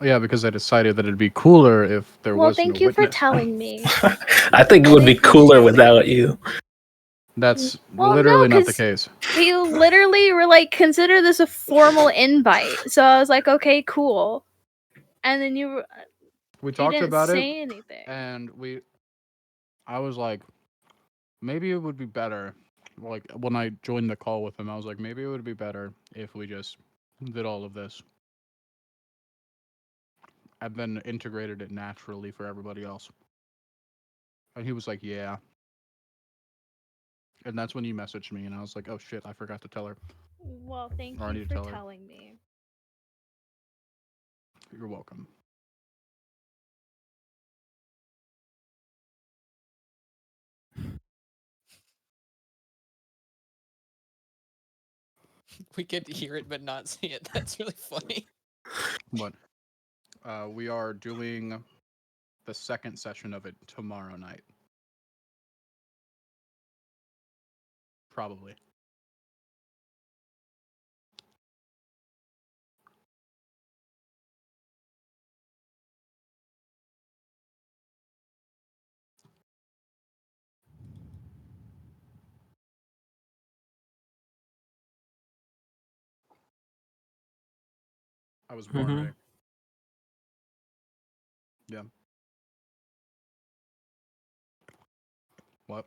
Yeah, because I decided that it'd be cooler if there Well, was no thank you for witness. telling me. I think it would be cooler without you. That's Well, literally no, not the 'cause case. we literally were like, consider this a formal invite. So I was like, okay, cool. And then We you talked didn't about it, say anything. and I was like, maybe it would be better. Like when I joined the call with him, I was like, maybe it would be better if we just did all of this and then integrated it naturally for everybody else. And he was like, yeah. And that's when you messaged me, and I was like, oh shit, I forgot to tell her. Well, thank Or I you need to for tell her. telling me. You're welcome. We could hear it but not see it. That's really funny. But we are doing the second session of it tomorrow night. Probably. I was born ready. Yeah. What?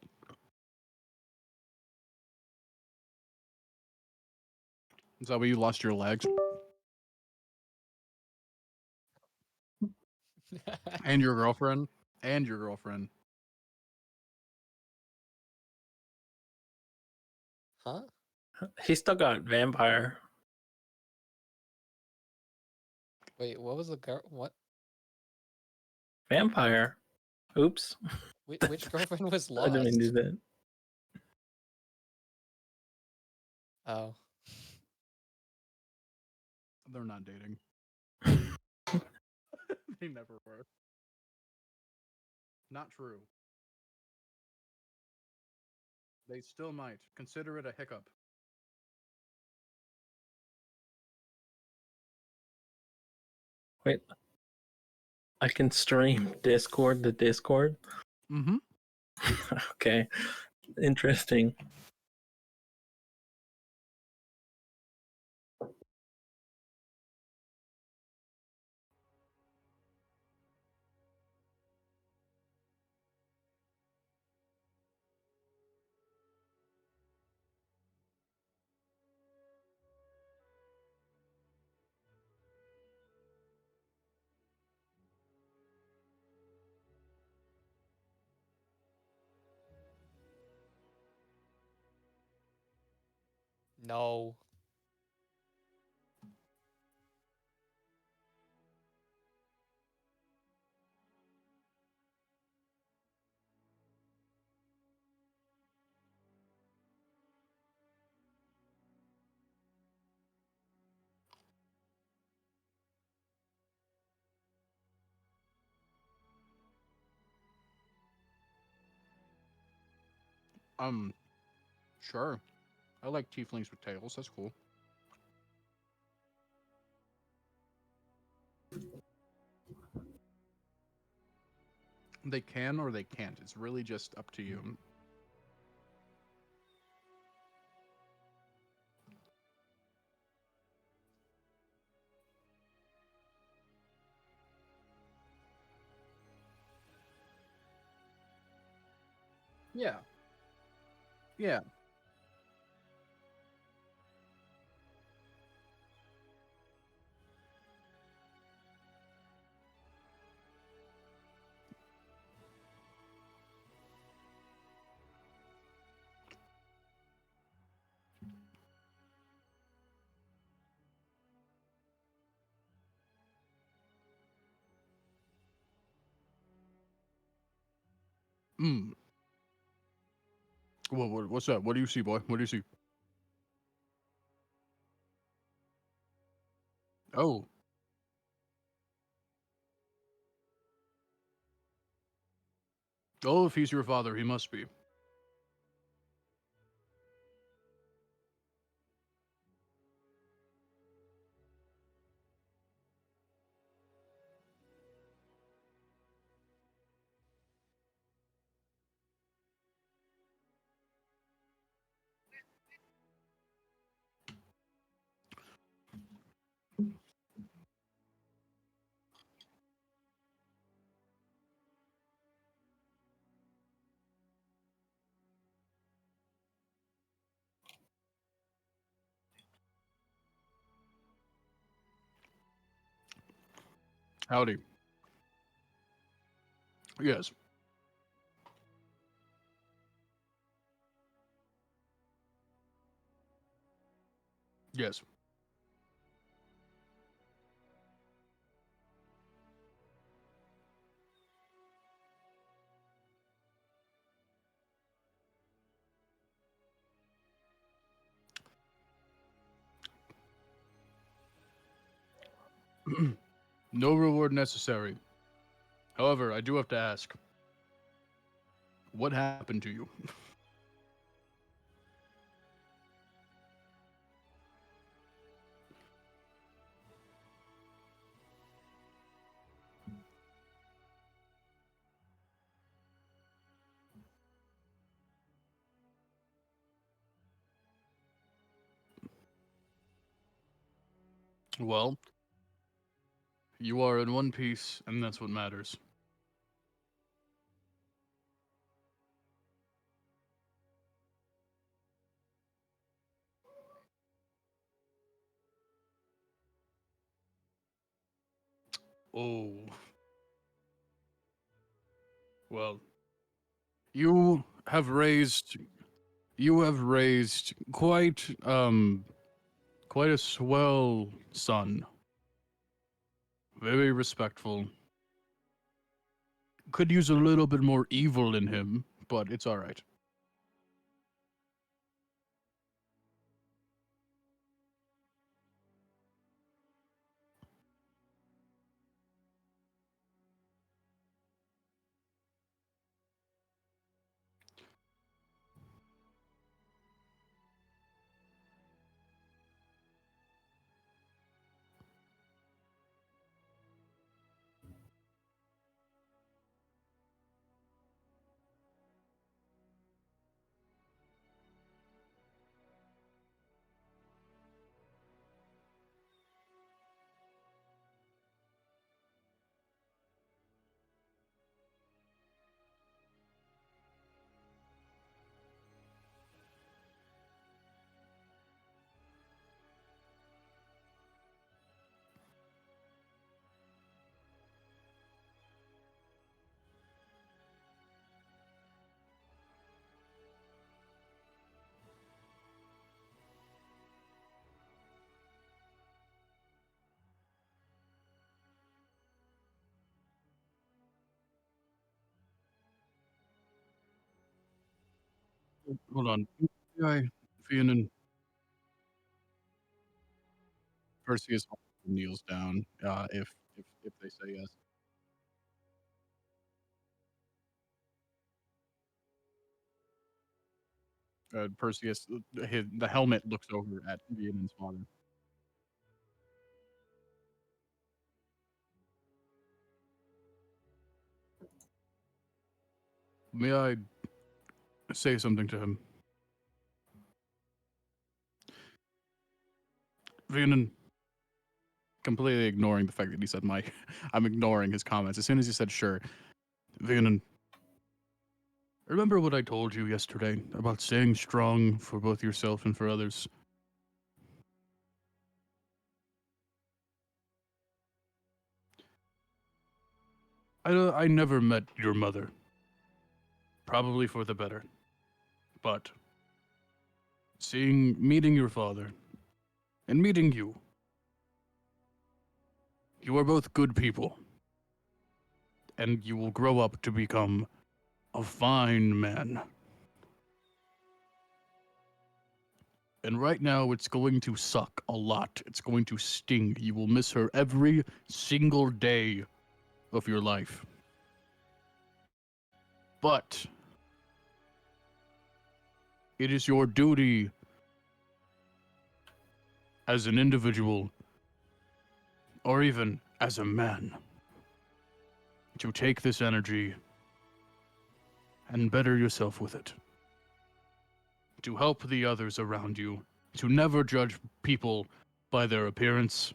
Is that why you lost your legs? And your girlfriend? And your girlfriend. Huh? He still got vampire. Wait, what was the girl? What? Vampire. Oops. Which girlfriend was I lost? didn't mean to do that. Oh. They're not dating. They never were. Not true. They still might. Consider it a hiccup. Wait. I can stream Discord to Discord? Mm-hmm. Okay. Interesting. No. Sure. I like tieflings with tails. That's cool. They can or they can't. It's really just up to you. Yeah. Yeah. Mm. What's that? What do you see, boy? What do you see? Oh. Oh, if he's your father, he must be. Howdy. Yes. Yes. No reward necessary. However, I do have to ask, what happened to you? Well, you are in one piece, and that's what matters. Oh. Well, you have raised quite a swell son. Very respectful. Could use a little bit more evil in him, but it's all right. Hold on. Guy, Vianen, Perseus kneels down. If they say yes. Perseus, the helmet looks over at Vianen's father. May I say something to him? Vianen, completely ignoring the fact that he said my, I'm ignoring his comments. As soon as he said sure, Vianen, remember what I told you yesterday about staying strong for both yourself and for others? I never met your mother. Probably for the better. But meeting your father, and meeting you, you are both good people. And you will grow up to become a fine man. And right now, it's going to suck a lot. It's going to sting. You will miss her every single day of your life. But it is your duty as an individual, or even as a man, to take this energy and better yourself with it. To help the others around you, to never judge people by their appearance,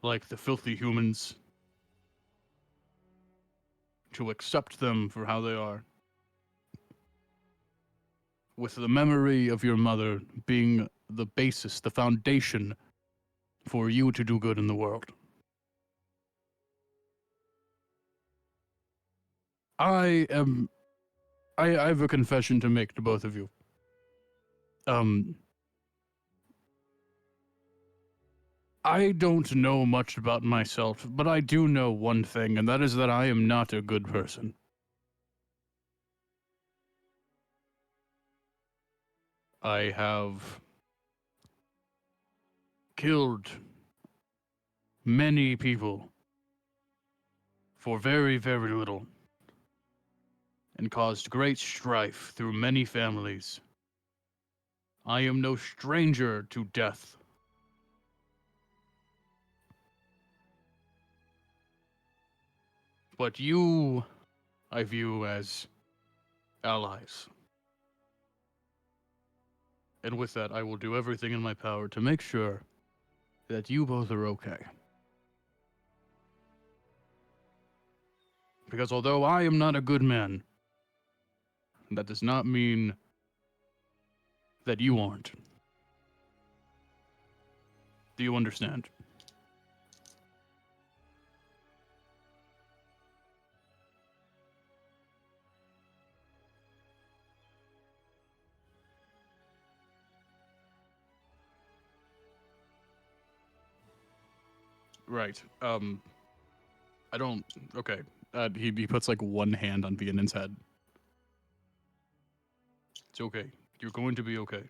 like the filthy humans, to accept them for how they are. With the memory of your mother being the basis, the foundation for you to do good in the world. I have a confession to make to both of you. I don't know much about myself, but I do know one thing, and that is that I am not a good person. I have killed many people for very, very little, and caused great strife through many families. I am no stranger to death. But you, I view as allies. And with that, I will do everything in my power to make sure that you both are okay. Because although I am not a good man, that does not mean that you aren't. Do you understand? Right. I don't. Okay. He puts like one hand on Vianen's head. It's okay. You're going to be okay.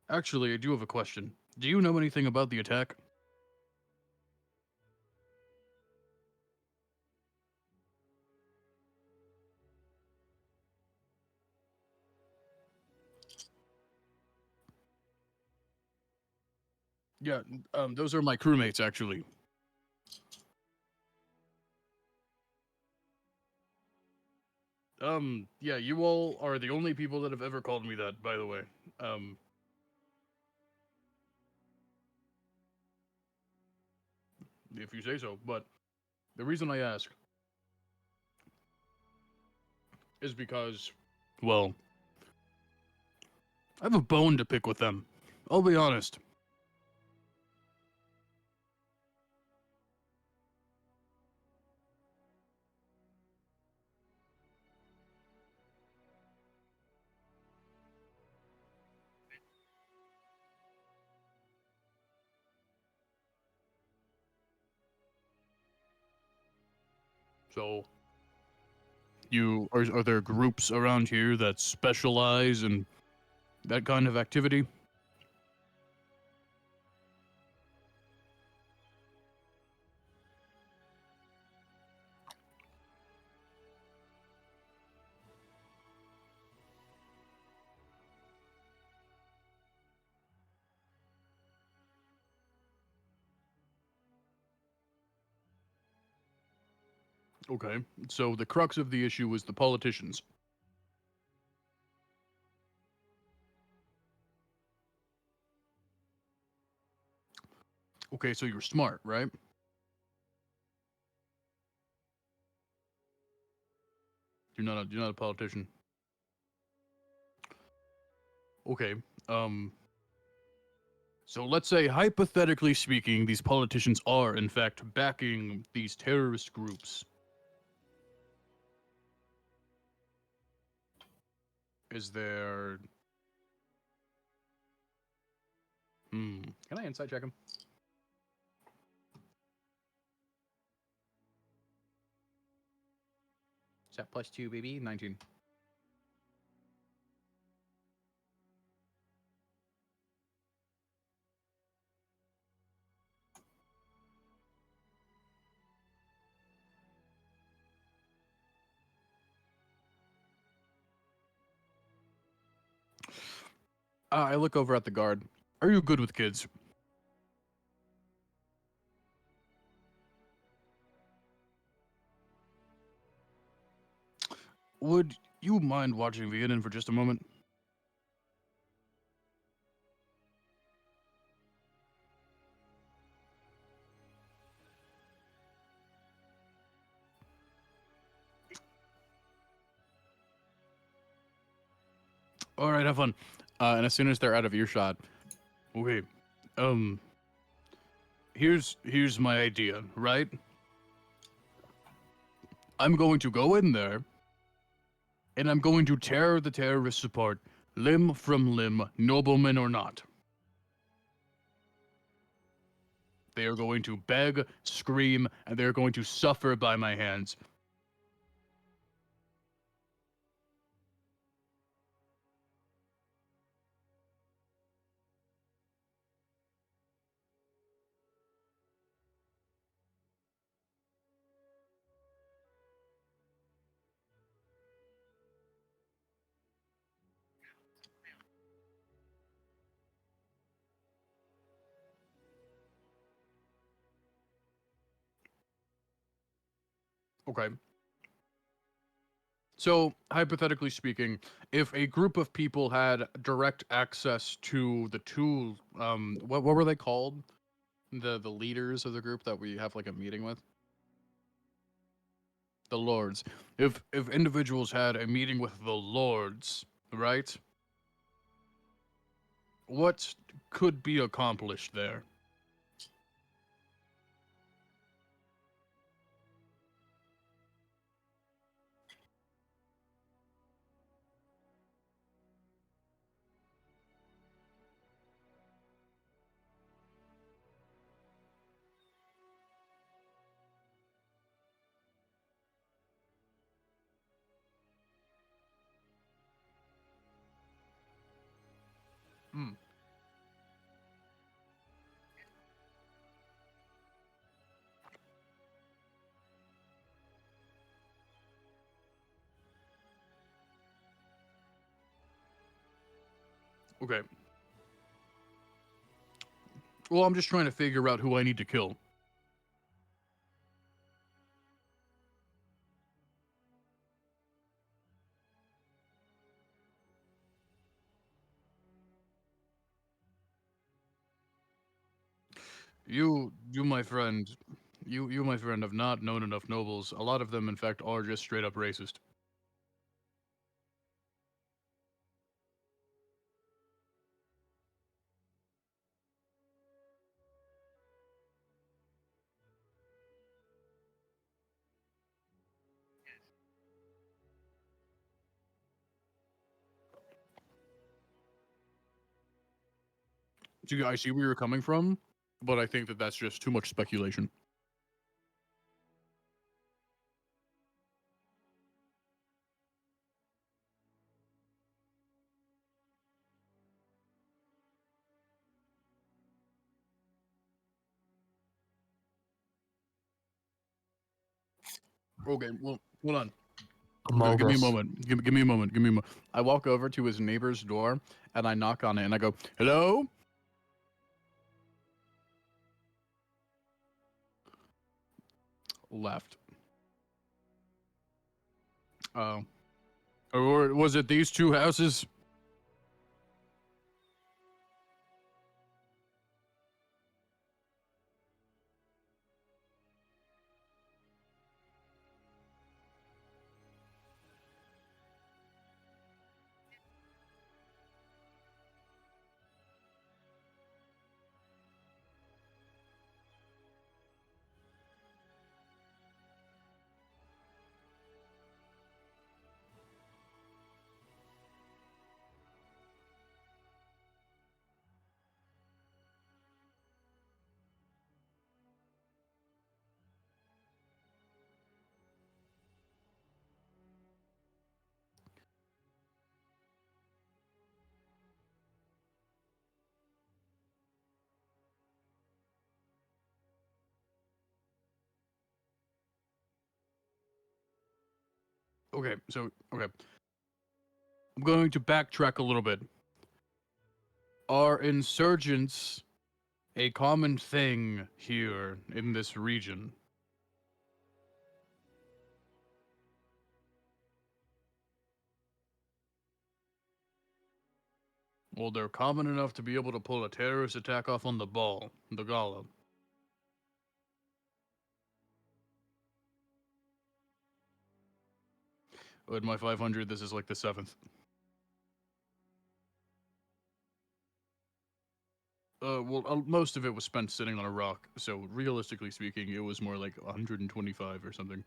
Actually, I do have a question. Do you know anything about the attack? Yeah, those are my crewmates, actually. Yeah, you all are the only people that have ever called me that, by the way. If you say so. But the reason I ask is because, well, I have a bone to pick with them. I'll be honest. So, are there groups around here that specialize in that kind of activity? Okay, so the crux of the issue is the politicians. Okay, so you're smart, right? You're not a politician. Okay. So let's say, hypothetically speaking, these politicians are, in fact, backing these terrorist groups. Is there... Can I insight check him? Is that +2, baby? 19. I look over at the guard. Are you good with kids? Would you mind watching Vianen for just a moment? All right, have fun. And as soon as they're out of earshot, okay, um, here's my idea, right? I'm going to go in there, and I'm going to tear the terrorists apart, limb from limb, nobleman or not. They are going to beg, scream, and they are going to suffer by my hands. Okay. So, hypothetically speaking, if a group of people had direct access to the two, what were they called? The leaders of the group that we have like a meeting with? The lords. If individuals had a meeting with the lords, right? What could be accomplished there? Hmm. Okay. Well, I'm just trying to figure out who I need to kill. My friend, you, my friend, have not known enough nobles. A lot of them, in fact, are just straight up racist. So I see where you're coming from, but I think that that's just too much speculation. Okay, well, hold on. Give me a Amogus. moment. Give me a moment. Give me a moment. I walk over to his neighbor's door and I knock on it and I go, "Hello?" Left. Oh. Or was it these two houses? Okay, okay. I'm going to backtrack a little bit. Are insurgents a common thing here in this region? Well, they're common enough to be able to pull a terrorist attack off on the gala. With my 500, this is like the 7th. Well, most of it was spent sitting on a rock, so realistically speaking, it was more like 125 or something.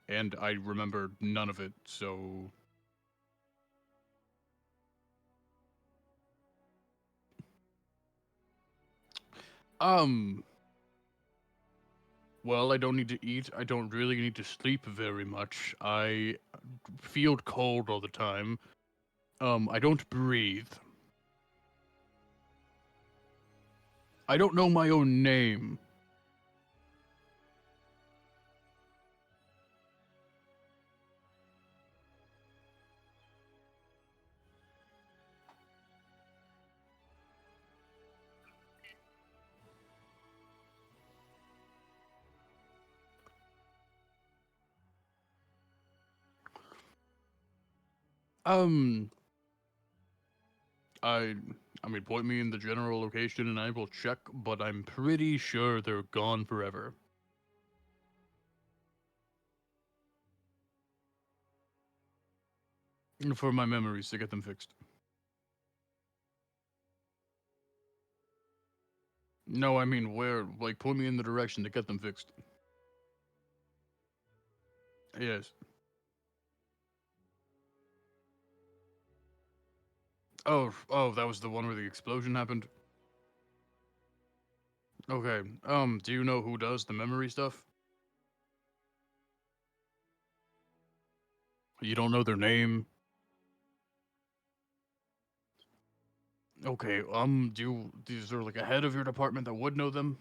And I remember none of it, so... Well, I don't need to eat. I don't really need to sleep very much. I feel cold all the time. I don't breathe. I don't know my own name. Um, I, I mean, point me in the general location and I will check, but I'm pretty sure they're gone forever. For my memories to get them fixed. No, I mean where, like, point me in the direction to get them fixed. Yes. Oh, that was the one where the explosion happened? Okay, do you know who does the memory stuff? You don't know their name? Okay, is there like a head of your department that would know them?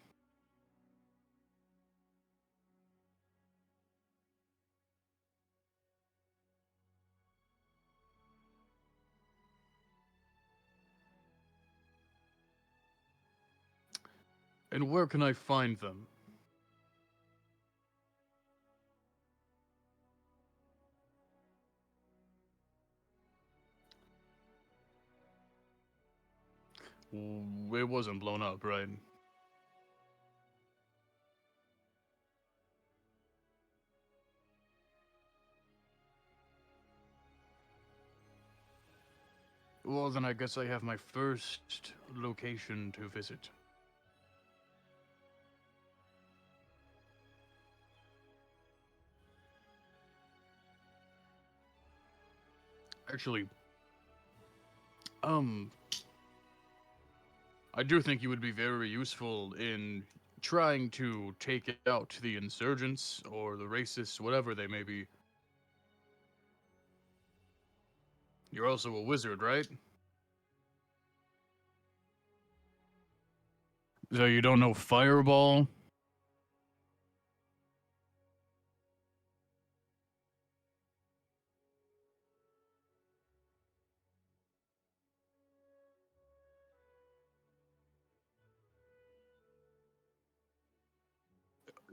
And where can I find them? It wasn't blown up, right? Well, then I guess I have my first location to visit. Actually, um, I do think you would be very useful in trying to take out the insurgents or the racists, whatever they may be. You're also a wizard, right? So you don't know Fireball?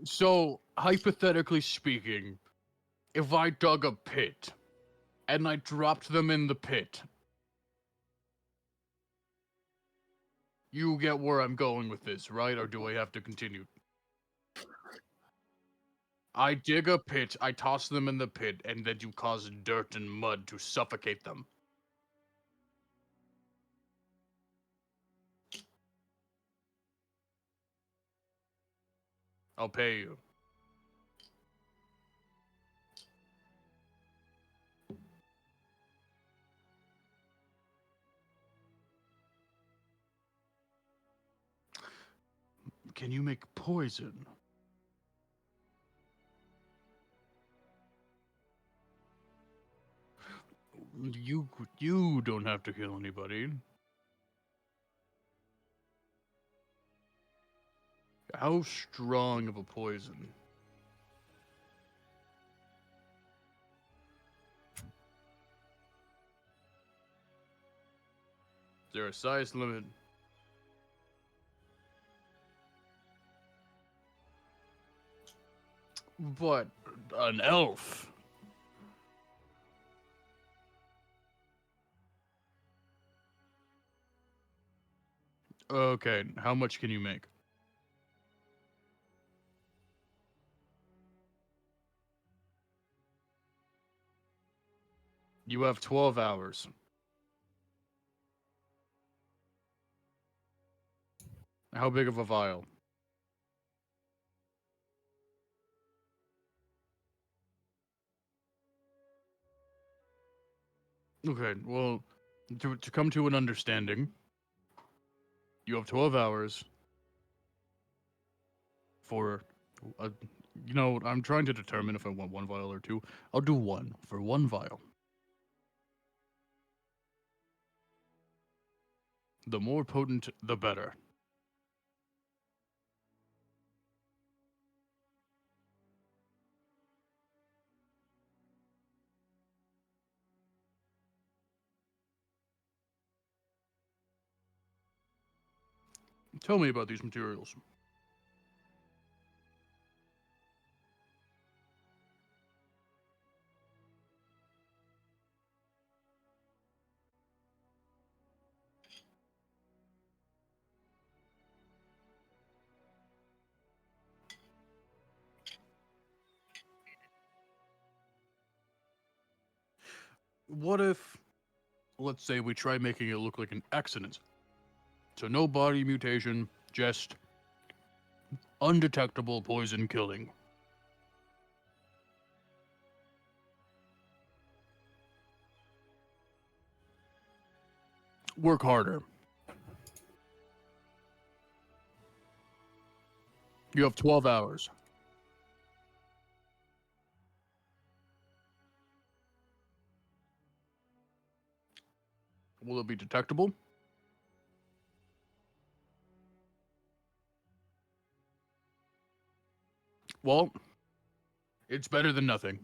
So, hypothetically speaking, if I dug a pit and I dropped them in the pit, you get where I'm going with this, right? Or do I have to continue? I dig a pit, I toss them in the pit, and then you cause dirt and mud to suffocate them. I'll pay you. Can you make poison? You don't have to kill anybody. How strong of a poison? Is there a size limit? But an elf. Okay, how much can you make? You have 12 hours. How big of a vial? Okay, well, to come to an understanding, you have 12 hours for, I'm trying to determine if I want 1 vial or 2. I'll do 1 for 1 vial. The more potent, the better. Tell me about these materials. What if, let's say, we try making it look like an accident? So no body mutation, just undetectable poison killing. Work harder. You have 12 hours. Will it be detectable? Well, it's better than nothing.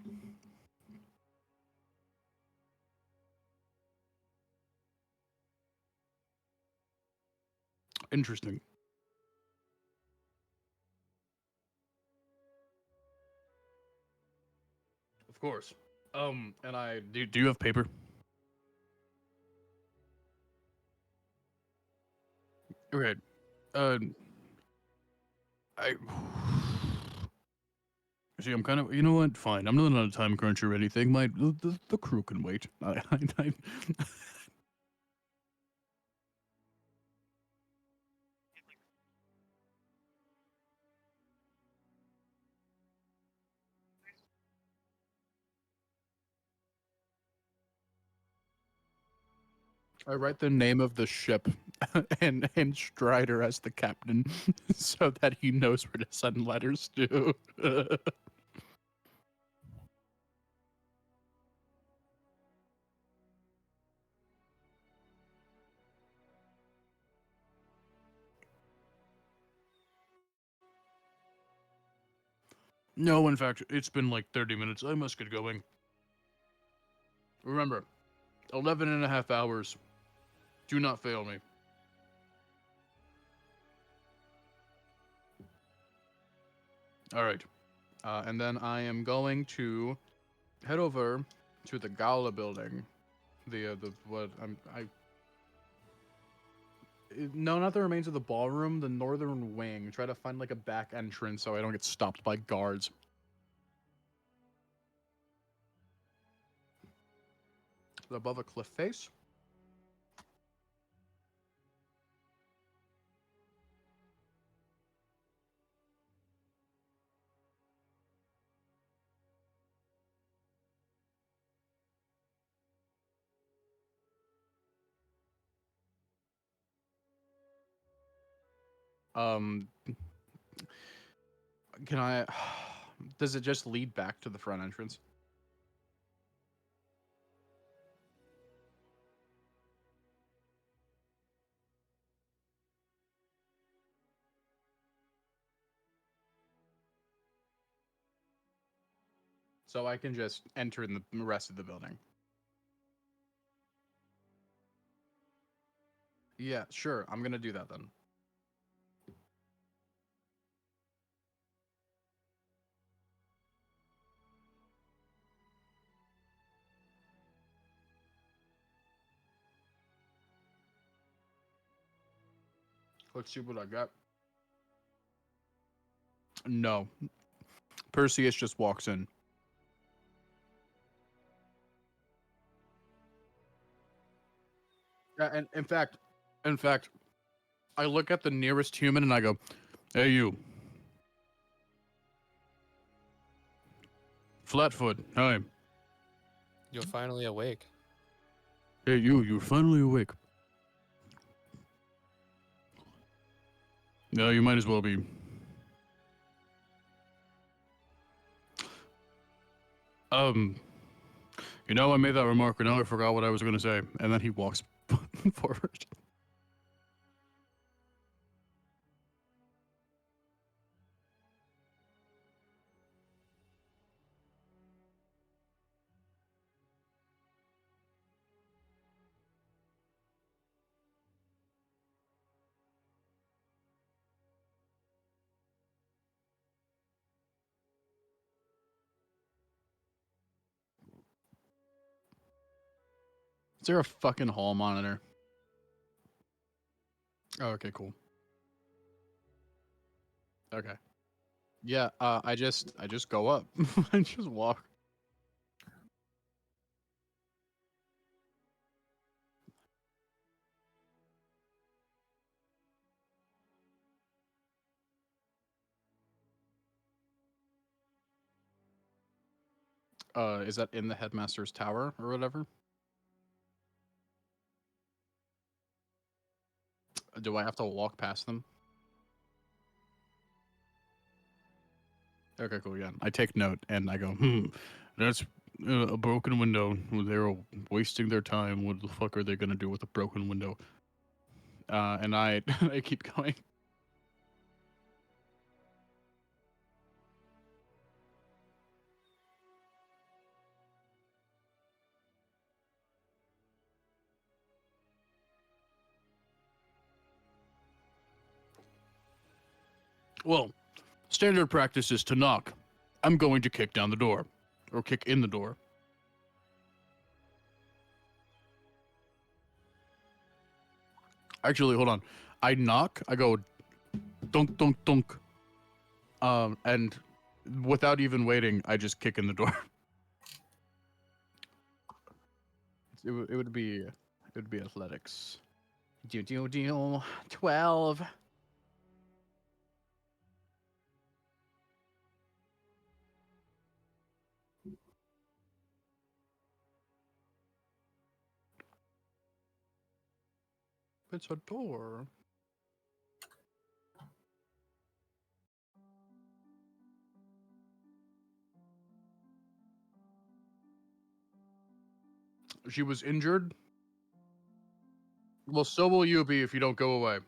Interesting. Of course. And I do you have paper? Okay. Uh, I see. I'm kind of. You know what? Fine. I'm not on a time crunch or anything. The crew can wait. I write the name of the ship and Strider as the captain, so that he knows where to send letters to. No, in fact, it's been like 30 minutes. I must get going. Remember, 11 and a half hours. Do not fail me. All right. And then I am going to head over to the gala building. No, not the remains of the ballroom, the northern wing. Try to find like a back entrance so I don't get stopped by guards. Above a cliff face. Um, can I? Does it just lead back to the front entrance? So I can just enter in the rest of the building. Yeah, sure. I'm gonna do that then. Let's see what I got. No. Perseus just walks in. And in fact, I look at the nearest human and I go, "Hey, you, Flatfoot. Hi. You're finally awake. Hey, you. You're finally awake. No, you might as well be. You know, I made that remark and now I forgot what I was going to say." And then he walks forward. Is there a fucking hall monitor? Oh, okay, cool. Okay. Yeah, I just go up. I just walk. Is that in the headmaster's tower or whatever? Do I have to walk past them? Okay, cool. Yeah, I take note and I go, that's a broken window. They're wasting their time. What the fuck are they gonna do with a broken window? And I I keep going. Well, standard practice is to knock. I'm going to kick down the door, or kick in the door. Actually, hold on. I knock. I go, dunk, dunk, dunk. And without even waiting, I just kick in the door. It would be athletics. 12. It's a door. She was injured. Well, so will you be if you don't go away.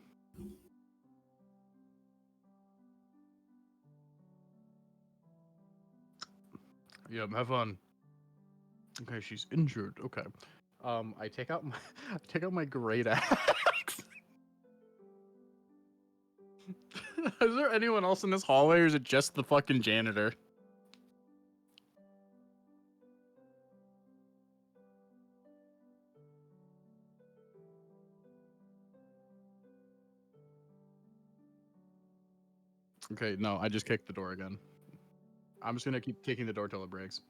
Yeah, have fun. Okay, she's injured. Okay. I take out my great axe. Is there anyone else in this hallway, or is it just the fucking janitor? Okay, no, I just kicked the door again. I'm just gonna keep kicking the door till it breaks.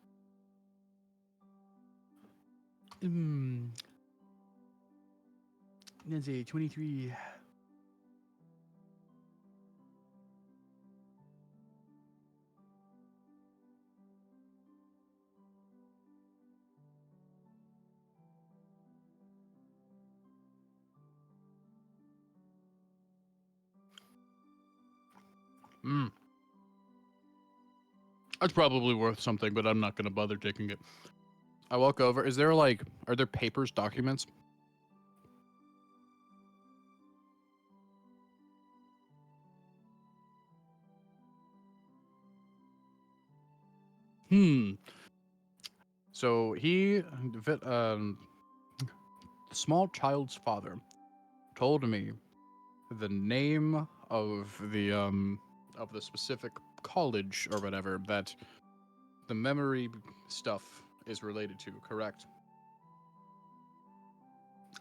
That's a 23. That's probably worth something, but I'm not gonna bother taking it. I walk over. Is there are there papers, documents? So the small child's father told me the name of the specific college or whatever that the memory stuff is related to, correct?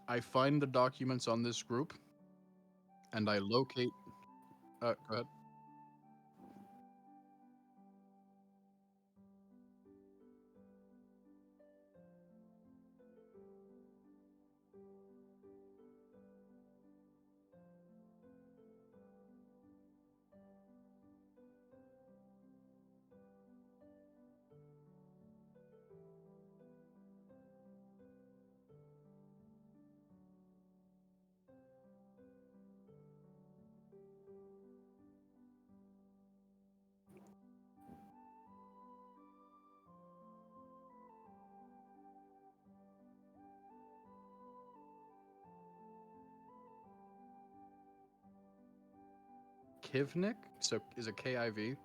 I find the documents on this group and I locate go ahead. Kivnik? So is it K-I-V?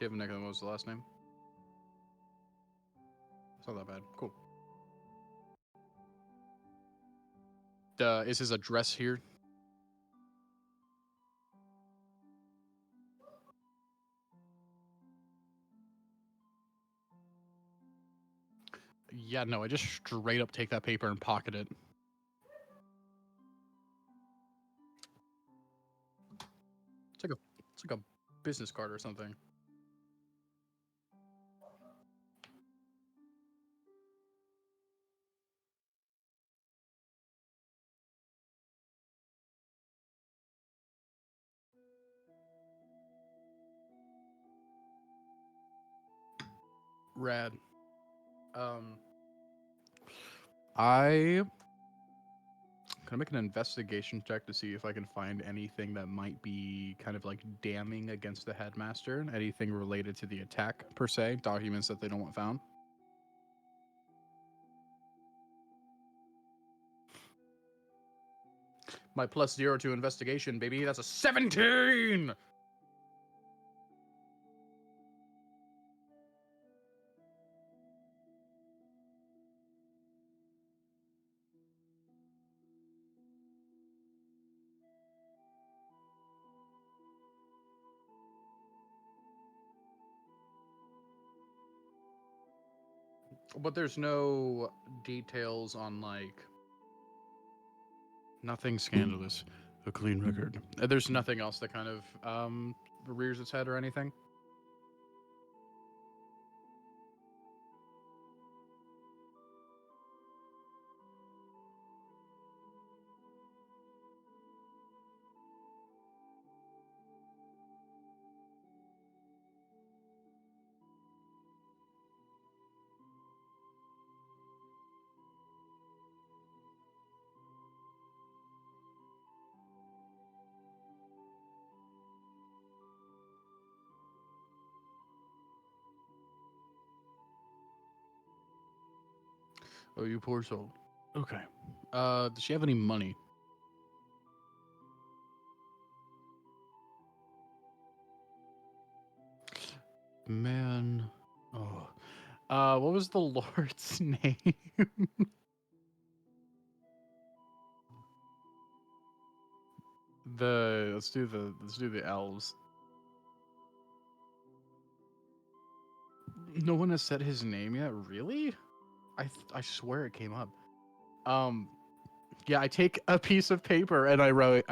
Kivnik, what was the last name? It's not that bad. Cool. Is his address here? Yeah, no, I just straight up take that paper and pocket it. It's like a business card or something. Rad. I can I make an investigation check to see if I can find anything that might be kind of like damning against the headmaster, anything related to the attack per se, documents that they don't want found. My +0 to investigation, baby. That's a 17. But there's no details on like nothing scandalous, a clean record. There's nothing else that kind of rears its head or anything. Oh, you poor soul. Okay. Does she have any money? Man. Oh. What was the Lord's name? Let's do the elves. No one has said his name yet, really? I swear it came up. Yeah, I take a piece of paper and I write,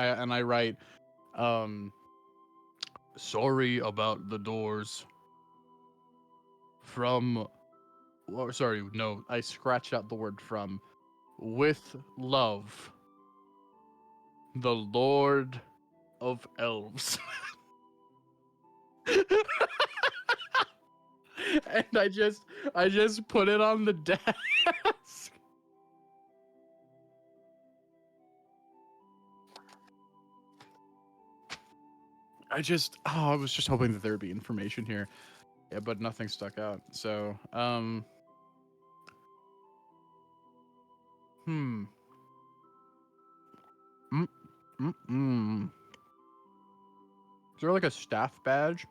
sorry about the doors. From, or sorry, no, I scratched out the word from. With love, the Lord of Elves. And I just put it on the desk. I was just hoping that there'd be information here. Yeah, but nothing stuck out. So, hmm. Is there like a staff badge?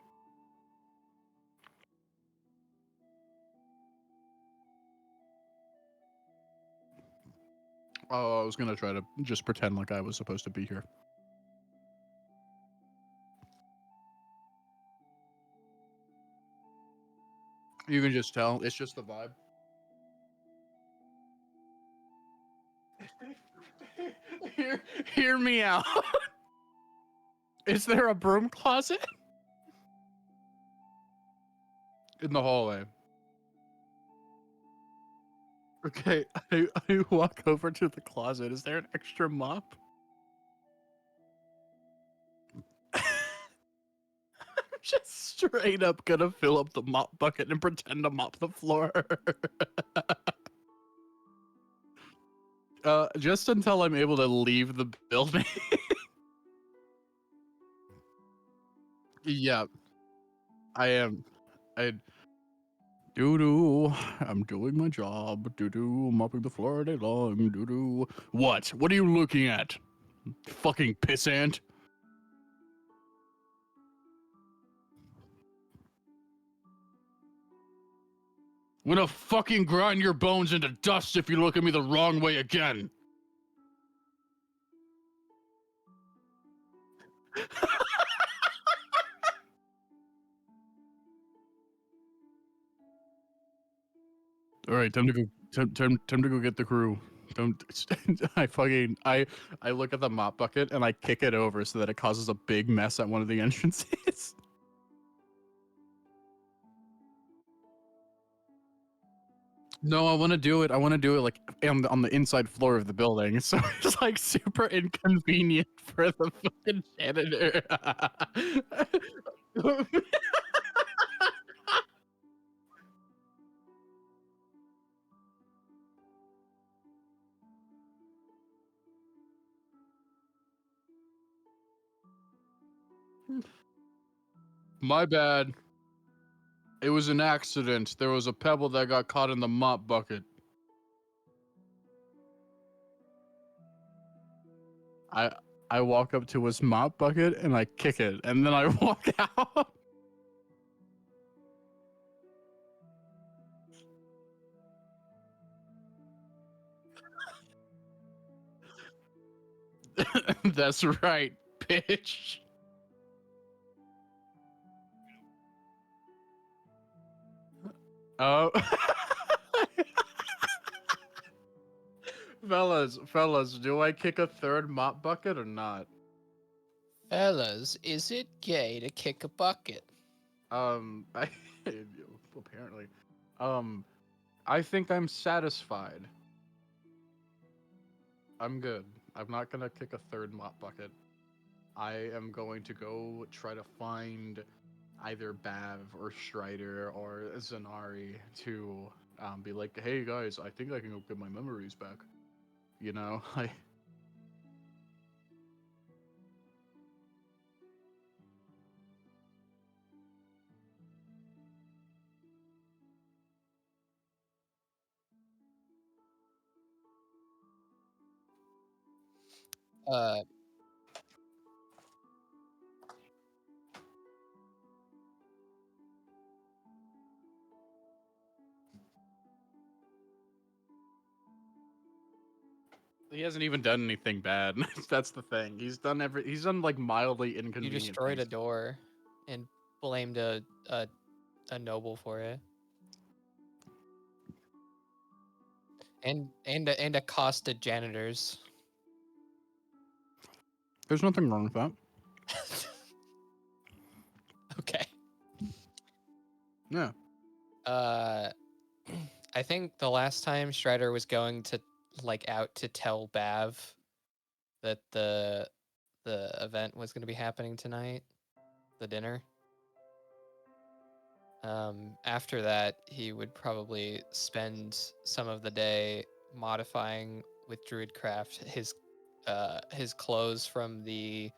Oh, I was gonna try to just pretend like I was supposed to be here. You can just tell. It's just the vibe. Hear me out. Is there a broom closet? In the hallway. Okay, I walk over to the closet. Is there an extra mop? I'm just straight up gonna fill up the mop bucket and pretend to mop the floor. Just until I'm able to leave the building. Yeah, I am. Doo-doo, I'm doing my job. Doo-doo, mopping the floor all day long. Doo-doo. What? What are you looking at? Fucking pissant. I'm gonna fucking grind your bones into dust if you look at me the wrong way again. All right, time to go. Time to go get the crew. Don't. I look at the mop bucket and I kick it over so that it causes a big mess at one of the entrances. No, I want to do it. I want to do it like on the inside floor of the building, so it's like super inconvenient for the fucking janitor. My bad. It was an accident. There was a pebble that got caught in the mop bucket. I walk up to his mop bucket and I kick it, and then I walk out. That's right, bitch. Oh. fellas, do I kick a third mop bucket or not? Fellas, is it gay to kick a bucket? I apparently, I think I'm satisfied. I'm good. I'm not gonna kick a third mop bucket. I am going to go try to find either Bav or Strider or Zanari to be like, hey guys, I think I can go get my memories back. You know, I. Uh, He hasn't even done anything bad. That's the thing. He's done like mildly you inconvenient destroyed a things. door and blamed a noble for it. And accosted janitors. There's nothing wrong with that. Okay. Yeah. I think the last time Strider was going to out to tell Bav that the event was going to be happening tonight, the dinner. After that, he would probably spend some of the day modifying with Druidcraft his clothes from the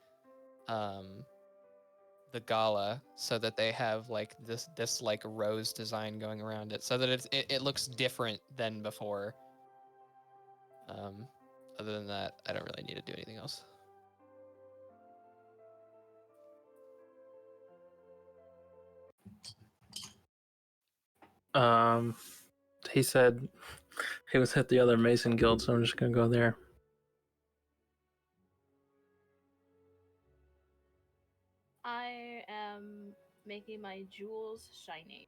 gala, so that they have like this like rose design going around it, so that it looks different than before. Other than that, I don't really need to do anything else. He said he was at the other Mason Guild, so I'm just gonna go there. I am making my jewels shiny.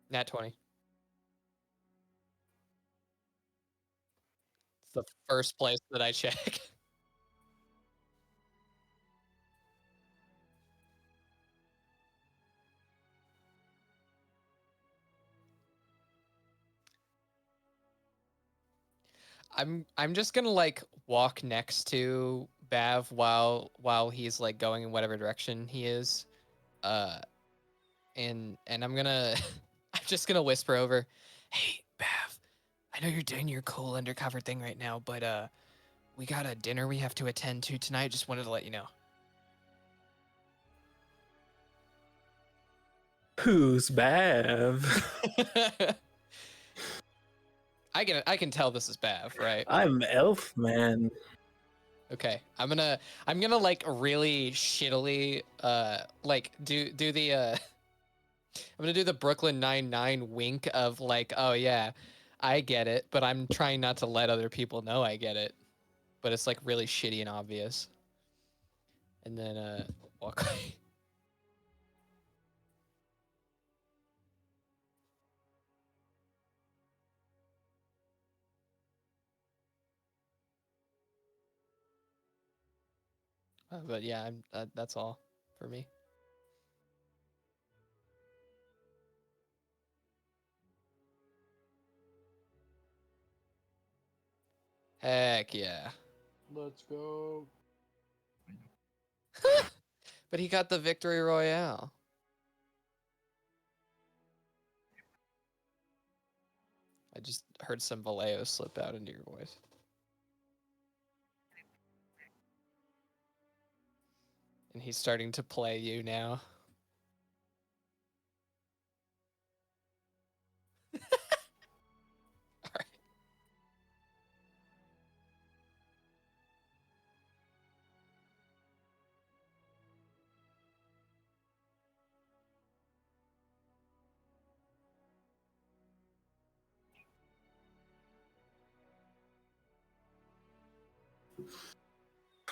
Nat 20. It's the first place that I check. I'm just gonna like walk next to Bav while he's like going in whatever direction he is, and I'm gonna I'm just gonna whisper over, "Hey, Bav, I know you're doing your cool undercover thing right now, but we got a dinner we have to attend to tonight. Just wanted to let you know." Who's Bav? I can tell this is Bav, right? I'm Elf Man. Okay, I'm gonna like really shittily like do the I'm gonna do the Brooklyn Nine-Nine wink of like, oh yeah, I get it, but I'm trying not to let other people know I get it, but it's like really shitty and obvious. And then walk away. But yeah, I'm that's all for me. Heck yeah. Let's go. But he got the victory royale. I just heard some Vallejo slip out into your voice. And he's starting to play you now. All right.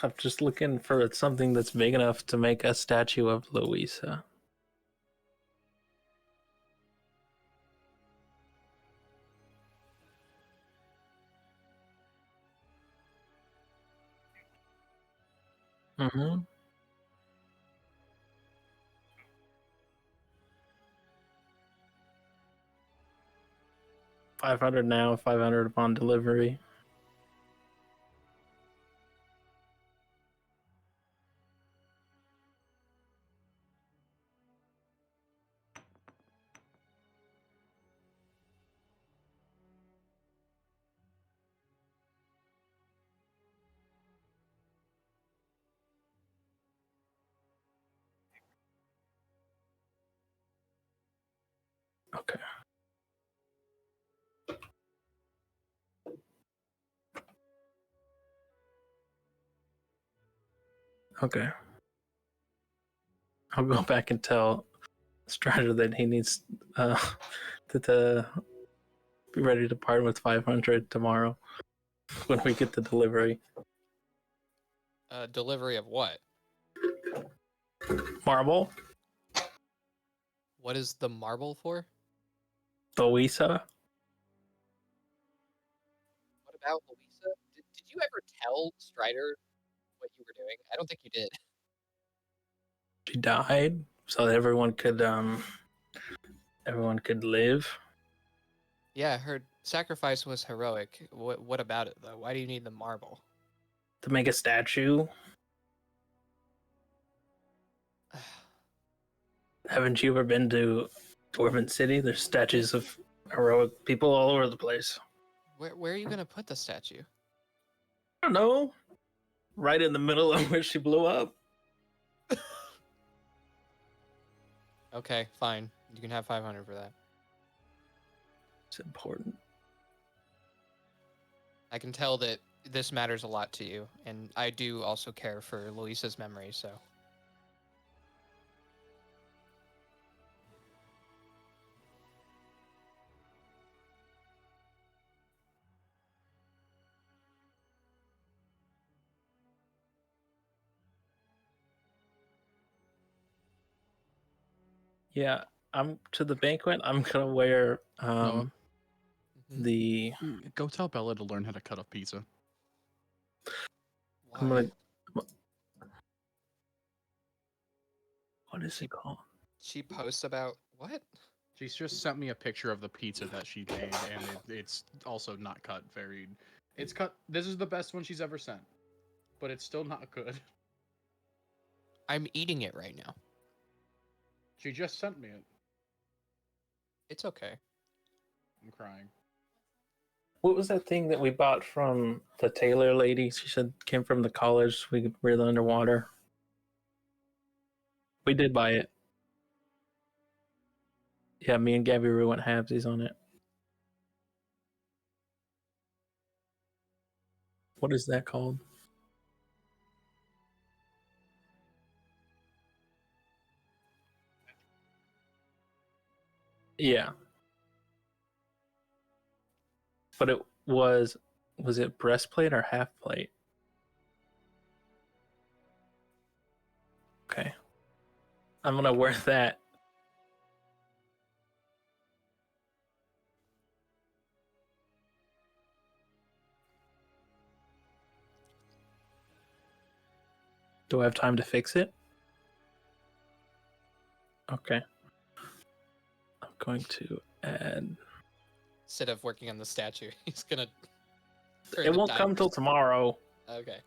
I'm just looking for something that's big enough to make a statue of Louisa. Mm-hmm. $500 now, $500 upon delivery. Okay. Okay. I'll go back and tell Strider that he needs to be ready to part with 500 tomorrow when we get the delivery. Delivery of what? Marble? What is the marble for? Louisa? What about Louisa? Did you ever tell Strider what you were doing? I don't think you did. She died so that everyone could live. Yeah, her sacrifice was heroic. What about it though? Why do you need the marble? To make a statue. Haven't you ever been to Dwarven City? There's statues of heroic people all over the place. Where are you gonna put the statue? I don't know. Right in the middle of where she blew up. Okay, fine. You can have 500 for that. It's important. I can tell that this matters a lot to you, and I do also care for Luisa's memory, so. Yeah, I'm to the banquet. I'm gonna wear Noah? Mhm. the. Go tell Bella to learn how to cut up pizza. I'm Why? gonna. What is it called? She posts about what? She's just sent me a picture of the pizza that she made, and it's also not cut very. It's cut. This is the best one she's ever sent, but it's still not good. I'm eating it right now. She just sent me it. It's okay. I'm crying. What was that thing that we bought from the tailor lady? She said came from the college. We could breathe underwater. We did buy it. Yeah, me and Gabby went halvesies on it. What is that called? Yeah. But it was it breastplate or half plate? Okay. I'm gonna wear that. Do I have time to fix it? Okay. I'm going to add. Instead of working on the statue, he's gonna. turn It the won't come divers- till tomorrow. Okay.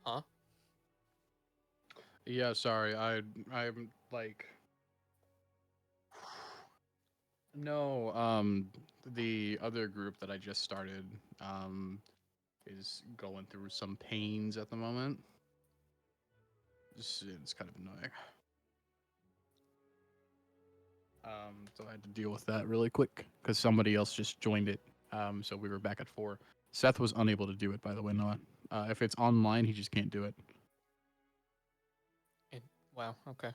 Huh? Yeah, sorry. I'm like no, the other group that I just started is going through some pains at the moment. It's kind of annoying. So I had to deal with that really quick because somebody else just joined it. So we were back at 4. Seth was unable to do it, by the way, Noah. If it's online, he just can't do it. Wow. Okay.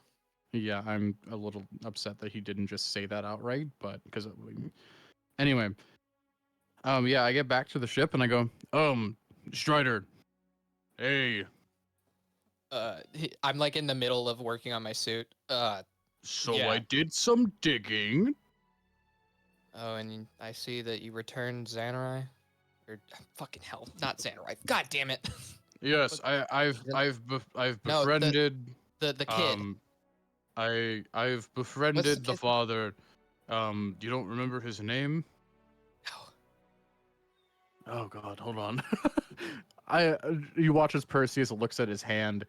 Yeah, I'm a little upset that he didn't just say that outright, but because anyway, yeah, I get back to the ship and I go, Strider, hey, I'm like in the middle of working on my suit. so Yeah. I did some digging. Oh, and I see that you returned Xanarai. Or fucking hell, not Xanarai. God damn it. Yes, I've No, befriended the kid. I've befriended the kid's- father. You don't remember his name? No. Oh God, hold on. You watch as Perseus looks at his hand.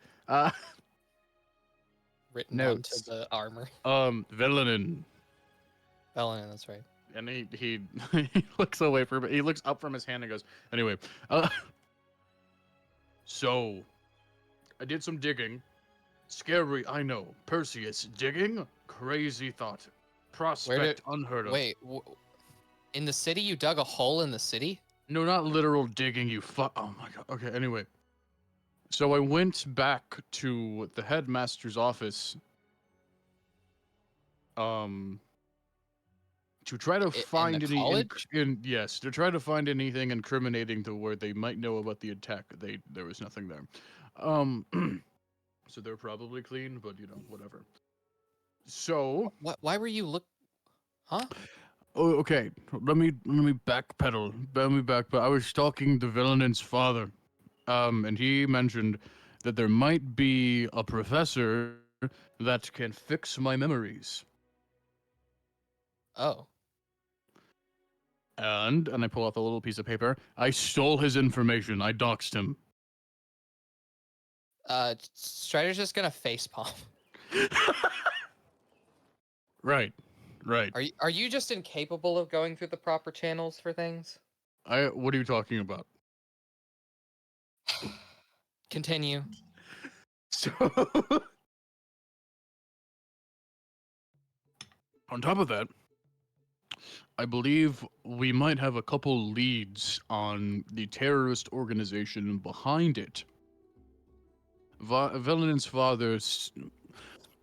Written Notes. onto the armor. Vianen. Vianen, that's right. And he he looks away from it. He looks up from his hand and goes, anyway, so I did some digging. Scary, I know. Perseus digging? Crazy thought. Prospect unheard of. Wait, in the city you dug a hole in the city? No, not literal digging, you fuck. Oh my God. Okay, anyway. So I went back to the headmaster's office. To try to find the any college? yes, to try to find anything incriminating to where they might know about the attack. There was nothing there. So they're probably clean, but whatever. So Why were you Huh? oh, okay. Let me backpedal. Let me back. But I was stalking the Vianen's father, and he mentioned that there might be a professor that can fix my memories. Oh. And I pull out the little piece of paper. I stole his information. I doxed him. Strider's just gonna facepalm. Right. Are you just incapable of going through the proper channels for things? What are you talking about? Continue. So, on top of that, I believe we might have a couple leads on the terrorist organization behind it. Vianen's father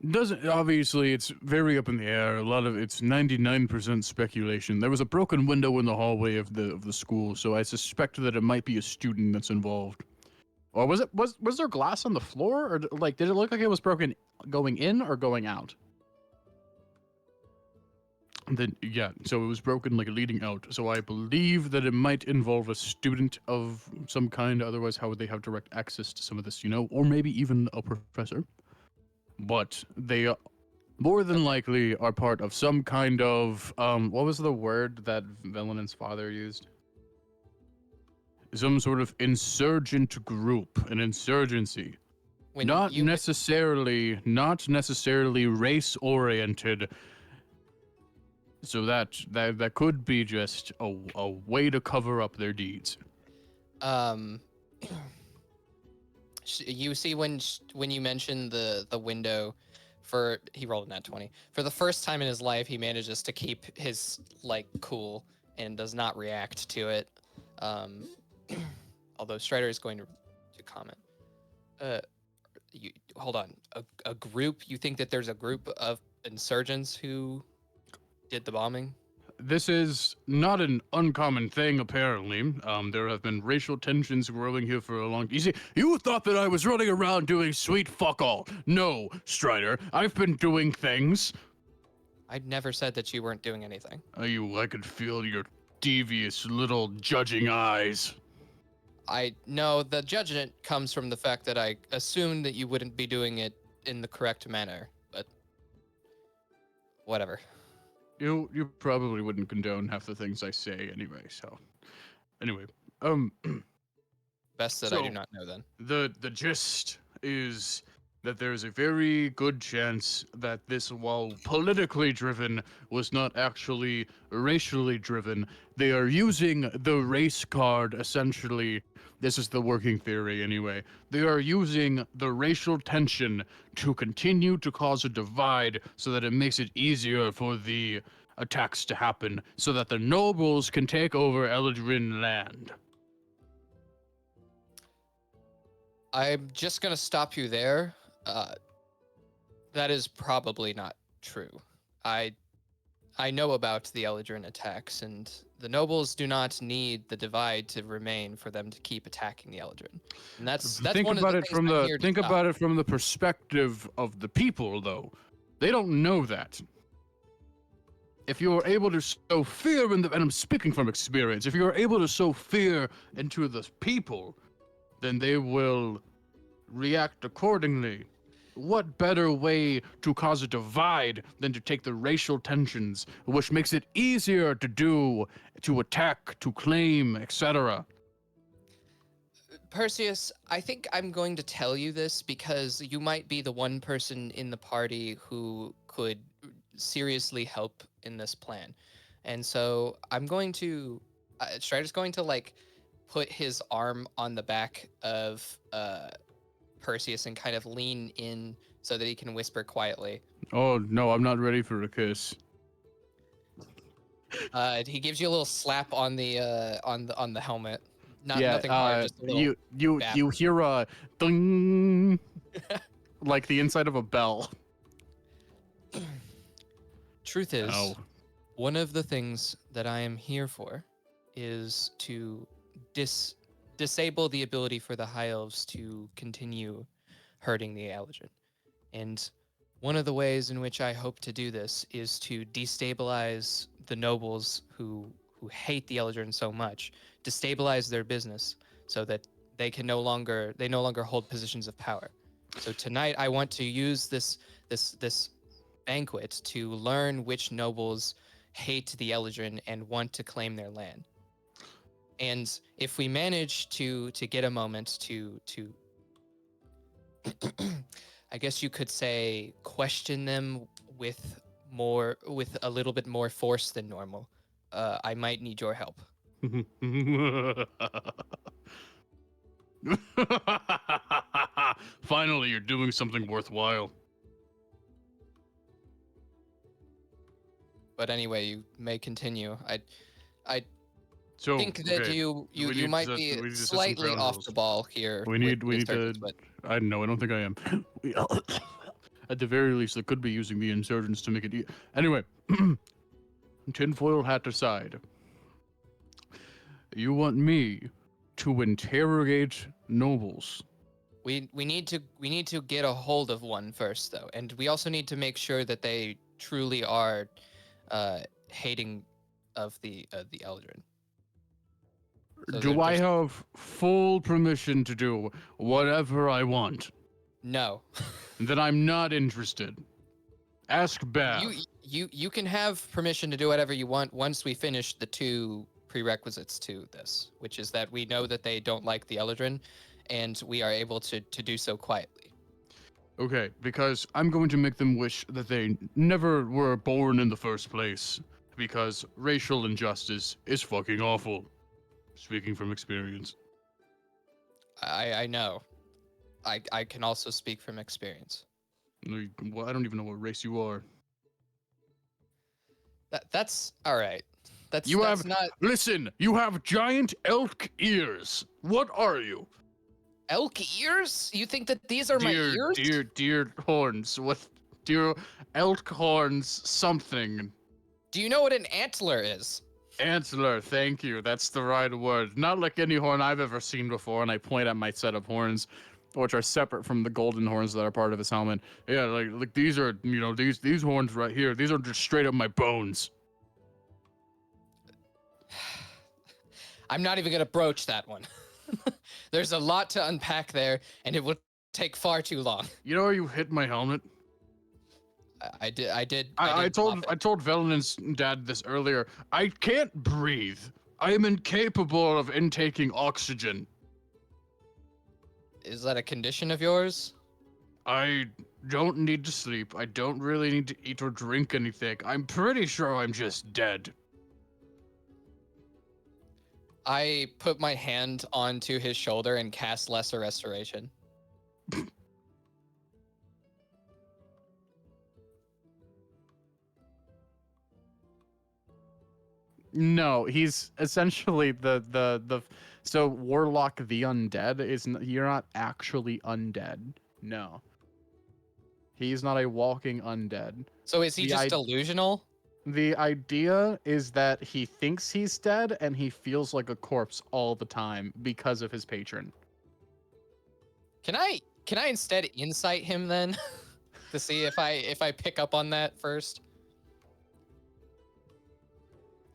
doesn't, obviously, it's very up in the air. A lot of it's 99% speculation. There was a broken window in the hallway of the school, so I suspect that it might be a student that's involved. Or was there glass on the floor, or like did it look like it was broken going in or going out? Then yeah, so it was broken like leading out. So I believe that it might involve a student of some kind. Otherwise, how would they have direct access to some of this? Or maybe even a professor. But they more than likely are part of some kind of what was the word that Velen's father used? Some sort of insurgent group, an insurgency. When Not you necessarily race oriented. So that could be just a way to cover up their deeds. um you see when you mentioned the window for he rolled a nat 20 for the first time in his life, he manages to keep his like cool and does not react to it, although Strider is going to comment. You hold on, a group, you think that there's a group of insurgents who did the bombing? This is not an uncommon thing, apparently. There have been racial tensions growing here for a long time. You see, you thought that I was running around doing sweet fuck all. No, Strider, I've been doing things. I never said that you weren't doing anything. I could feel your devious little judging eyes. I know the judgment comes from the fact that I assumed that you wouldn't be doing it in the correct manner, but whatever. You probably wouldn't condone half the things I say anyway, so. Anyway, Best that I do not know then. the gist is that there's a very good chance that this, while politically driven, was not actually racially driven. They are using the race card, essentially. This is the working theory anyway. They are using the racial tension to continue to cause a divide so that it makes it easier for the attacks to happen, so that the nobles can take over Eladrin land. I'm just gonna stop you there. That is probably not true. I know about the Eladrin attacks, and the nobles do not need the divide to remain for them to keep attacking the Eladrin. And that's think one about of the it things from I'm the here to think stop. about it from the perspective of the people, though. They don't know that. If you are able to sow fear in the, and I'm speaking from experience, if you are able to sow fear into the people, then they will react accordingly. What better way to cause a divide than to take the racial tensions, which makes it easier to do, to attack, to claim, etc. Perseus, I think I'm going to tell you this because you might be the one person in the party who could seriously help in this plan. And so I'm going to, Strider's going to like put his arm on the back of Perseus and kind of lean in so that he can whisper quietly. Oh no, I'm not ready for a kiss. He gives you a little slap on the helmet. Nothing Yeah, hard, just a little bap. you hear a ding, like the inside of a bell. Truth is, Ow. one of the things that I am here for is to disable the ability for the High Elves to continue hurting the Eladrin. And one of the ways in which I hope to do this is to destabilize the nobles who hate the Eladrin so much, destabilize their business so that they no longer hold positions of power. So tonight I want to use this banquet to learn which nobles hate the Eladrin and want to claim their land. And if we manage to get a moment to I guess you could say question them with a little bit more force than normal, I might need your help. Finally, you're doing something worthwhile. But anyway, you may continue. I So, think that okay, you we need might to set- we be need to set some slightly ground off rules. the ball here. We need to. But I don't know. I don't think I am. At the very least, they could be using the insurgents to make it. Anyway, tinfoil hat aside, you want me to interrogate nobles? we need to get a hold of one first, though, and we also need to make sure that they truly are hating of the Eldrin. So Do they're I just- have full permission to do whatever I want? No. Then I'm not interested. Ask Bav. You can have permission to do whatever you want once we finish the 2 prerequisites to this, which is that we know that they don't like the Eldrin, and we are able to do so quietly. Okay, because I'm going to make them wish that they never were born in the first place. Because racial injustice is fucking awful. Speaking from experience. I know. I can also speak from experience. Well, I don't even know what race you are. That's all right. That's not Listen, you have giant elk ears. What are you? elk ears. You think that these are my ears? Deer horns. What? Deer elk horns. Something. Do you know what an antler is? Antler. Thank you. That's the right word. Not like any horn I've ever seen before. And I point at my set of horns, which are separate from the golden horns that are part of his helmet. Yeah, like these are, these horns right here. These are just straight up my bones. I'm not even gonna broach that one. There's a lot to unpack there, and it will take far too long. You know, you hit my helmet. I did. I told pop it. Velen's dad this earlier. I can't breathe. I am incapable of intaking oxygen. Is that a condition of yours? I don't need to sleep. I don't really need to eat or drink anything. I'm pretty sure I'm just dead. I put my hand onto his shoulder and cast Lesser Restoration. No, he's essentially the so Warlock the Undead is you're not actually undead. No. He's not a walking undead. So is he The just delusional? The idea is that he thinks he's dead and he feels like a corpse all the time because of his patron. Can I instead insight him then to see if I pick up on that first?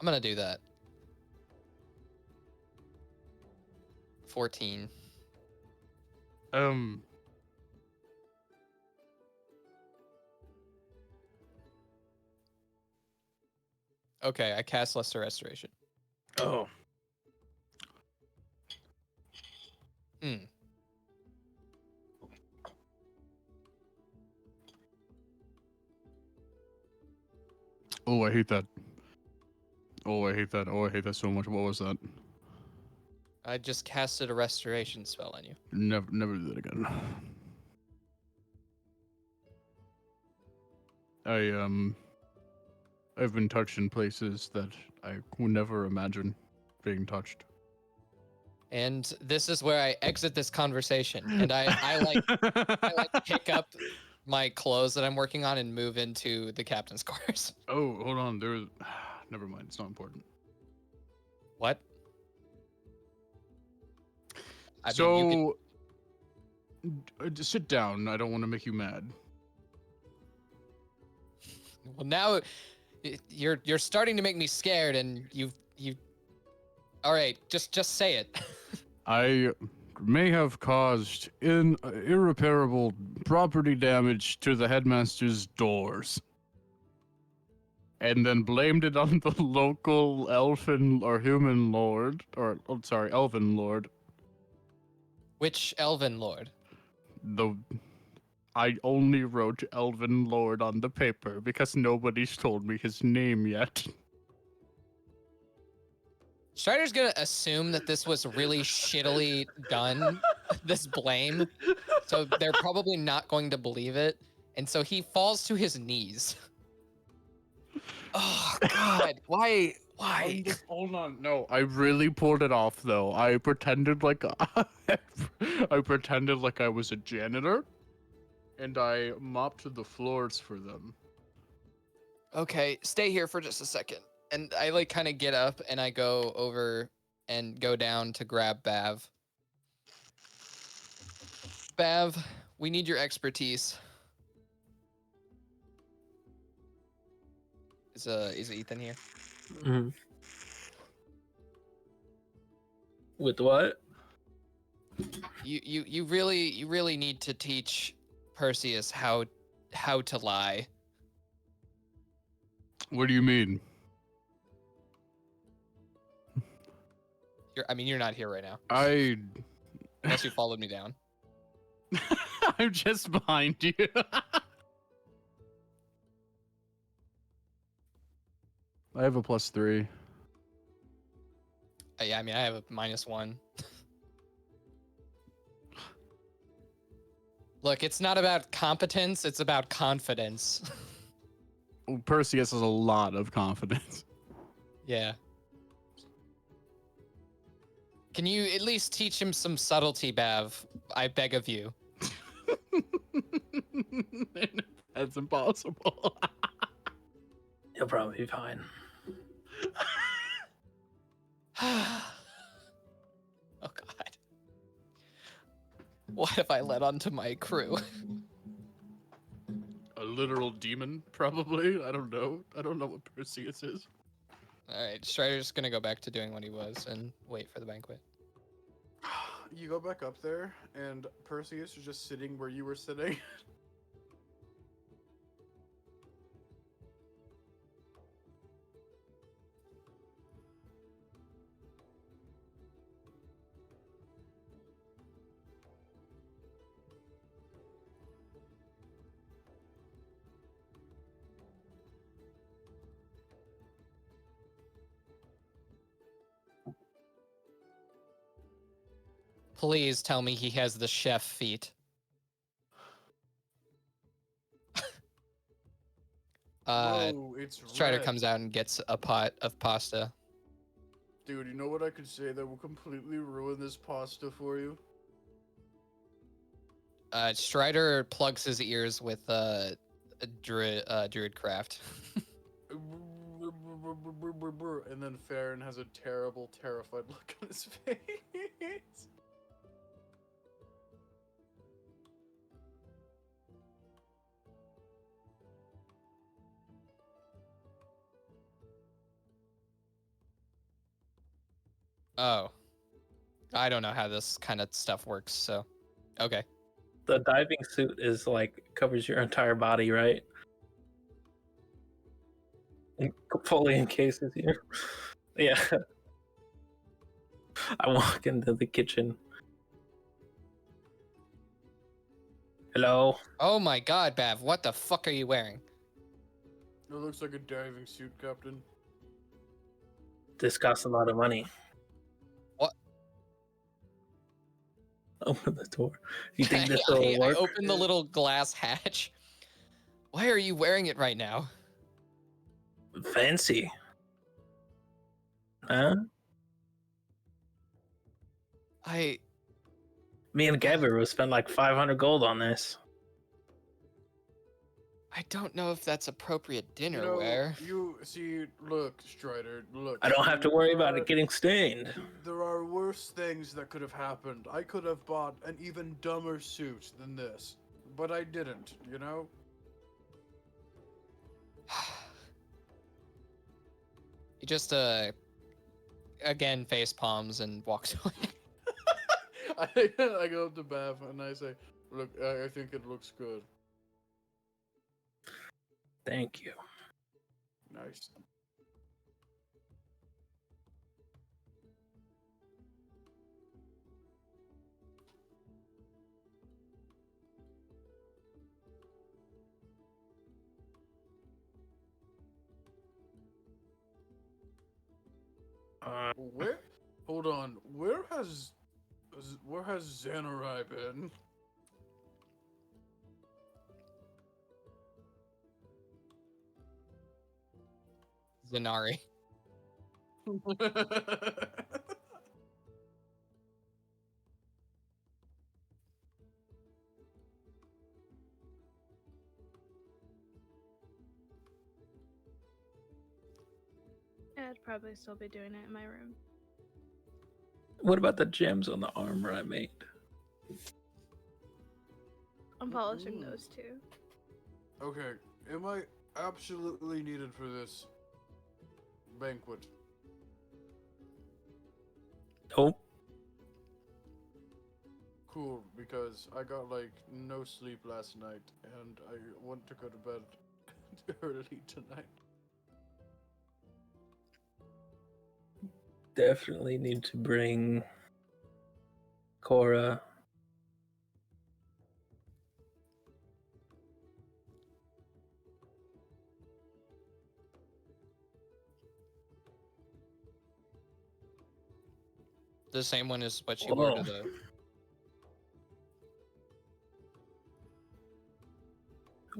I'm gonna do that. 14. Okay, I cast Lesser Restoration. Oh. Hmm. Oh, I hate that. Oh, I hate that. Oh, I hate that so much. What was that? I just casted a restoration spell on you. Never do that again. I've been touched in places that I would never imagine being touched. And this is where I exit this conversation, and I like pick up my clothes that I'm working on and move into the captain's quarters. Oh, hold on. There's. Never mind. It's not important. What? So, sit down. I don't want to make you mad. Well, now you're starting to make me scared, and you. All right, just say it. I may have caused irreparable property damage to the headmaster's doors. And then blamed it on the local elfin or human lord, elven lord. Which elven lord? I only wrote elven lord on the paper because nobody's told me his name yet. Strider's gonna assume that this was really shittily done, this blame. So they're probably not going to believe it. And so he falls to his knees. Oh God, why? Hold on. No, I really pulled it off though. I pretended like I pretended like I was a janitor, and I mopped the floors for them. Okay, stay here for just a second. And I like kind of get up and I go over and go down to grab Bav. Bav, we need your expertise. Is Ethan here? Mhm. With what? You really need to teach Perseus how to lie. What do you mean? You're not here right now, I unless you followed me down. I'm just behind you. I have a +3. Yeah, I mean, I have a -1. Look, it's not about competence, it's about confidence. Perseus has a lot of confidence. Yeah. Can you at least teach him some subtlety, Bav? I beg of you. That's impossible. He'll probably be fine. Oh God. What have I let onto my crew? A literal demon, probably. I don't know. I don't know what Perseus is. Alright, Strider's gonna go back to doing what he was and wait for the banquet. You go back up there, and Perseus is just sitting where you were sitting. Please tell me he has the chef feat. Whoa, it's Strider red. comes out and gets a pot of pasta. Dude, you know what I could say that will completely ruin this pasta for you? Strider plugs his ears with a druid craft. And then Farron has a terrible, terrified look on his face. Oh. I don't know how this kind of stuff works, so okay. The diving suit is like covers your entire body, right? It fully encases you. Yeah. I walk into the kitchen. Hello. Oh my God, Bav, what the fuck are you wearing? It looks like a diving suit, Captain. This costs a lot of money. What? Open the door. You think this will I work? open the little glass hatch. Why are you wearing it right now? Fancy. Huh? Me and Gabber will spend like 500 gold on this. I don't know if that's appropriate dinner You know, wear. you see, look, Strider, look. I don't have to worry about there it getting stained. There are worse things that could have happened. I could have bought an even dumber suit than this, but I didn't, you know? He just again face palms and walks away. I go up to Bav and I say, look, I think it looks good. Thank you. Nice. Where? Hold on. Where has Xanarai been? Zanari. I'd probably still be doing it in my room. What about the gems on the armor I made? I'm polishing Ooh. those too. Okay, absolutely needed for this banquet. Nope. Cool, because I got like no sleep last night and I want to go to bed early tonight. Definitely need to bring Cora. The same one as what you wore to the.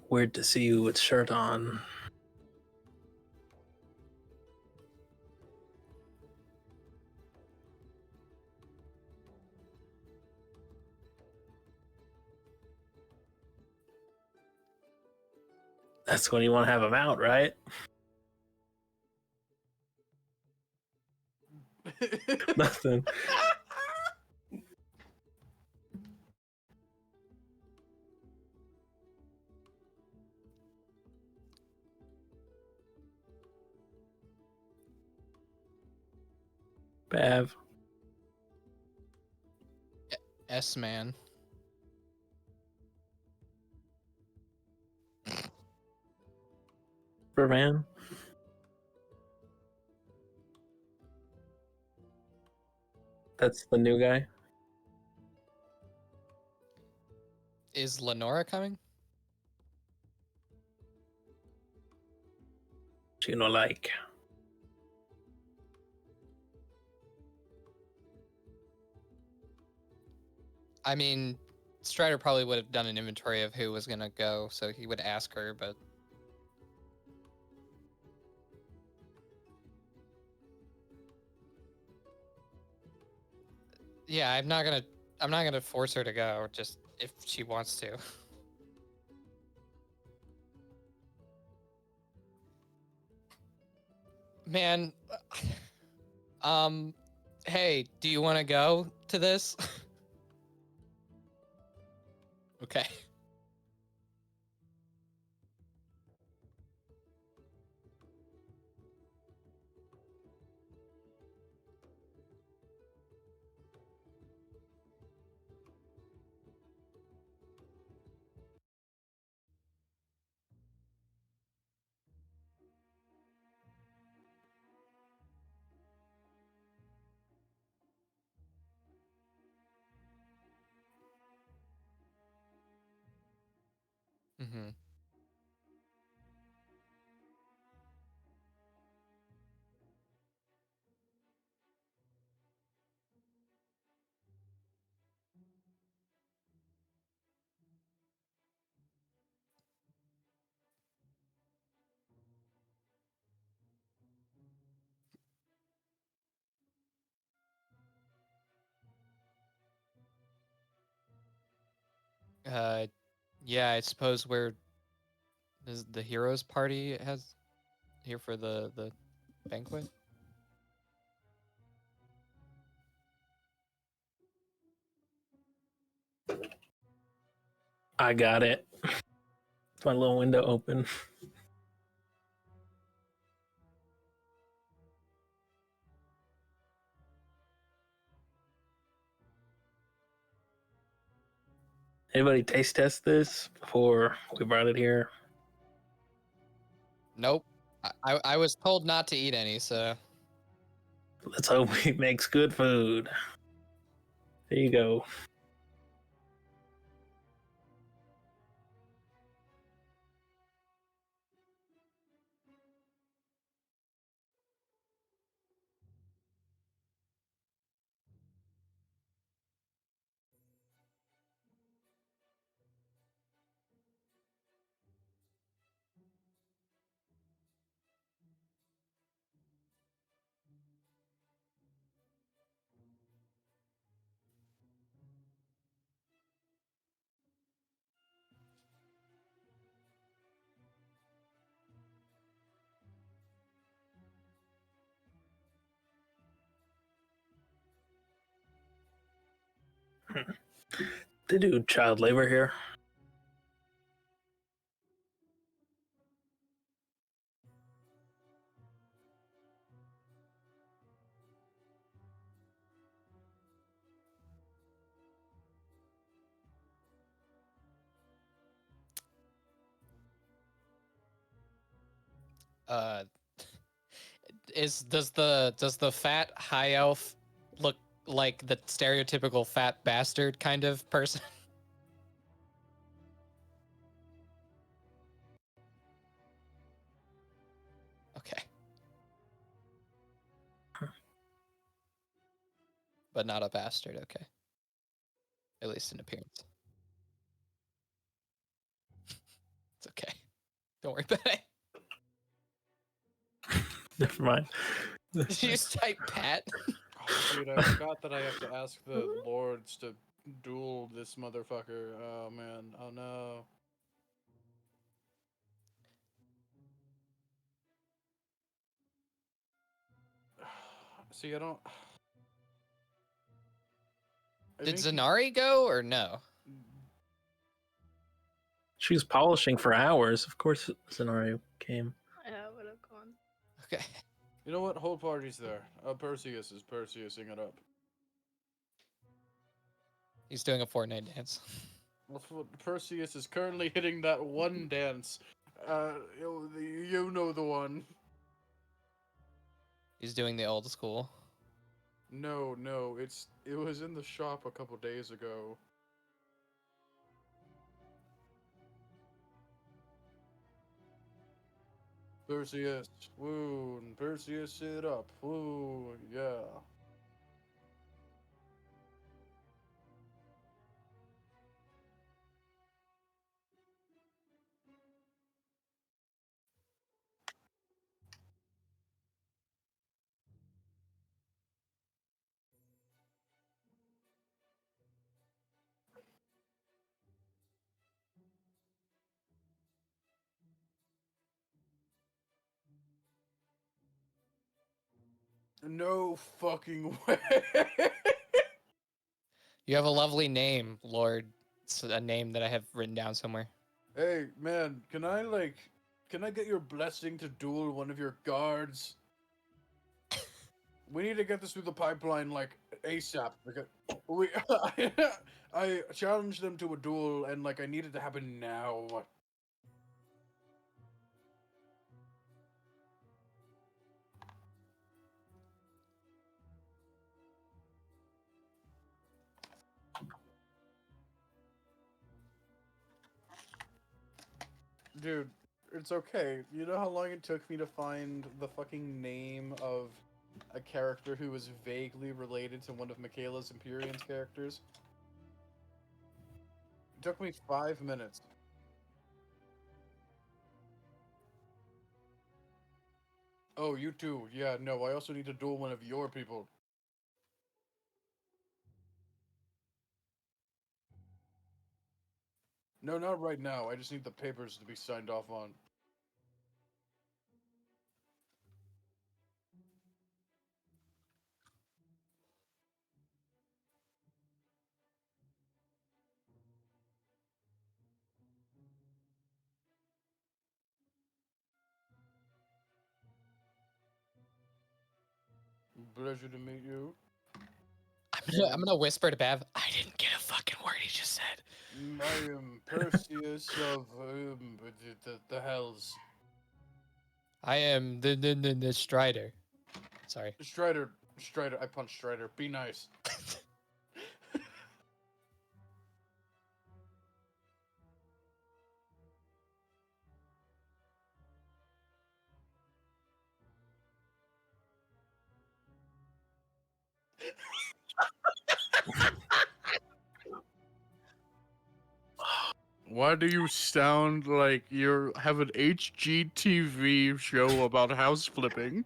Weird to see you with shirt on. That's when you want to have him out, right? Nothing. Bav. S-man. Man. That's the new guy. Is Lenora coming? You know, like. I mean, Strider probably would have done an inventory of who was gonna go, so he would ask her, but yeah, I'm not gonna force her to go, just if she wants to. Man, hey, do you want to go to this? Okay. Mm-hmm. Yeah, I suppose where is the heroes party has here for the banquet. I got it. It's my little window open. Anybody taste test this before we brought it here? Nope. I was told not to eat any, so Let's hope he makes good food. There you go. They do child labor here. Uh, does the fat high elf look like the stereotypical fat bastard kind of person? Okay. But not a bastard, okay. At least in appearance. It's okay. Don't worry about it. Never mind. Did you just type Pat? Oh, dude, I forgot that I have to ask the lords to duel this motherfucker. Oh man. Oh no. See, I don't. Did Zanari go or no? She was polishing for hours. Of course, Scenario came. Yeah, I would have gone. Okay. You know what? Whole party's there. Perseus is Perseusing it up. He's doing a Fortnite dance. Perseus is currently hitting that one dance. You know the one. He's doing the old school. No, it was in the shop a couple days ago. Perseus, woo, Perseus it up, woo, yeah. No fucking way. You have a lovely name, Lord. It's a name that I have written down somewhere. Hey, man, can I get your blessing to duel one of your guards? We need to get this through the pipeline, like, ASAP, because I challenged them to a duel, and, like, I need it to happen now. Dude, it's okay. You know how long it took me to find the fucking name of a character who was vaguely related to one of Michaela's Empyrean's characters? It took me 5 minutes. Oh, you too. Yeah, no, I also need to duel one of your people. No, not right now. I just need the papers to be signed off on. Pleasure to meet you. I'm gonna whisper to Bev. I didn't get a fucking word he just said. I am Perseus of the Hells. I am the Strider. Sorry. Strider, I punched Strider. Be nice. Why do you sound like you have an HGTV show about house flipping?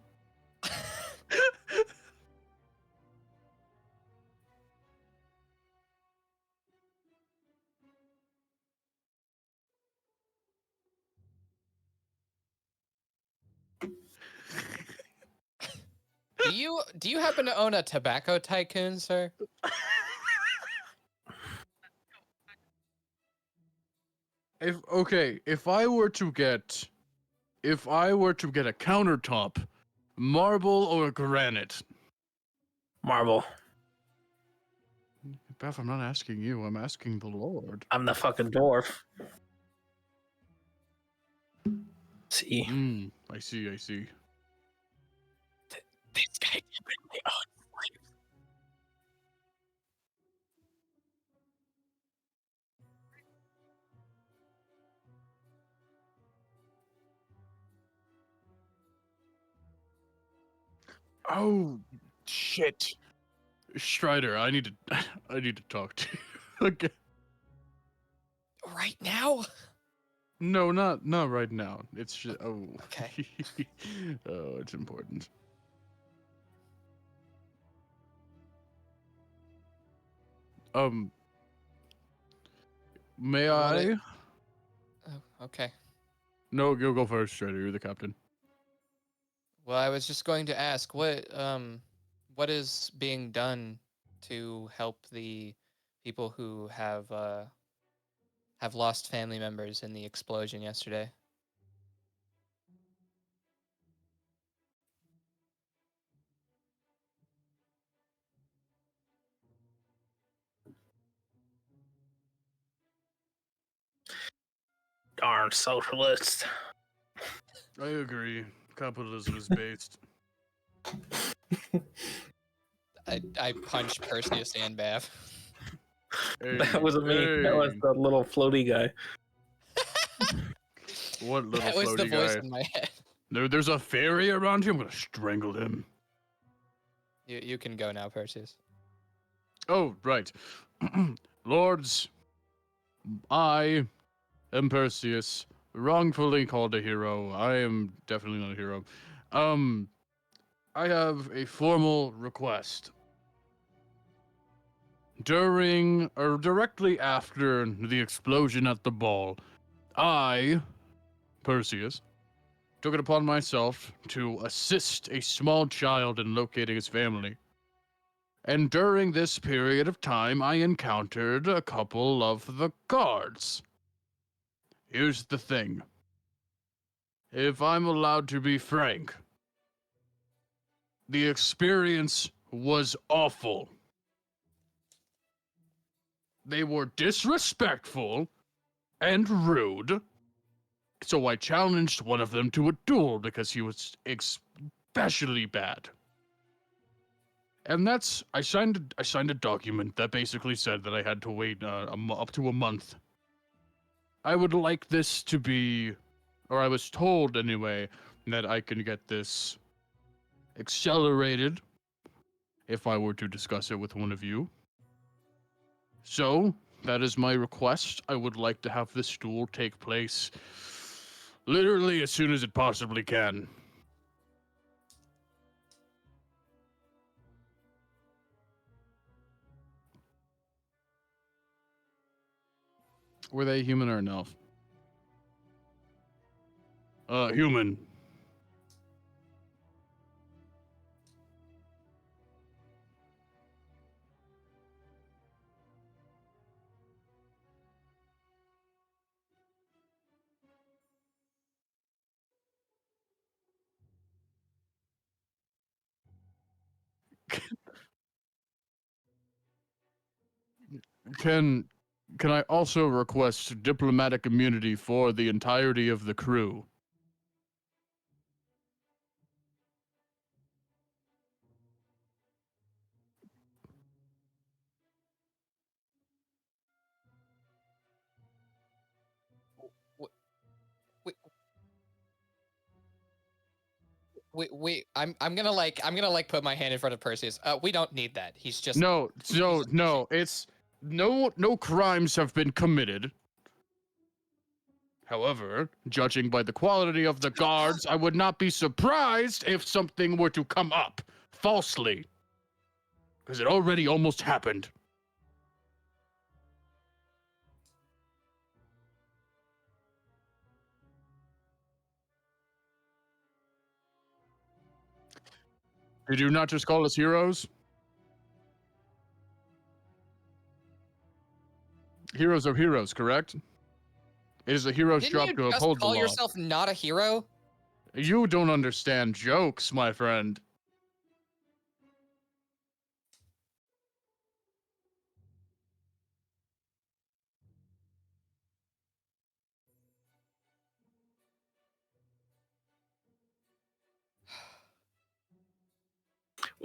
Do you happen to own a tobacco tycoon, sir? If I were to get a countertop, marble or granite? Marble. Beth, I'm not asking you, I'm asking the Lord. I'm the fucking dwarf. See. I see. This guy typically owns slaves. Oh, shit. Strider, I need to I need to talk to you. Okay. Right now? No, not right now. It's just Okay. Oh, it's important. Um, may What I? Oh, okay. No, you'll go first, Strider. You're the captain. Well, I was just going to ask what is being done to help the people who have lost family members in the explosion yesterday? Darn socialist. I agree. Capitalism is based. I punched Perseus and Bav. Hey, That wasn't me. That was hey, the little floaty guy. what little That was the floaty voice guy? in my head. There's a fairy around here. I'm gonna strangle him. You can go now, Perseus. Oh, right. Lords, I am Perseus, wrongfully called a hero. I am definitely not a hero. I have a formal request. During or directly after the explosion at the ball, I, Perseus, took it upon myself to assist a small child in locating his family. And during this period of time, I encountered a couple of the guards. Here's the thing. If I'm allowed to be frank, the experience was awful. They were disrespectful and rude, so I challenged one of them to a duel because he was especially bad. And I signed a document that basically said that I had to wait up to a month. I would like this to be, or I was told anyway, that I can get this accelerated if I were to discuss it with one of you. So, that is my request. I would like to have this duel take place literally as soon as it possibly can. Were they human or an elf? Human. Can I also request diplomatic immunity for the entirety of the crew? Wait, I'm gonna put my hand in front of Perseus. We don't need that. He's just No, it's no crimes have been committed. However, judging by the quality of the guards, I would not be surprised if something were to come up falsely. Because it already almost happened. Did you not just call us heroes? Heroes are heroes, correct? It is a hero's Didn't job you to just uphold the call law. yourself not a hero? You don't understand jokes, my friend.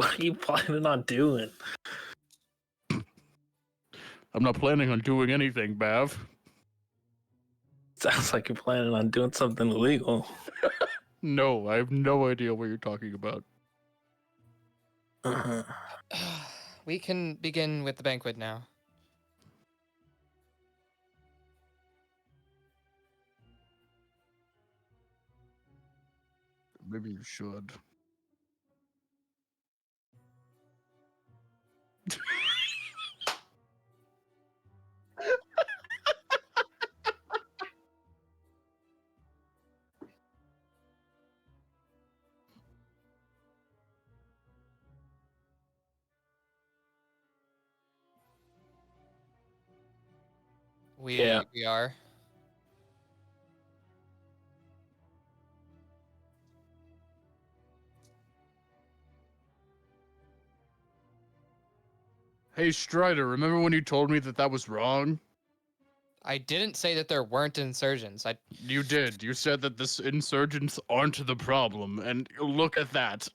What are you planning on doing? I'm not planning on doing anything, Bav. Sounds like you're planning on doing something illegal. No, I have no idea what you're talking about. Uh-huh. We can begin with the banquet now. Maybe you should. We are. Hey, Strider, remember when you told me that was wrong? I didn't say that there weren't insurgents. You did. You said that the insurgents aren't the problem, and look at that.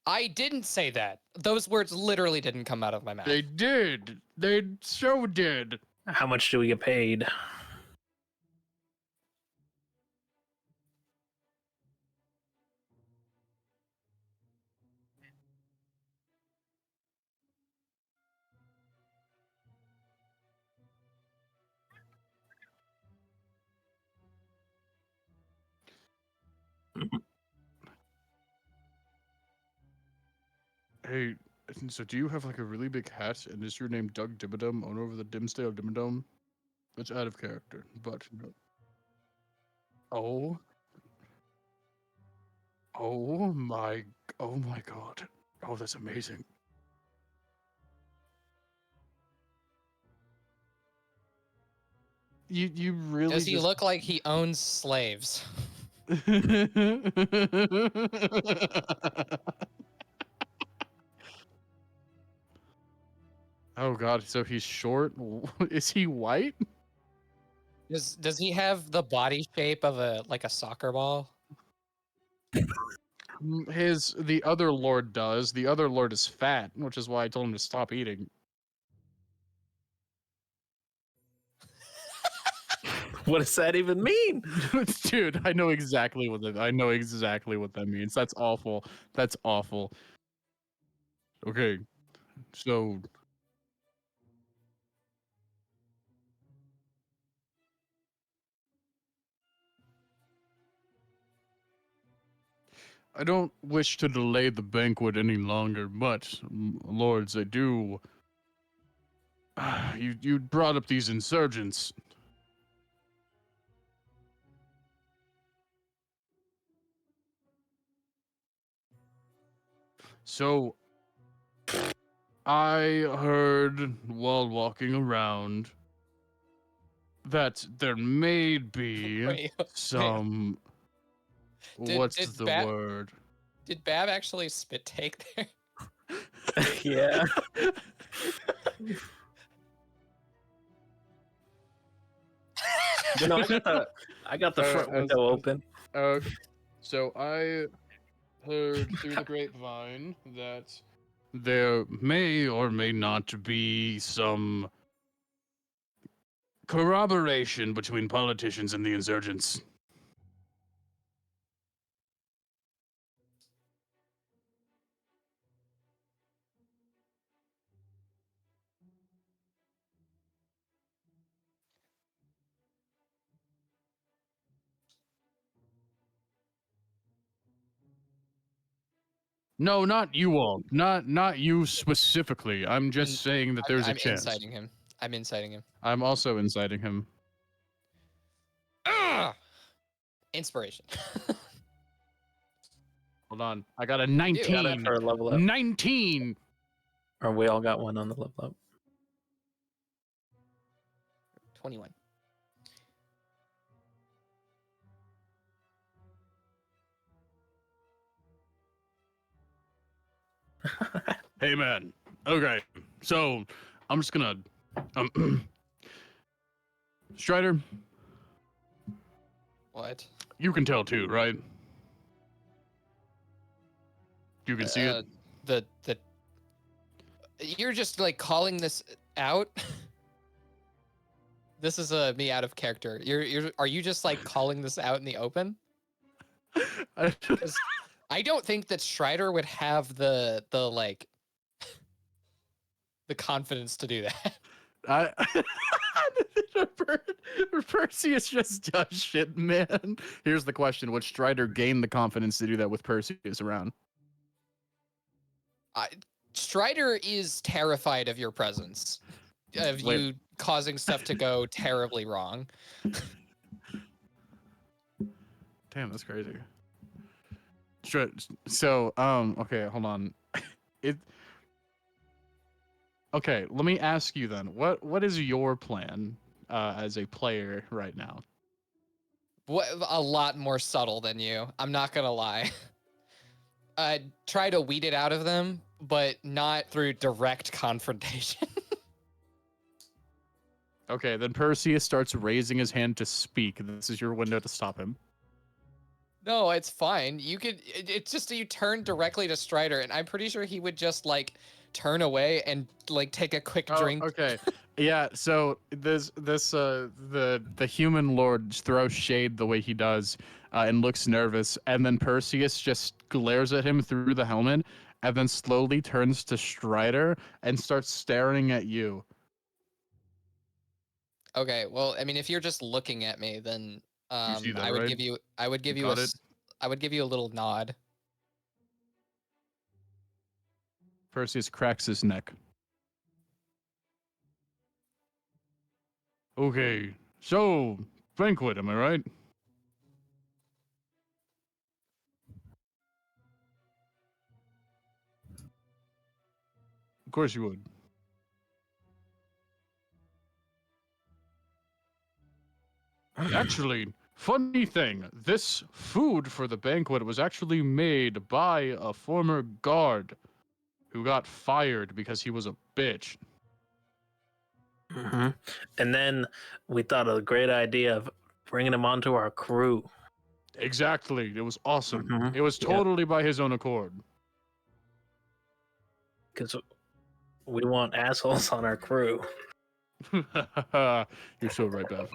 I didn't say that. Those words literally didn't come out of my mouth. They did. They so did. How much do we get paid? Hey, so do you have like a really big hat, and is your name Doug Dimmadome on over the Dimsdale Dimmadome? That's out of character, but no. Oh. Oh my god. Oh, that's amazing. You really Does he look like he owns slaves? Oh god, so he's short? Is he white? Does he have the body shape of a soccer ball? The other lord does. The other lord is fat, which is why I told him to stop eating. What does that even mean? Dude, I know exactly what that means. That's awful. That's awful. Okay. So I don't wish to delay the banquet any longer, but lords, I do. You brought up these insurgents. So I heard while walking around that there may be Wait, some. Did- What's did the Bat- word? Did Bab actually spit take there? Yeah. No, I got the front window open. So I heard through the grapevine that there may or may not be some corroboration between politicians and the insurgents. No, not you all. Not you specifically. I'm just saying that there's a I'm chance. inciting him. I'm inciting him. I'm also inciting him. Ah! Inspiration. Hold on. I got a Got it 19. for a level up. 19. Or we all got one on the level up. 21. Hey man. Okay. So I'm just gonna Strider, What? you can tell too, right? You can see it. the you're just like calling this out. This is me out of character. Are you just like calling this out in the open? I don't think that Strider would have the like the confidence to do that. Perseus just does shit, man. Here's the question: would Strider gain the confidence to do that with Perseus around? Strider is terrified of your presence, of you causing stuff to go terribly wrong. Damn, that's crazy. So, okay, hold on. Okay, let me ask you then. What is your plan as a player right now? A lot more subtle than you. I'm not gonna lie. Try to weed it out of them, but not through direct confrontation. Okay, then Perseus starts raising his hand to speak. This is your window to stop him. No, it's fine. You could. It's just you turn directly to Strider, and I'm pretty sure he would just like turn away and like take a quick drink. Okay. Yeah, so the human lord throws shade the way he does and looks nervous, and then Perseus just glares at him through the helmet and then slowly turns to Strider and starts staring at you. Okay, well, I mean, if you're just looking at me, then You see that, I would right? give you I would give You you got it? I would give you a little nod. Perseus cracks his neck. Okay, so Banquet, am I right? Of course you would. Actually, funny thing, this food for the banquet was actually made by a former guard who got fired because he was a bitch. Mm-hmm. And then we thought of a great idea of bringing him onto our crew. Exactly, it was awesome. Mhm. It was Yep. totally by his own accord. Because we want assholes on our crew. You're so right, Bev.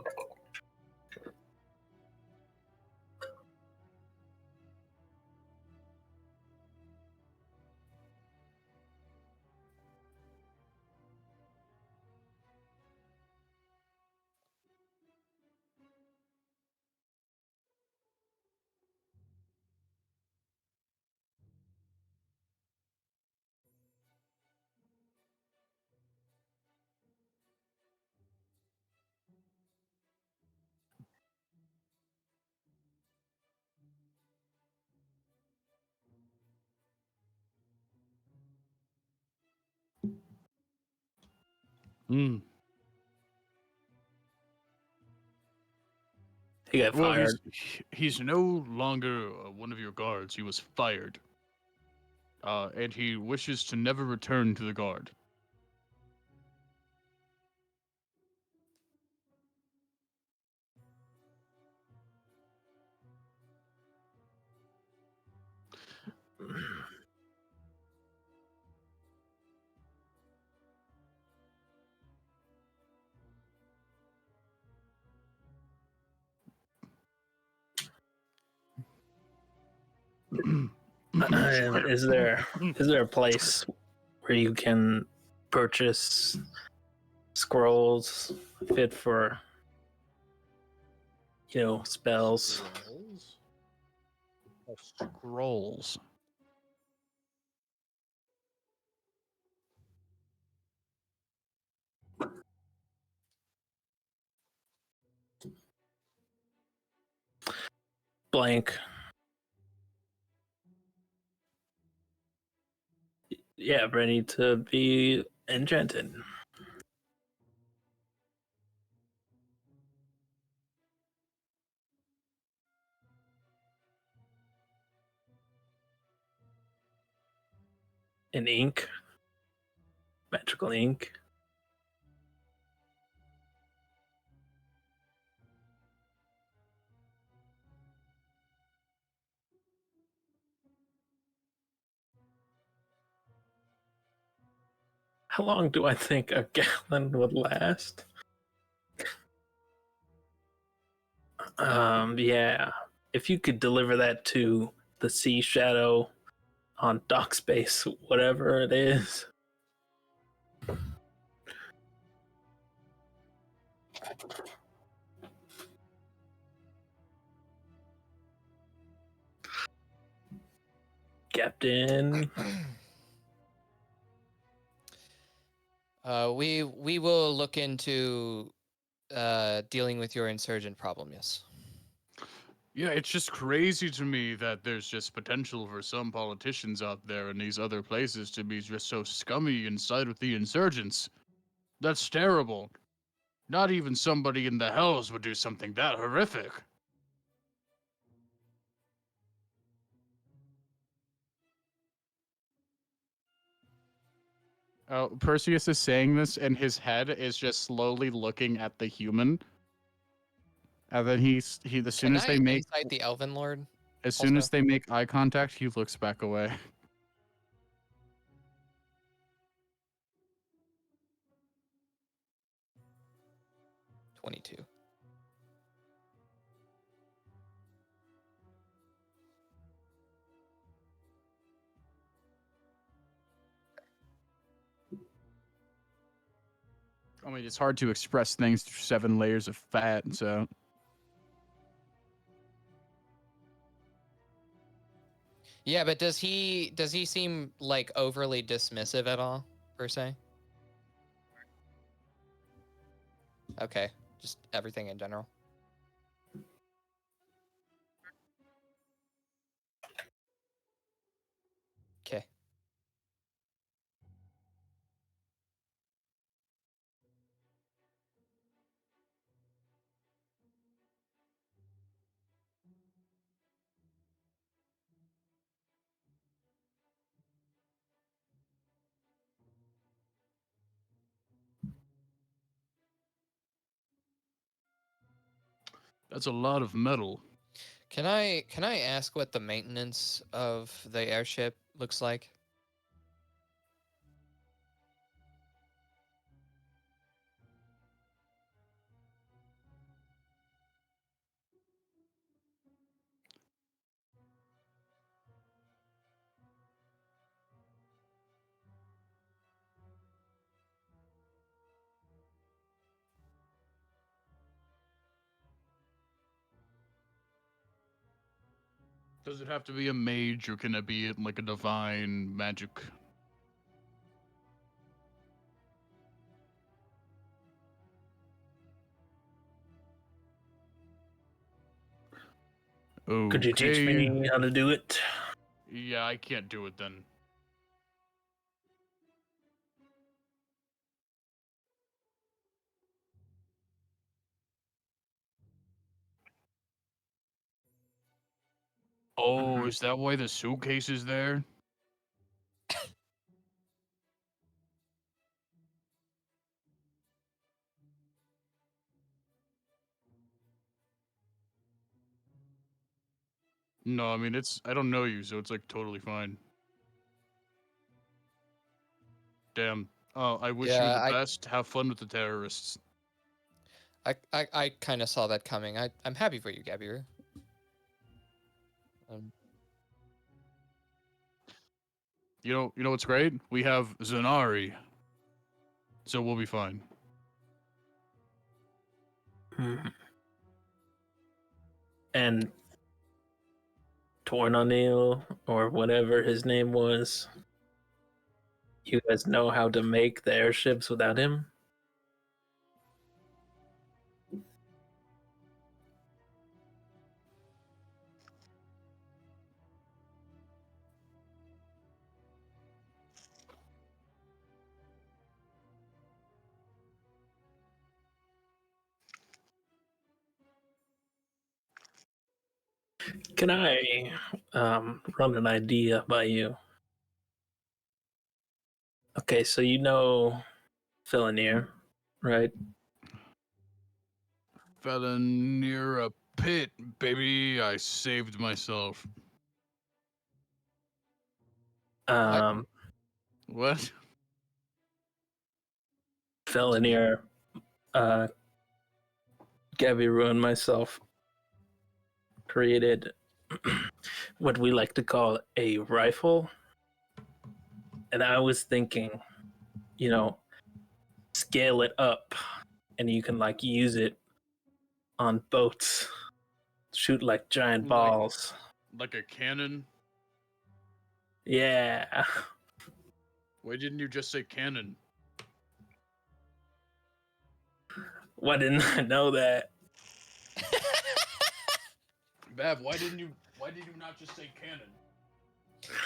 Mm. He got Well, fired. he's no longer one of your guards. He was fired. And he wishes to never return to the guard. Is there a place where you can purchase scrolls fit for spells? Scrolls. Blank. Yeah, ready to be enchanted. In ink. Magical ink. How long do I think a gallon would last? Yeah. If you could deliver that to the Sea Shadow on dock space, whatever it is. Captain. We will look into dealing with your insurgent problem. Yes. Yeah, it's just crazy to me that there's just potential for some politicians out there in these other places to be just so scummy and side with the insurgents. That's terrible. Not even somebody in the hells would do something that horrific. Perseus is saying this, and his head is just slowly looking at the human. And then as soon Can as I they make, insight the Elven Lord? as soon also? as they make eye contact, he looks back away. 22. I mean, it's hard to express things through 7 layers of fat, so. Yeah, but does he seem like overly dismissive at all, per se? Okay, just everything in general. Okay. That's a lot of metal. Can I ask what the maintenance of the airship looks like? Does it have to be a mage, or can it be like a divine magic? Okay. Could you teach me how to do it? Yeah, I can't do it then. Oh, is that why the suitcase is there? No, I mean, I don't know you, so it's like totally fine. Damn. Oh, I wish you Yeah, the best. Have fun with the terrorists. I kind of saw that coming. I'm happy for you, Gabir. You know what's great? We have Zanari. So we'll be fine. And Tornonil, or whatever his name was. You guys know how to make the airships without him? Can I run an idea by you? Okay, so you know Philinir, right? Fell near a pit, baby. I saved myself. Um, What? Felonier, Gabiru and myself created what we like to call a rifle. And I was thinking, scale it up and you can like use it on boats, shoot like giant balls. Like a cannon? Yeah. Why didn't you just say cannon? Why didn't I know that? Bav, why did you not just say cannon?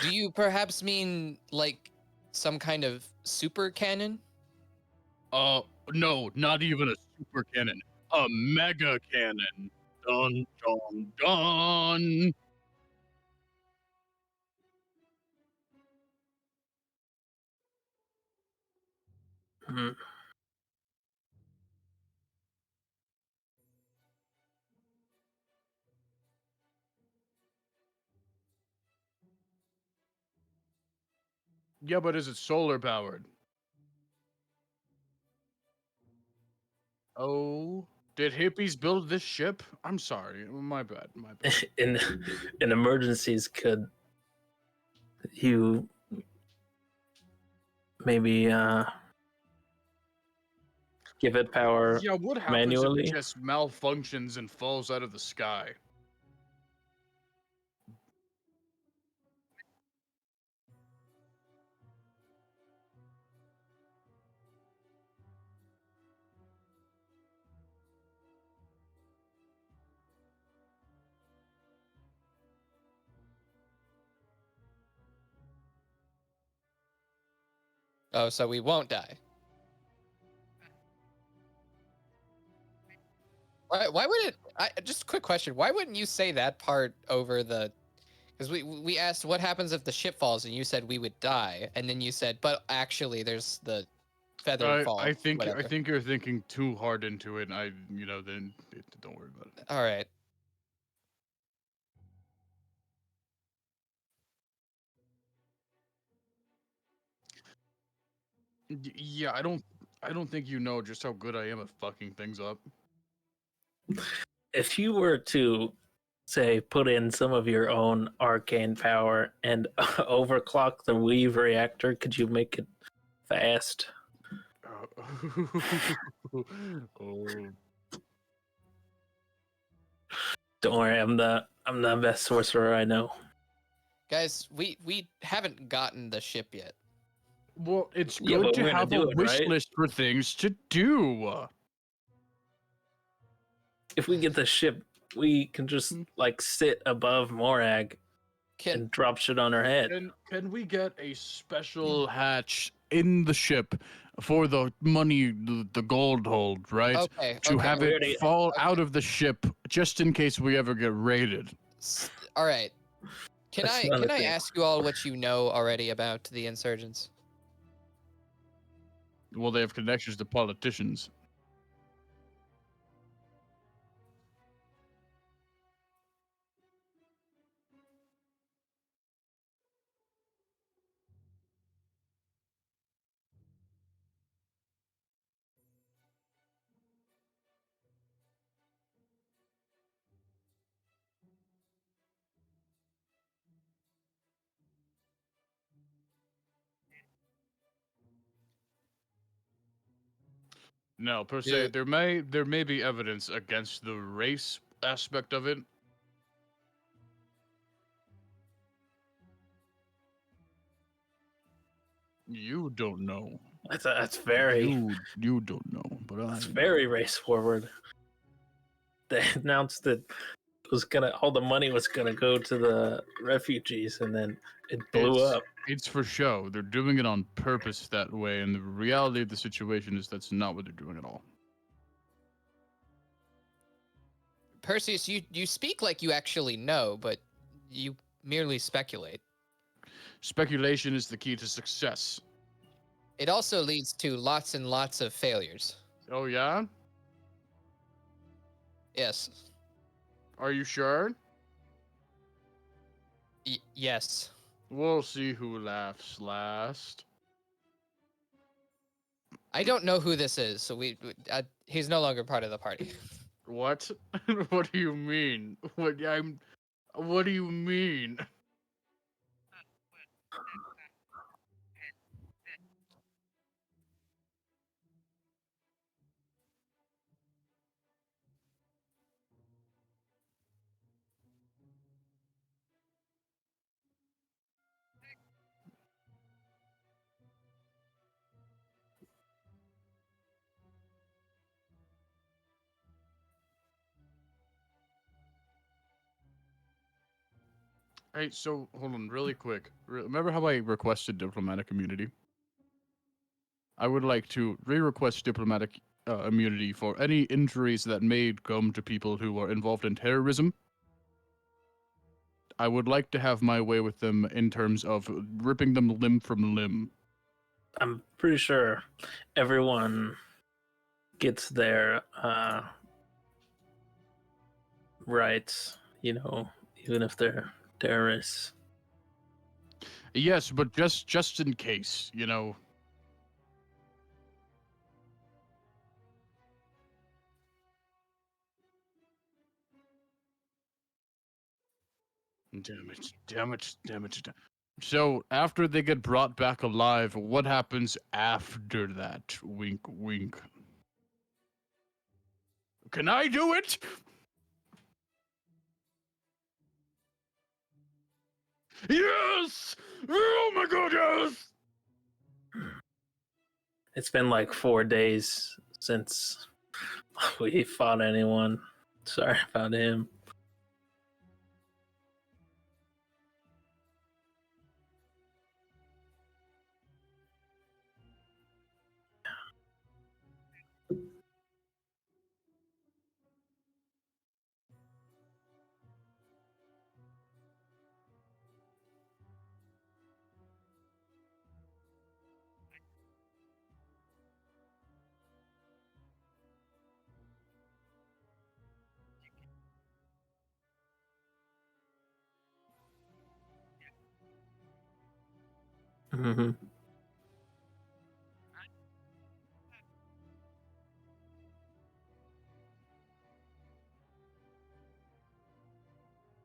Do you perhaps mean like some kind of super cannon? No, not even a super cannon. A mega cannon. Dun dun dun. Hmm. Yeah, but is it solar powered? Oh, did hippies build this ship? I'm sorry, my bad, my bad. In emergencies, could you maybe give it power Yeah, what happens manually? if it just malfunctions and falls out of the sky? Oh, so we won't die. Why would it? Just a quick question. Why wouldn't you say that part over the? Because we asked what happens if the ship falls, and you said we would die, and then you said, but actually, there's the feathered fall. I think whatever. you're thinking too hard into it. Then don't worry about it. All right. Yeah, I don't think you know just how good I am at fucking things up. If you were to say put in some of your own arcane power and overclock the weave reactor, could you make it fast? Oh. Don't worry, I'm the best sorcerer I know. Guys, we haven't gotten the ship yet. Well, it's Yeah, good but to we're gonna have do a it, wish right? list for things to do. If we get the ship, we can just like sit above Morag Can and drop shit on her head. Can we get a special hatch in the ship for the money, the gold hold, right? okay, To okay. have We it already- fall out of the ship just in case we ever get raided. All right. Can That's I another thing. ask you all what you know already about the insurgents? Well, they have connections to politicians. No, per se, Dude. there may be evidence against the race aspect of it. You don't know. That's very You don't know, but I that's know. very race forward. They announced that all the money was gonna go to the refugees, and then it blew up. It's for show. They're doing it on purpose that way, and the reality of the situation is that's not what they're doing at all. Perseus, you speak like you actually know, but you merely speculate. Speculation is the key to success. It also leads to lots and lots of failures. Oh yeah? Yes. Are you sure? Yes. We'll see who laughs last. I don't know who this is, so he's no longer part of the party. What? What do you mean? What do you mean? Hey, so hold on, really quick. Remember how I requested diplomatic immunity? I would like to re-request diplomatic immunity for any injuries that may come to people who are involved in terrorism. I would like to have my way with them in terms of ripping them limb from limb. I'm pretty sure everyone gets their rights, even if they're terrorists. Yes, but just in case, you know. Damn it, damn it, damn it. So, after they get brought back alive, what happens after that? Wink, wink. Can I do it? Yes! Oh my god, yes! It's been like 4 days since we fought anyone. Sorry about him. Mm-hmm.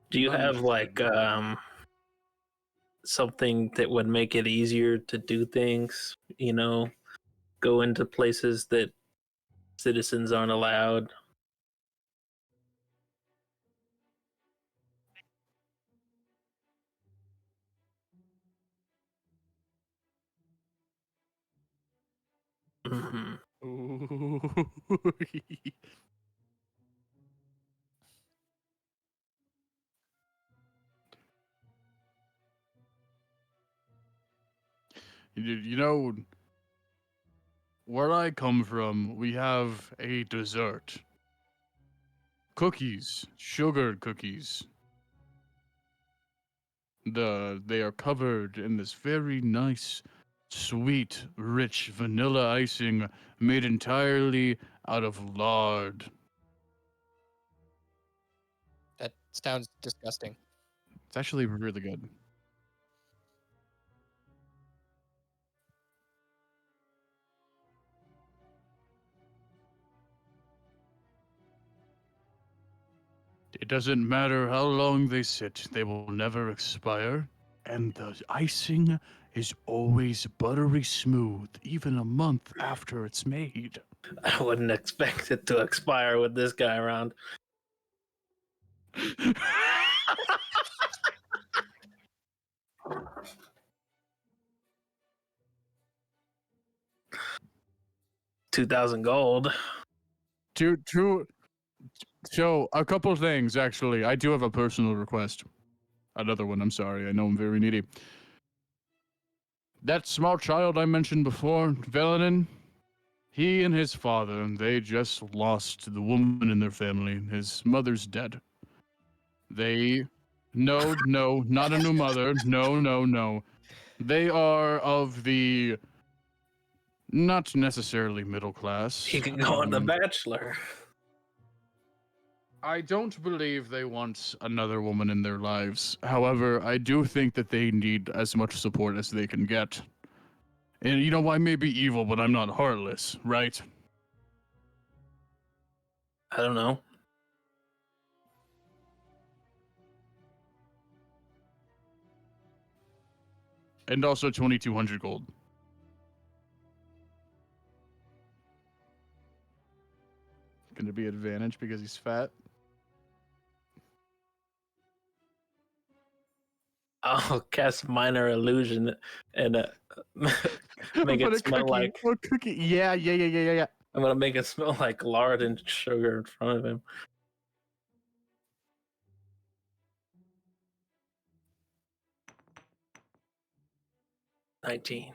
Do you have like something that would make it easier to do things? Go into places that citizens aren't allowed. Mm-hmm. Ooh. You know, where I come from, we have a dessert. Cookies, sugar cookies. They are covered in this very nice, sweet, rich vanilla icing made entirely out of lard. That sounds disgusting. It's actually really good. It doesn't matter how long they sit, they will never expire. And the icing is always buttery smooth, even a month after it's made. I wouldn't expect it to expire with this guy around. 2,000 gold. So, a couple of things, actually. I do have a personal request. Another one, I'm sorry. I know I'm very needy. That small child I mentioned before, Vianen, he and his father, they just lost the woman in their family. His mother's dead. No, not a new mother. No, no, no. They are of the not necessarily middle class. He could go on The Bachelor. I don't believe they want another woman in their lives. However, I do think that they need as much support as they can get. And you know, I may be evil, but I'm not heartless, right? I don't know. And also 2,200 gold. Gonna be advantage because he's fat. I'll cast minor illusion and make Put it a smell cookie, like. a cookie. Yeah. I'm gonna make it smell like lard and sugar in front of him. $19.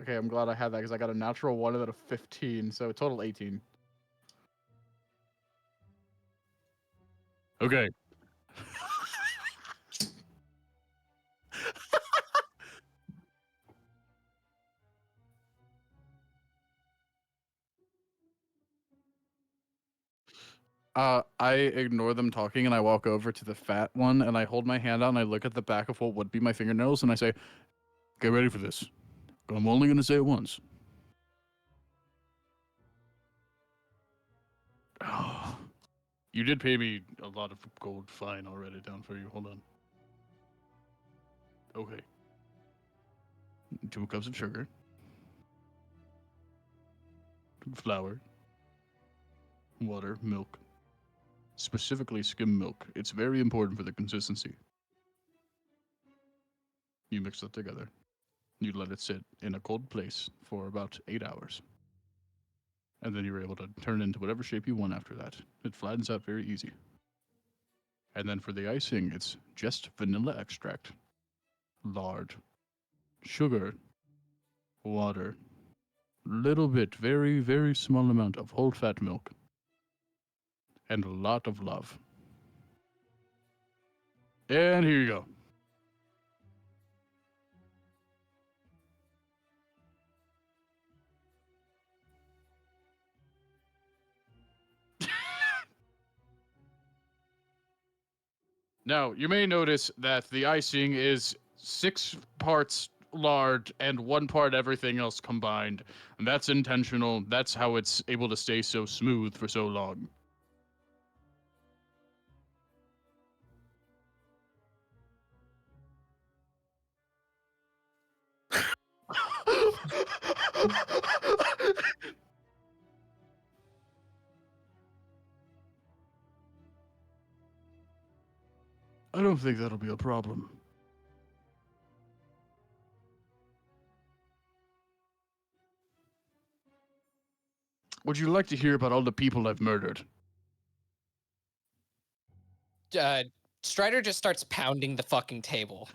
Okay, I'm glad I had that because I got a natural 1 out of 15, so total 18. Okay. I ignore them talking and I walk over to the fat one and I hold my hand out and I look at the back of what would be my fingernails and I say, "Get ready for this. I'm only gonna say it once." Oh, you did pay me a lot of gold fine. I'll write it down for you. Hold on. Okay. 2 cups of sugar. Flour. Water. Milk. Specifically skim milk. It's very important for the consistency. You mix it together. You let it sit in a cold place for about 8 hours. And then you're able to turn it into whatever shape you want after that. It flattens out very easy. And then for the icing, it's just vanilla extract, lard, sugar, water, little bit, very, very small amount of whole fat milk, and a lot of love. And here you go. Now, you may notice that the icing is 6 parts lard and 1 part everything else combined. And that's intentional. That's how it's able to stay so smooth for so long. I don't think that'll be a problem. Would you like to hear about all the people I've murdered? Strider just starts pounding the fucking table.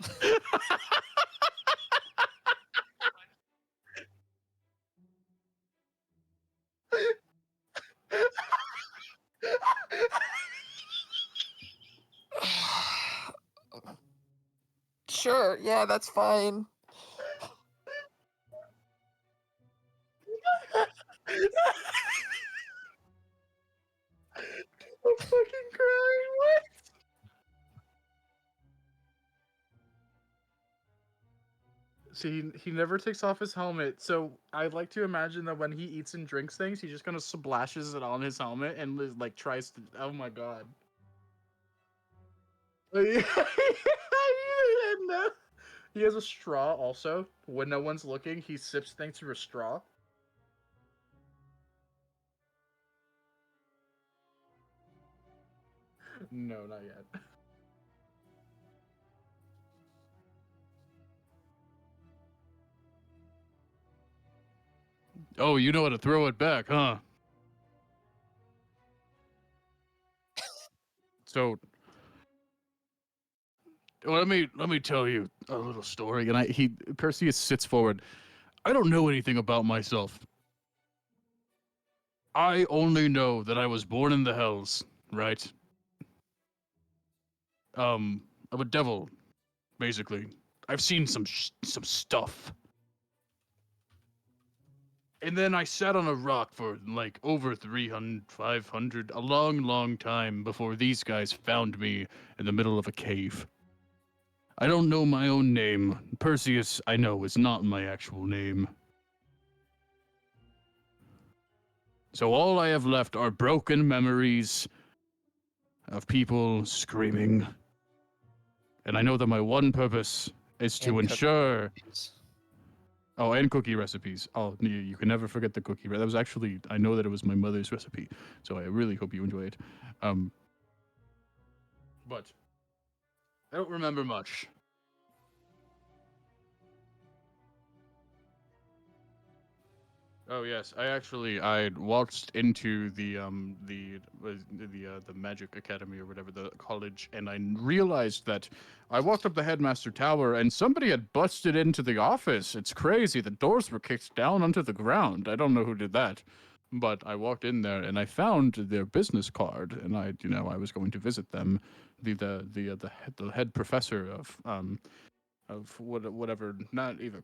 Sure, yeah, that's fine. I'm fucking crying. What? See, he never takes off his helmet, so I like to imagine that when he eats and drinks things, he just kind of splashes it on his helmet and like tries to. Oh my god. And, he has a straw also. When no one's looking, he sips things through a straw. No, not yet. Oh, you know how to throw it back, huh? So, well, let me tell you a little story. And Perseus sits forward. I don't know anything about myself. I only know that I was born in the hells, right? I'm a devil, basically. I've seen some stuff. And then I sat on a rock for like over 300, 500, a long, long time before these guys found me in the middle of a cave. I don't know my own name. Perseus, I know, is not my actual name. So all I have left are broken memories of people screaming. And I know that my one purpose is to And cookie ensure. recipes. Oh, and cookie recipes. Oh, you can never forget the cookie. That was actually, I know that it was my mother's recipe, so I really hope you enjoy it. But I don't remember much. Oh yes, I waltzed into the Magic Academy or whatever, the college, and I realized that I walked up the Headmaster Tower and somebody had busted into the office. It's crazy. The doors were kicked down onto the ground. I don't know who did that, but I walked in there and I found their business card, and I was going to visit them, the head professor of whatever, not even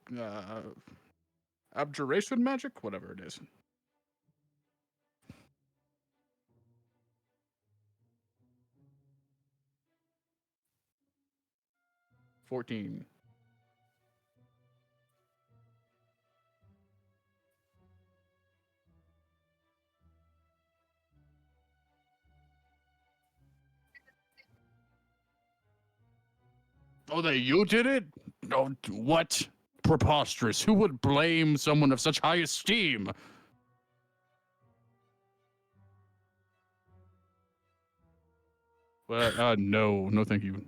abjuration magic, whatever it is. 14. Oh, you did it? Oh, what? Preposterous. Who would blame someone of such high esteem? Well, no. No, thank you.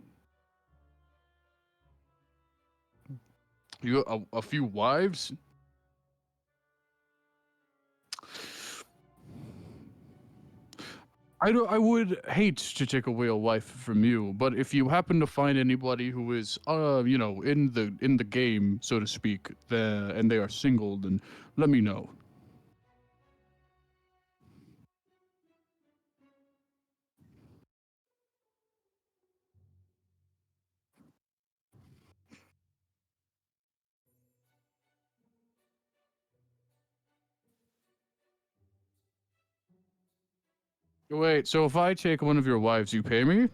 You a few wives? I would hate to take away a wife from you, but if you happen to find anybody who is in the game, so to speak, and they are single, then let me know. Wait, so if I take one of your wives, you pay me?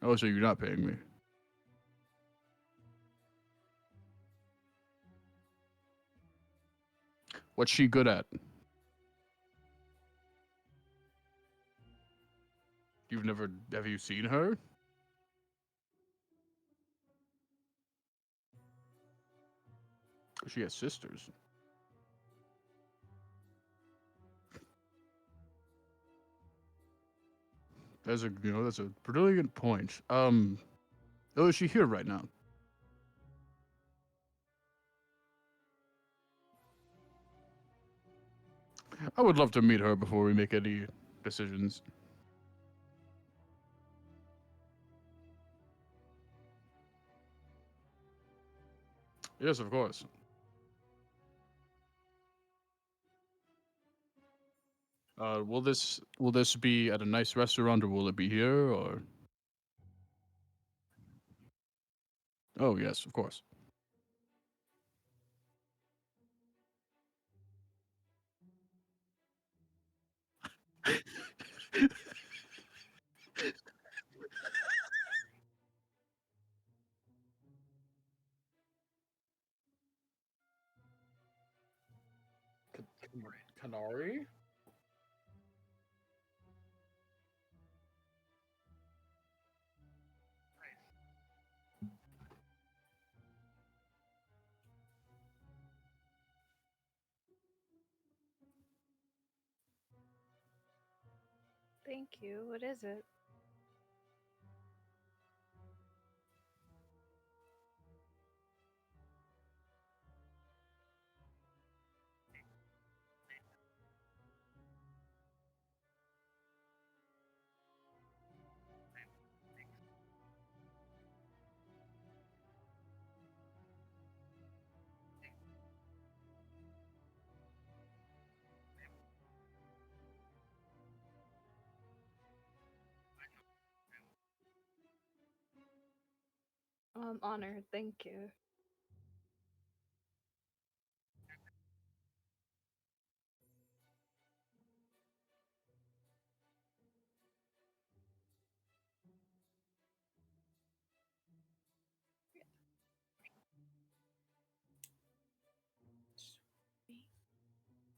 Oh, so you're not paying me. What's she good at? Have you seen her? She has sisters. That's a brilliant point. Oh, is she here right now? I would love to meet her before we make any decisions. Yes, of course. Will this be at a nice restaurant or will it be here or? Oh yes, of course. Canary? Thank you. What is it? I'm honored, thank you.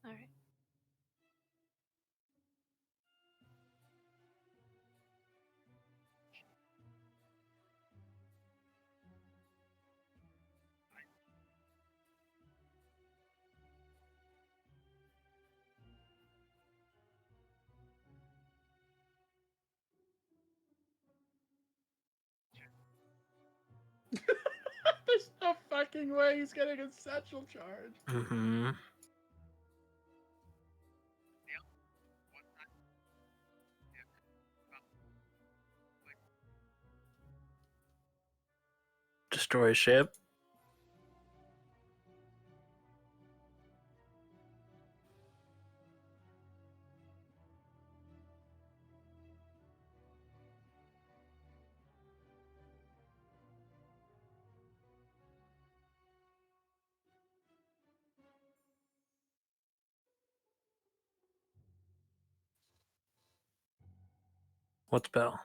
Alright. There's no fucking way he's getting a satchel charge. Mm-hmm. Destroy a ship. What spell?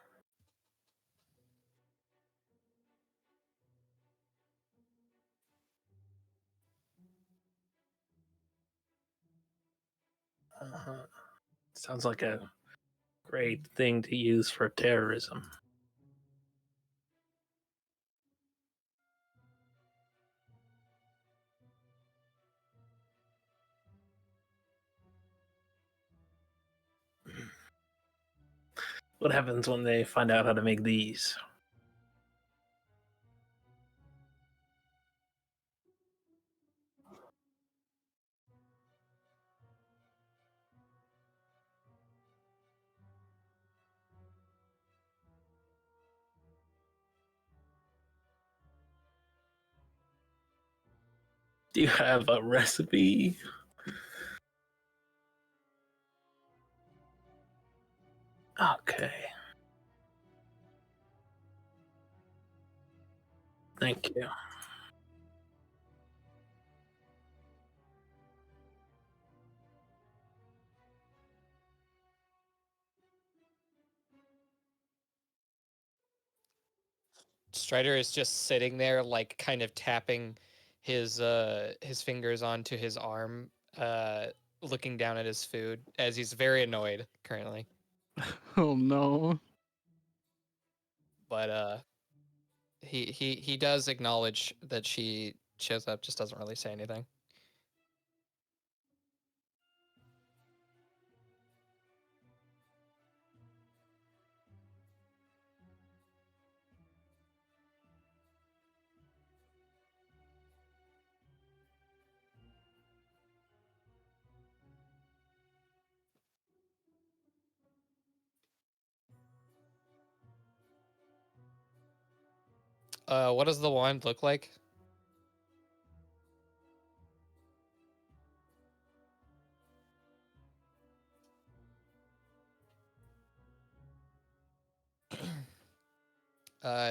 Sounds like a great thing to use for terrorism. What happens when they find out how to make these? Do you have a recipe? Okay. Thank you. Strider is just sitting there, like kind of tapping his fingers onto his arm, looking down at his food as he's very annoyed currently. Oh no. But he does acknowledge that she shows up, just doesn't really say anything. What does the wand look like?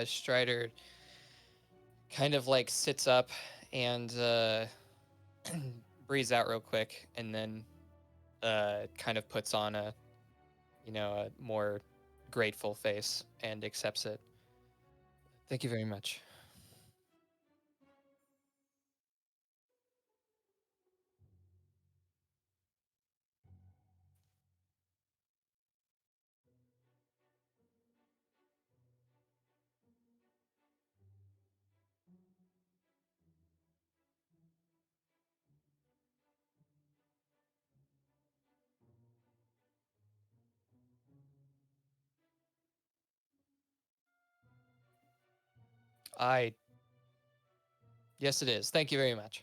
Strider kind of like sits up and breathes out real quick, and then kind of puts on a more grateful face and accepts it. Thank you very much. Yes, it is. Thank you very much.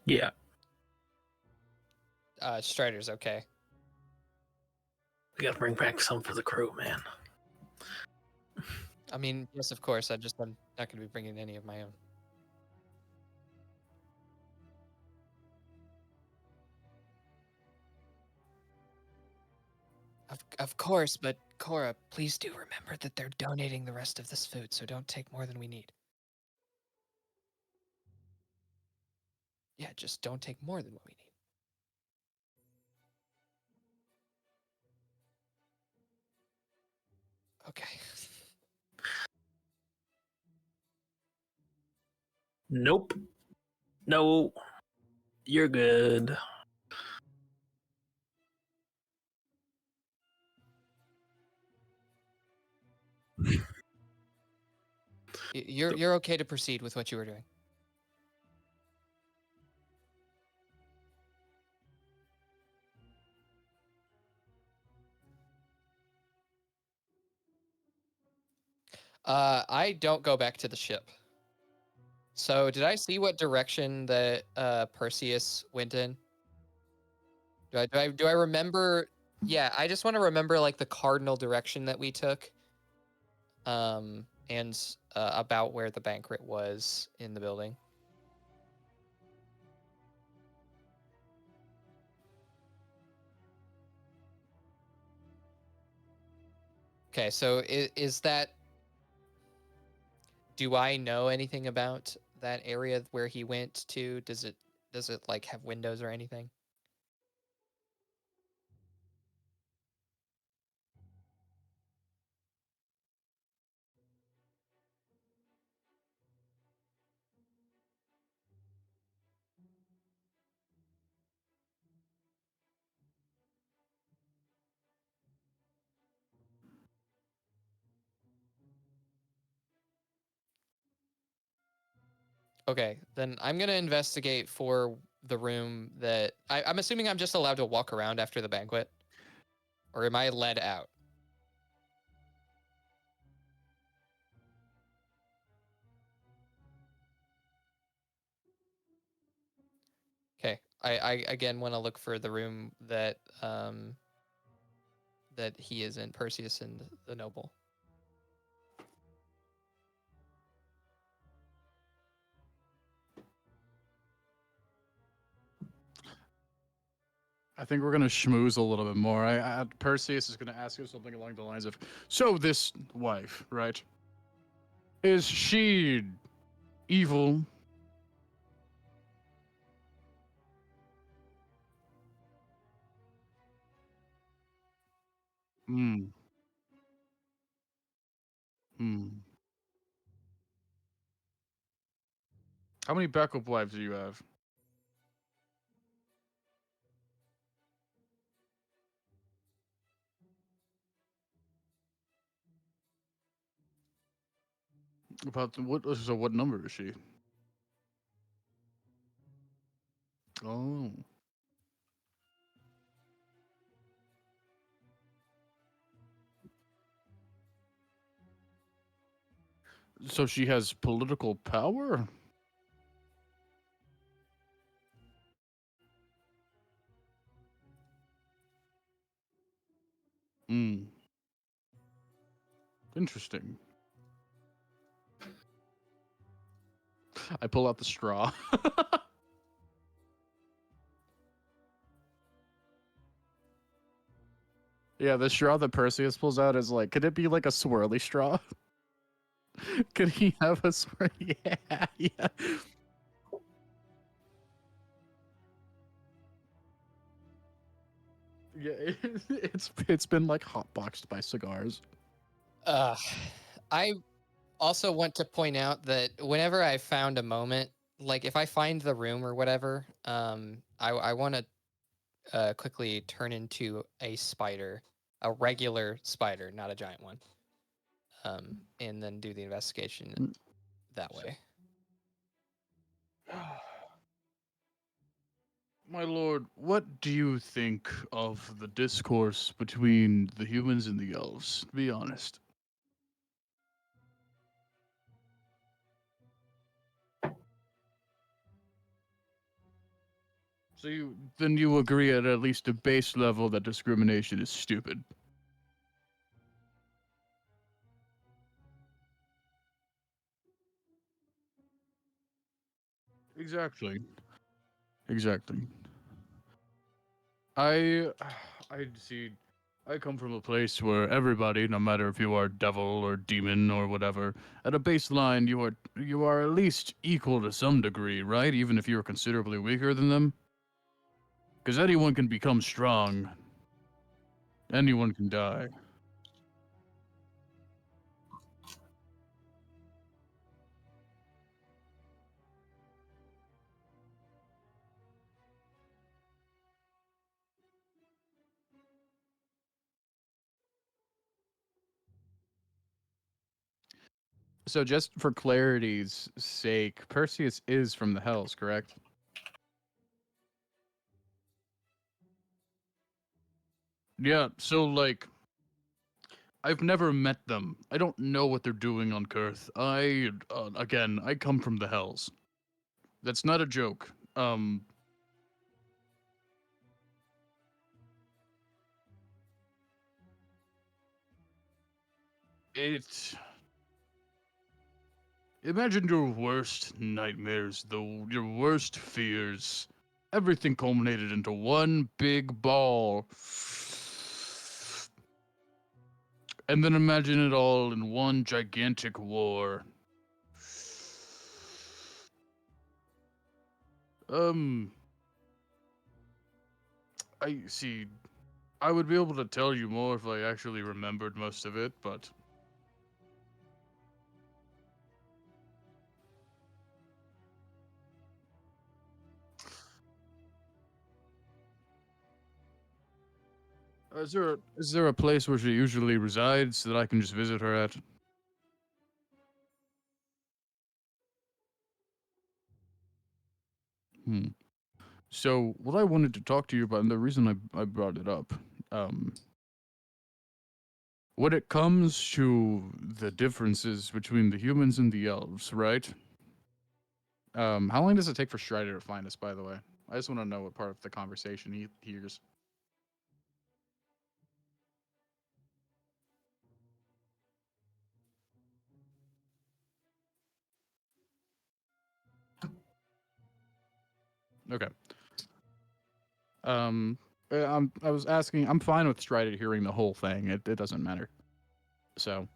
Yeah. Strider's okay. We gotta bring back some for the crew, man. I mean, yes, of course. I'm not going to be bringing any of my own. Of course, but Cora, please do remember that they're donating the rest of this food, so don't take more than we need. Yeah, just don't take more than what we need. Okay. Nope. No. You're good. You're okay to proceed with what you were doing. I don't go back to the ship. So did I see what direction that Perseus went in? Do I remember? Yeah, I just want to remember like the cardinal direction that we took, and about where the banquet was in the building. Okay, so is that? Do I know anything about that area where he went to? Does it like have windows or anything? Okay, then I'm gonna investigate for the room that I'm assuming I'm just allowed to walk around after the banquet, or am I led out? Okay, I again want to look for the room that that he is in, Perseus and the noble. I think we're gonna schmooze a little bit more. Perseus is gonna ask you something along the lines of, "So this wife, right? Is she evil?" Hmm. Hmm. How many backup wives do you have? About what? So what number is she? Oh. So she has political power? Hmm. Interesting. I pull out the straw. Yeah, the straw that Perseus pulls out is like, could it be like a swirly straw? Could he have a swirl? Yeah, yeah. Yeah, it's been like hotboxed by cigars. I also want to point out that whenever I found a moment, like if I find the room or whatever, I want to quickly turn into a spider, a regular spider, not a giant one, and then do the investigation that way. My lord, what do you think of the discourse between the humans and the elves? Be honest. So then you agree at least a base level that discrimination is stupid. Exactly. Exactly. I I see. I come from a place where everybody, no matter if you are devil or demon or whatever, at a baseline you are at least equal to some degree, right? Even if you're considerably weaker than them, because anyone can become strong, anyone can die. So just for clarity's sake, Perseus is from the Hells, correct? Yeah, so like I've never met them. I don't know what they're doing on Kerth. Again, I come from the Hells. That's not a joke. It's imagine your worst nightmares, your worst fears. Everything culminated into one big ball. And then imagine it all in one gigantic war. Um, I see. I would be able to tell you more if I actually remembered most of it, but is there a place where she usually resides that I can just visit her at? Hmm. So what I wanted to talk to you about, and the reason I brought it up, um, when it comes to the differences between the humans and the elves, right? How long does it take for Strider to find us, by the way? I just want to know what part of the conversation he hears. Okay. Um, I was asking. I'm fine with Strider hearing the whole thing. It doesn't matter. So,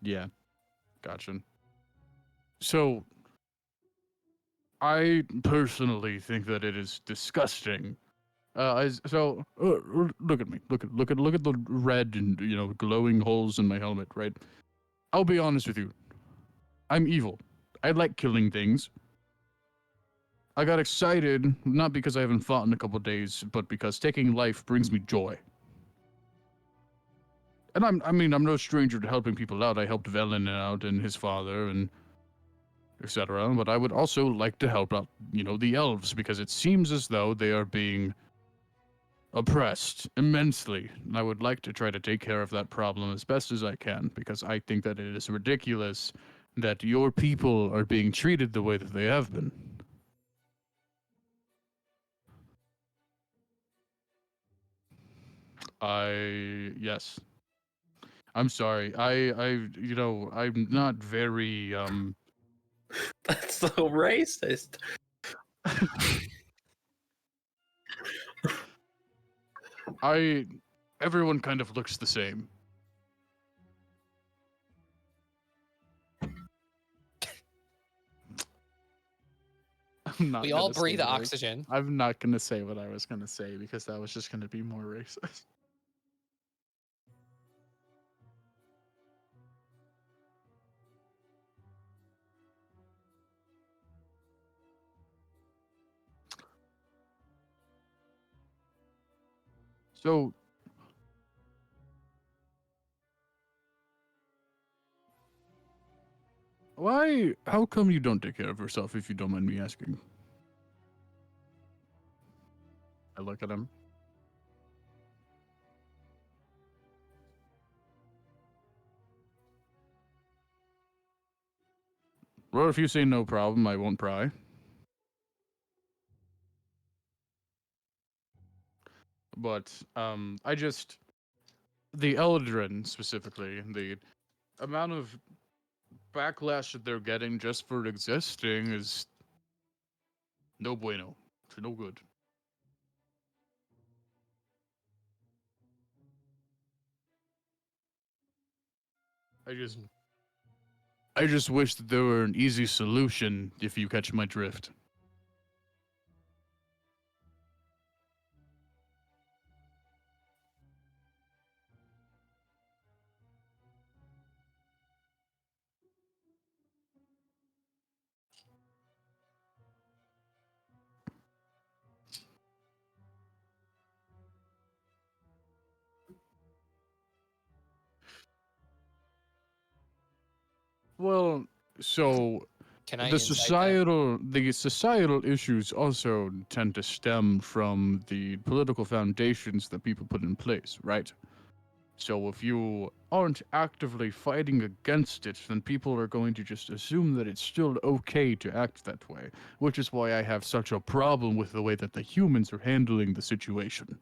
yeah, gotcha. So, I personally think that it is disgusting. Look at me. Look at the red and glowing holes in my helmet. Right. I'll be honest with you. I'm evil. I like killing things. I got excited not because I haven't fought in a couple days, but because taking life brings me joy. And I'm no stranger to helping people out. I helped Vianen out and his father and etc. But I would also like to help out, the elves because it seems as though they are being oppressed immensely. And I would like to try to take care of that problem as best as I can because I think that it is ridiculous that your people are being treated the way that they have been. Yes. I'm sorry. I'm not very That's so racist. I everyone kind of looks the same. I'm not We all gonna say breathe what oxygen. I'm not gonna say what I was gonna say because that was just gonna be more racist. So how come you don't take care of yourself if you don't mind me asking? I look at him. Well, if you say no problem, I won't pry. but I just the Eldrin specifically, the amount of backlash that they're getting just for existing is no bueno. It's no good. I just I just wish that there were an easy solution, if you catch my drift. Well, so Can I the insight that? societal issues also tend to stem from the political foundations that people put in place, right? So if you aren't actively fighting against it, then people are going to just assume that it's still okay to act that way, which is why I have such a problem with the way that the humans are handling the situation.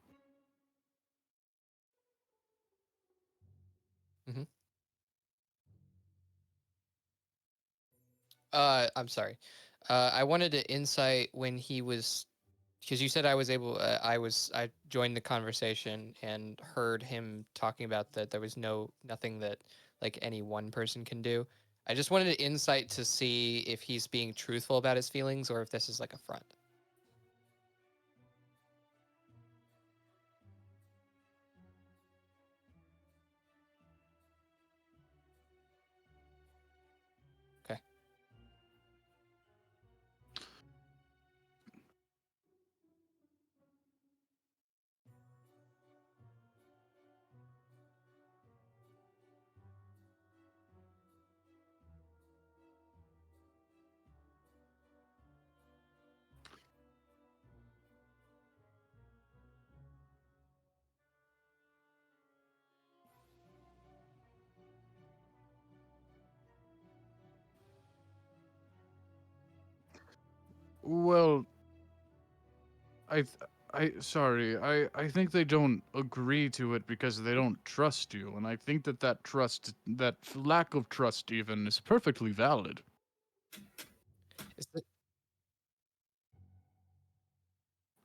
I'm sorry. I wanted to insight when he was, because you said I was able. I joined the conversation and heard him talking about that there was nothing that like any one person can do. I just wanted to insight to see if he's being truthful about his feelings or if this is like a front. Okay. Well, I, th- sorry, I think they don't agree to it because they don't trust you, and I think that that lack of trust even, is perfectly valid. Is it,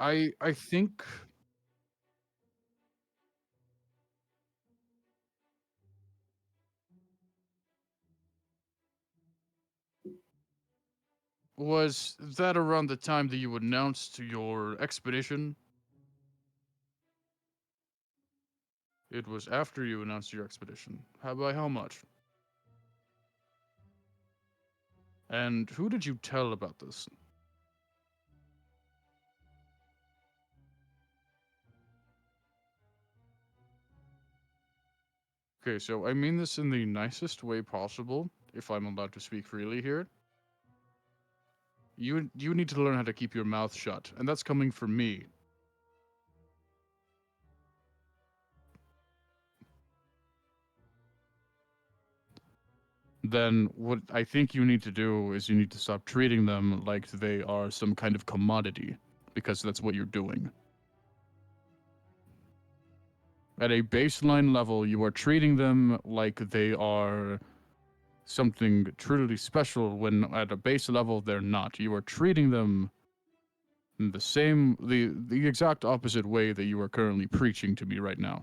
I think was that around the time that you announced your expedition? It was after you announced your expedition. How much? And who did you tell about this? Okay, so I mean this in the nicest way possible, if I'm allowed to speak freely here. You need to learn how to keep your mouth shut, and that's coming from me. Then what I think you need to do is you need to stop treating them like they are some kind of commodity, because that's what you're doing. At a baseline level, you are treating them like they are something truly special when at a base level they're not. You are treating them in the exact opposite way that you are currently preaching to me right now.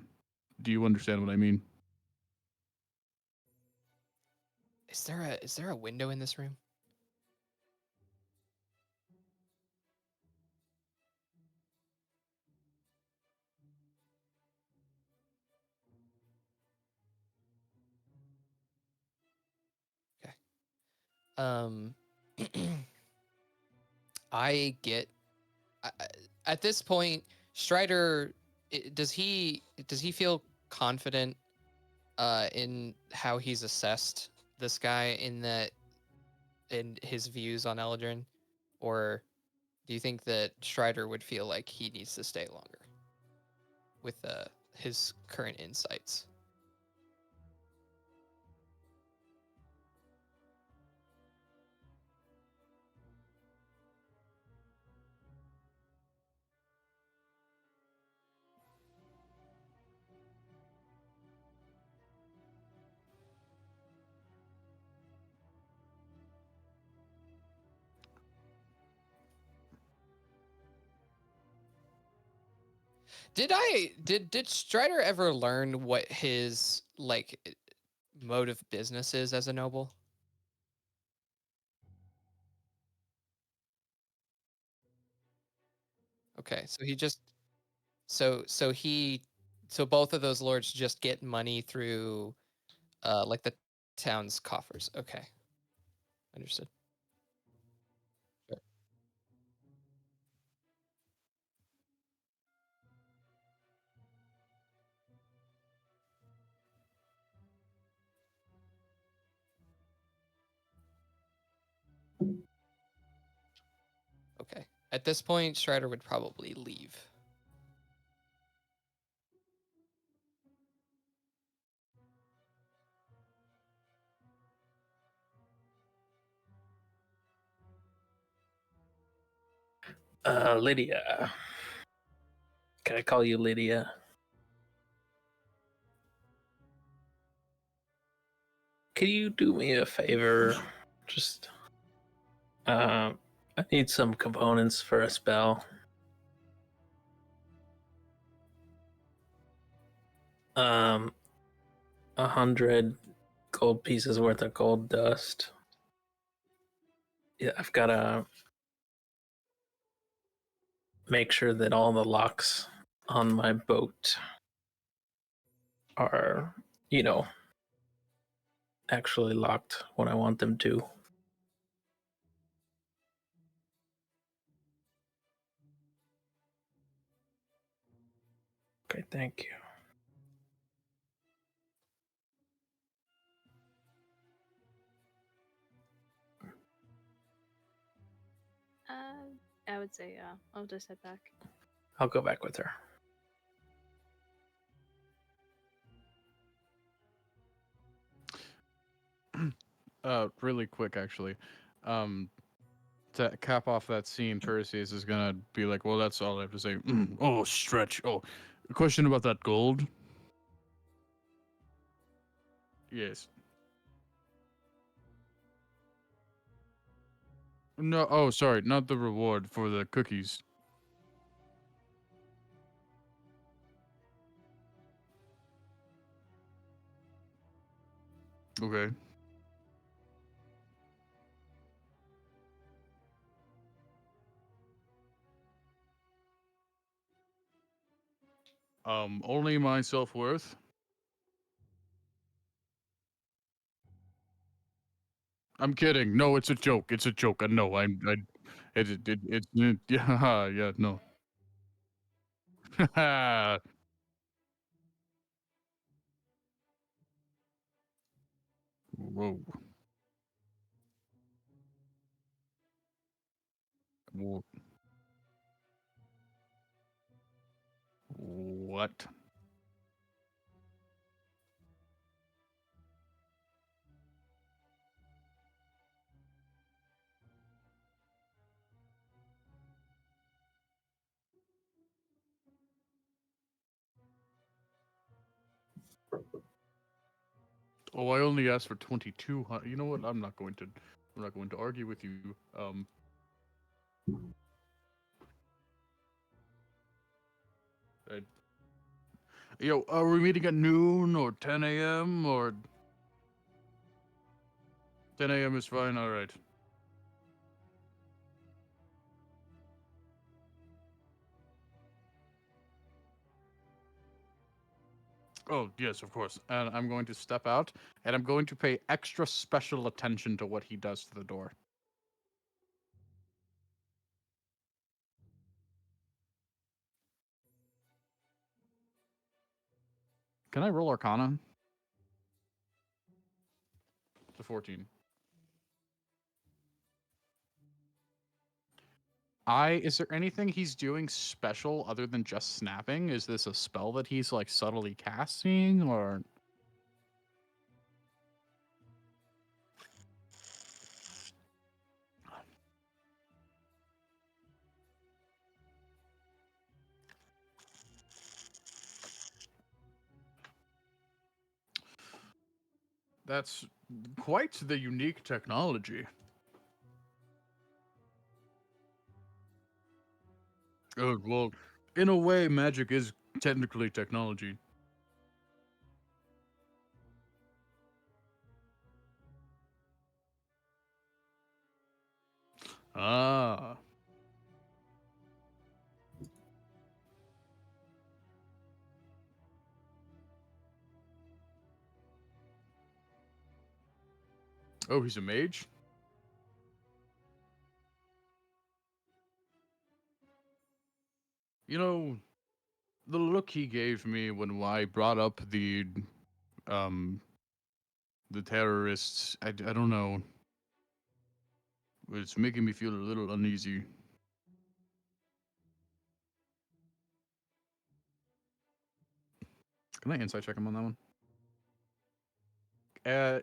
Do you understand what I mean? is there a window in this room? Okay. Um, I get. At this point, Strider, does he feel confident in how he's assessed this guy in his views on Eldrin, or do you think that Strider would feel like he needs to stay longer with his current insights? Did Strider ever learn what his like mode of business is as a noble? Okay, so he just so both of those lords just get money through like the town's coffers. Okay, understood. Sure. Okay. At this point, Strider would probably leave. Lydia. Can I call you Lydia? Can you do me a favor? Just, I need some components for a spell. 100 gold pieces worth of gold dust. Yeah, I've gotta make sure that all the locks on my boat are, actually locked when I want them to. Okay, thank you. I would say yeah. I'll just head back. I'll go back with her. Really quick, actually. To cap off that scene, Perseus is gonna be like, "Well, that's all I have to say." Oh, stretch. Oh, a question about that gold. Yes. No. Oh, sorry. Not the reward for the cookies. Okay. Only my self-worth. I'm kidding. No, it's a joke. It's a joke. I know. Yeah, yeah, no. Whoa. Whoa. What? Oh, I only asked for 2200. You know what? I'm not going to argue with you. I, Yo, are we meeting at noon or 10 a.m. or 10 a.m. is fine. All right. Oh, yes, of course. And I'm going to step out, and I'm going to pay extra special attention to what he does to the door. Can I roll Arcana? To 14. Is there anything he's doing special other than just snapping? Is this a spell that he's like subtly casting, or? That's quite the unique technology. Oh, well, in a way, magic is technically technology. Ah. Oh, he's a mage? You know, the look he gave me when I brought up um, the terrorists, I don't know. It's making me feel a little uneasy. Can I insight check him on that one?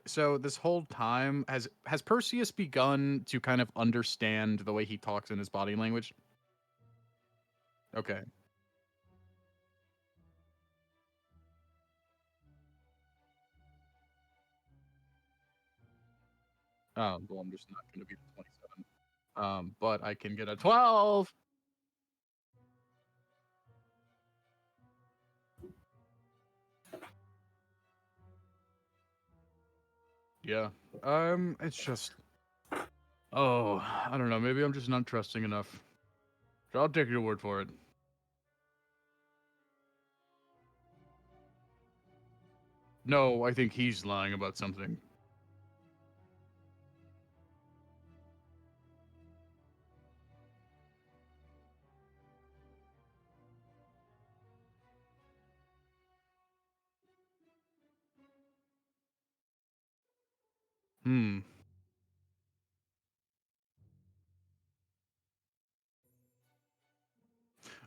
So this whole time has Perseus begun to kind of understand the way he talks in his body language? Okay. Well, I'm just not going to be 27. But I can get a 12. Yeah. It's just, oh, I don't know. Maybe I'm just not trusting enough. I'll take your word for it. No, I think he's lying about something. Hmm.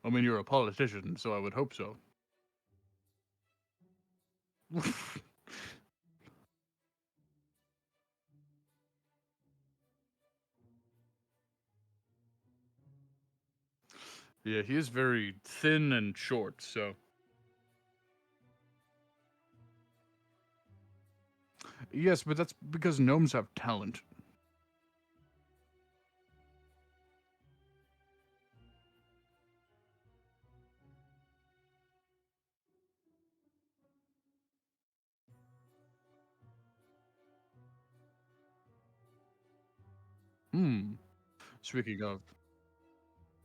I mean, you're a politician, so I would hope so. Yeah, he is very thin and short, so. Yes, but that's because gnomes have talent. Hmm. Speaking of,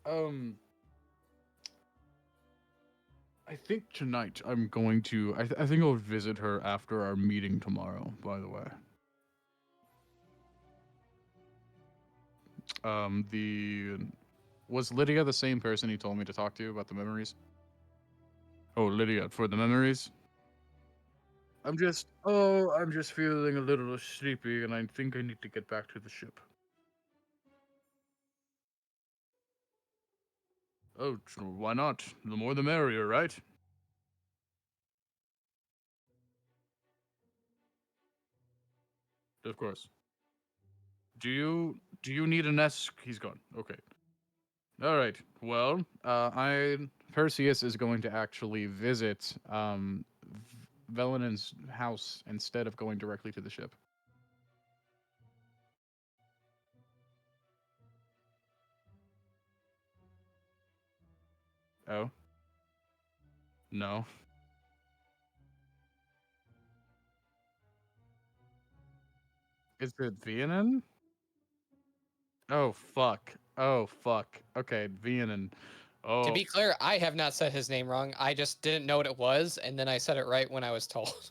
um, I think tonight I'm going to. I think I'll visit her after our meeting tomorrow. By the way, the was Lydia the same person he told me to talk to about the memories? Oh, Lydia for the memories. I'm just feeling a little sleepy, and I think I need to get back to the ship. Oh, why not? The more the merrier, right? Of course. Do you need an S? He's gone. Okay. All right. Well, I Perseus is going to actually visit Velenen's house instead of going directly to the ship. Oh, no. Is it Vianen? Oh fuck. Oh fuck. Okay, Vianen. To Oh, be clear, I have not said his name wrong. I just didn't know what it was, and then I said it right when I was told.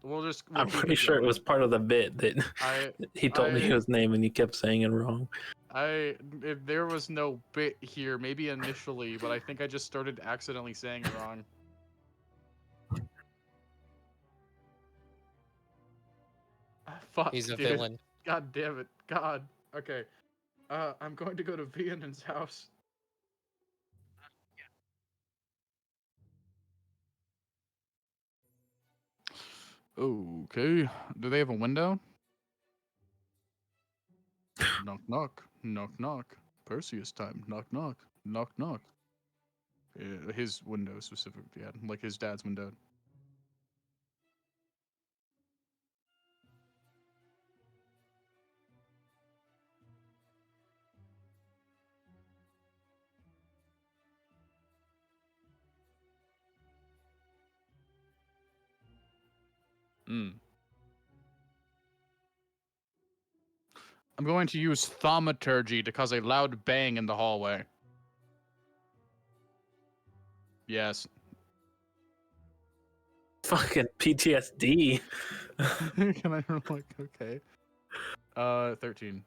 we'll I'm keep pretty it sure it going. was part of the bit that I he told me I his name and you kept saying it wrong. if there was no bit here, maybe initially, but I think I just started accidentally saying it wrong. Fuck, He's a dude. villain. God damn it. God. Okay. I'm going to go to Vianen's house. Okay. Do they have a window? Knock knock. Knock knock. Perseus time. Knock knock. Knock knock. His window specifically, yeah, like his dad's window. I'm going to use thaumaturgy to cause a loud bang in the hallway. Yes. Fucking PTSD. Can I roll like okay? 13.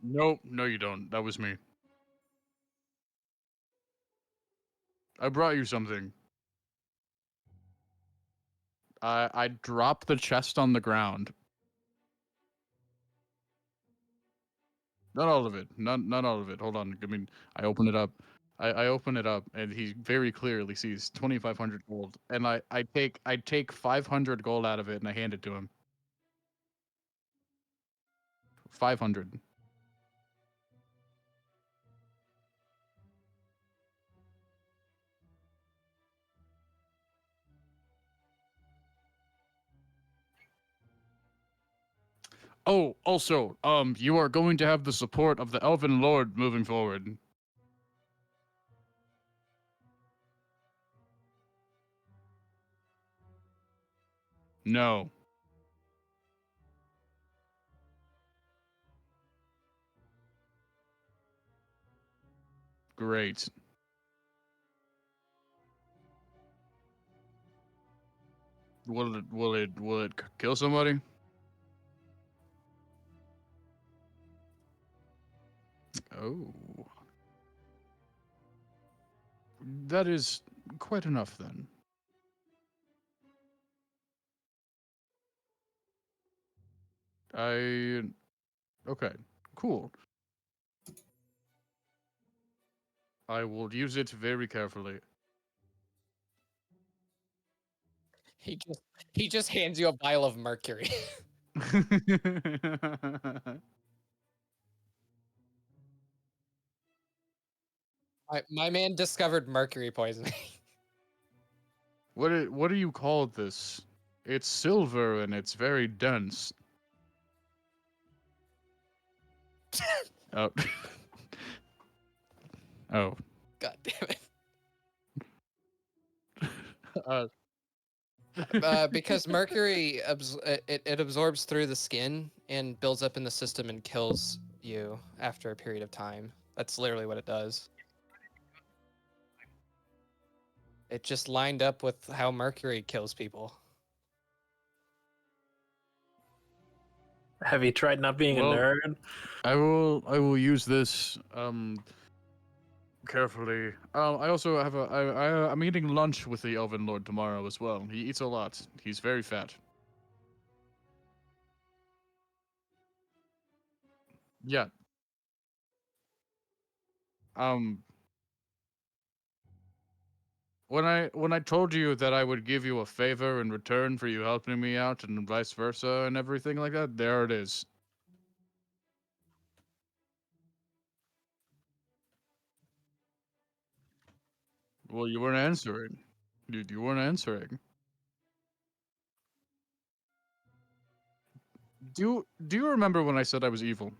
Nope, no you don't. That was me. I brought you something. I dropped the chest on the ground. Not all of it. Not all of it. Hold on. I mean, I open it up. I open it up, and he very clearly sees 2,500 gold, and I take 500 gold out of it, and I hand it to him. 500. Oh, also, you are going to have the support of the Elven Lord moving forward. No. Great. Will it kill somebody? Oh. That is quite enough then. Okay, cool. I will use it very carefully. He just hands you a vial of mercury. My man discovered mercury poisoning. What do you call this? It's silver and it's very dense. Oh. Oh. God damn Uh, it. Because mercury it absorbs through the skin and builds up in the system and kills you after a period of time. That's literally what it does. It just lined up with how mercury kills people. Have you tried not being Well, a nerd? I will use this carefully. I also have I'm eating lunch with the Elven Lord tomorrow as well. He eats a lot. He's very fat. Yeah. Um when I told you that I would give you a favor in return for you helping me out and vice versa and everything like that, there it is. Well, you weren't answering. Dude, you weren't answering. Do you remember when I said I was evil?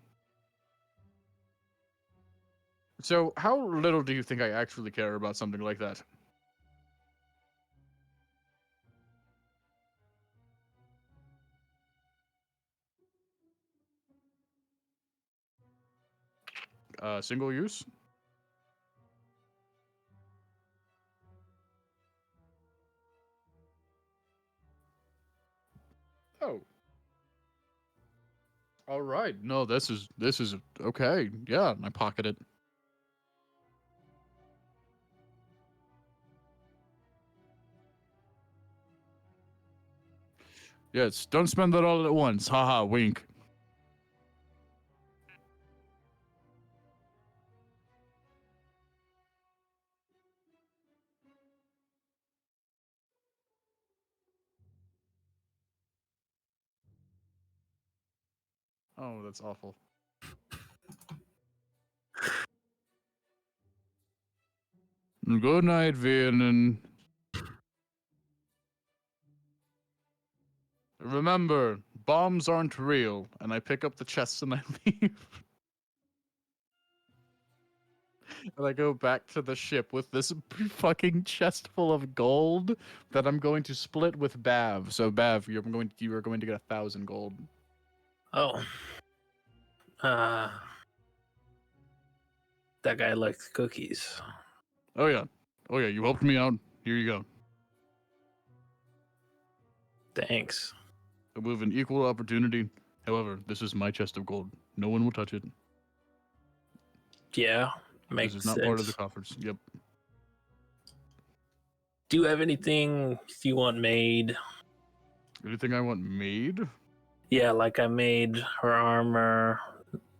So, how little do you think I actually care about something like that? Single use? Oh. All right. No, this is okay. Yeah, I pocket it. Yes, don't spend that all at once. Haha, wink. Oh, that's awful. Good night, Vianen. Remember, bombs aren't real. And I pick up the chests and I leave. And I go back to the ship with this fucking chest full of gold that I'm going to split with Bav. So Bav, you are going to get 1,000 gold. Oh. That guy likes cookies. Oh yeah, you helped me out. Here you go. Thanks. A move an equal opportunity. However, this is my chest of gold. No one will touch it. Yeah, makes This is not sense. part of the coffers. Yep. Do you have anything you want made? Anything I want made? Yeah, like I made her armor,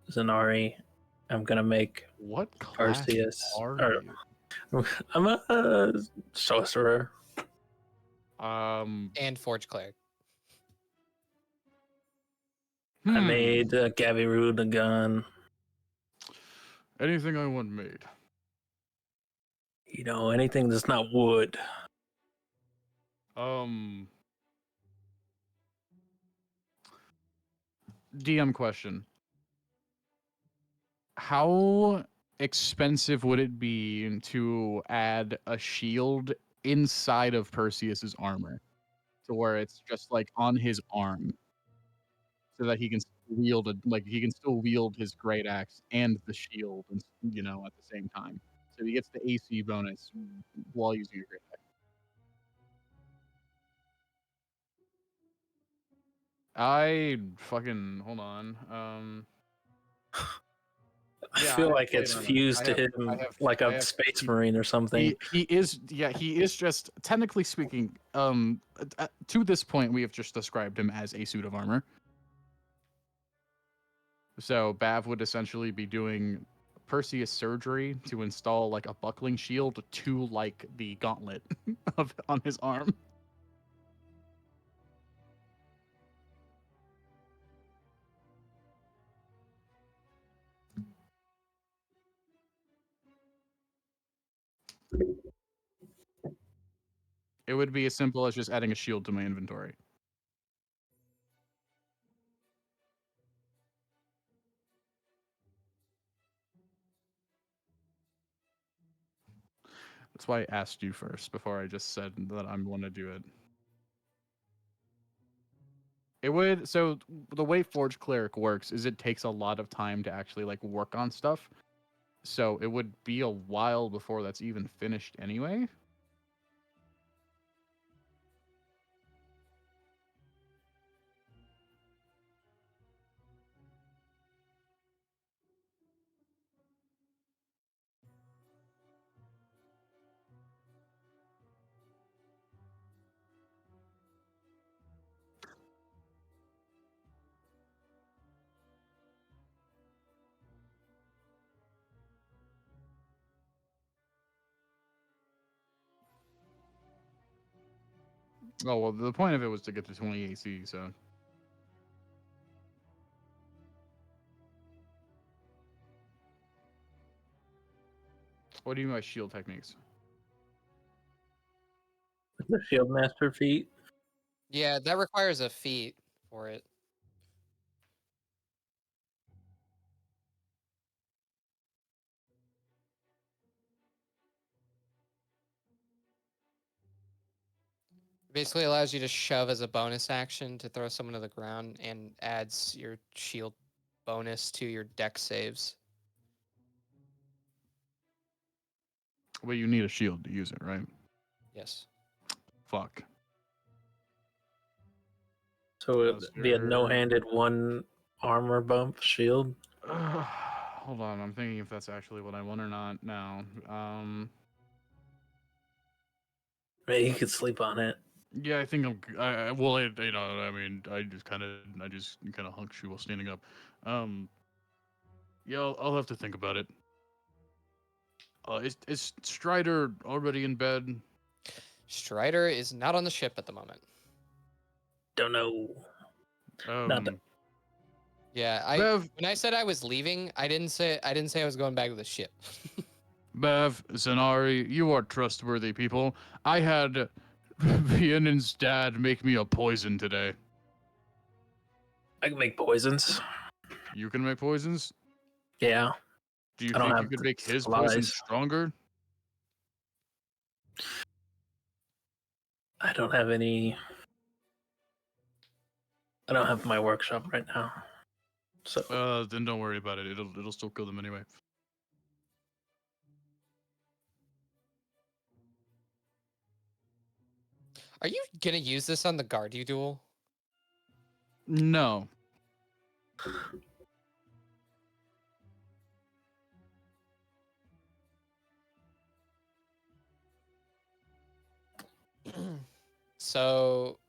Zanari. I'm gonna make What class Perseus. are Or, you? I'm a sorcerer. And Forge Cleric. I made Gaviru the gun. Anything I want made. You know, anything that's not wood. DM question. How expensive would it be to add a shield inside of Perseus's armor to where it's just like on his arm so that he can wield he can still wield his great axe and the shield and at the same time. So he gets the AC bonus while using a great axe. I fucking hold on. I Yeah, feel have like plate it's armor. fused to I him have- like I a have- space he- marine or something. He is just technically speaking. To this point, we have just described him as a suit of armor. So Bav would essentially be doing Perseus surgery to install like a buckling shield to like the gauntlet on his arm. It would be as simple as just adding a shield to my inventory. That's why I asked you first before I just said that I'm going to do it. It would, so the way Forge Cleric works is it takes a lot of time to actually like work on stuff. So it would be a while before that's even finished anyway. Oh, well, the point of it was to get to 20 AC, so. What do you mean by shield techniques? The Shield Master feat. Yeah, that requires a feat for it. Basically allows you to shove as a bonus action to throw someone to the ground and adds your shield bonus to your dex saves. Well, you need a shield to use it, right? Yes. Fuck. So it would be a no-handed one armor bump shield. Hold on, I'm thinking if that's actually what I want or not now. Maybe you could sleep on it. Yeah, I think well, I mean, I just kind of hunk shoe while standing up. Yeah, I'll have to think about it. Is Strider already in bed? Strider is not on the ship at the moment. Don't know. Not that- Yeah, Bev, when I said I was leaving, I didn't say I was going back to the ship. Bev, Zanari, you are trustworthy people. I had Vianen's dad make me a poison today. I can make poisons. You can make poisons? Yeah, Do you I don't think you have could the make his poison supplies. stronger? I don't have any. I don't have my workshop right now. So Then don't worry about it. It'll still kill them anyway. Are you gonna use this on the Guardian duel? No. So,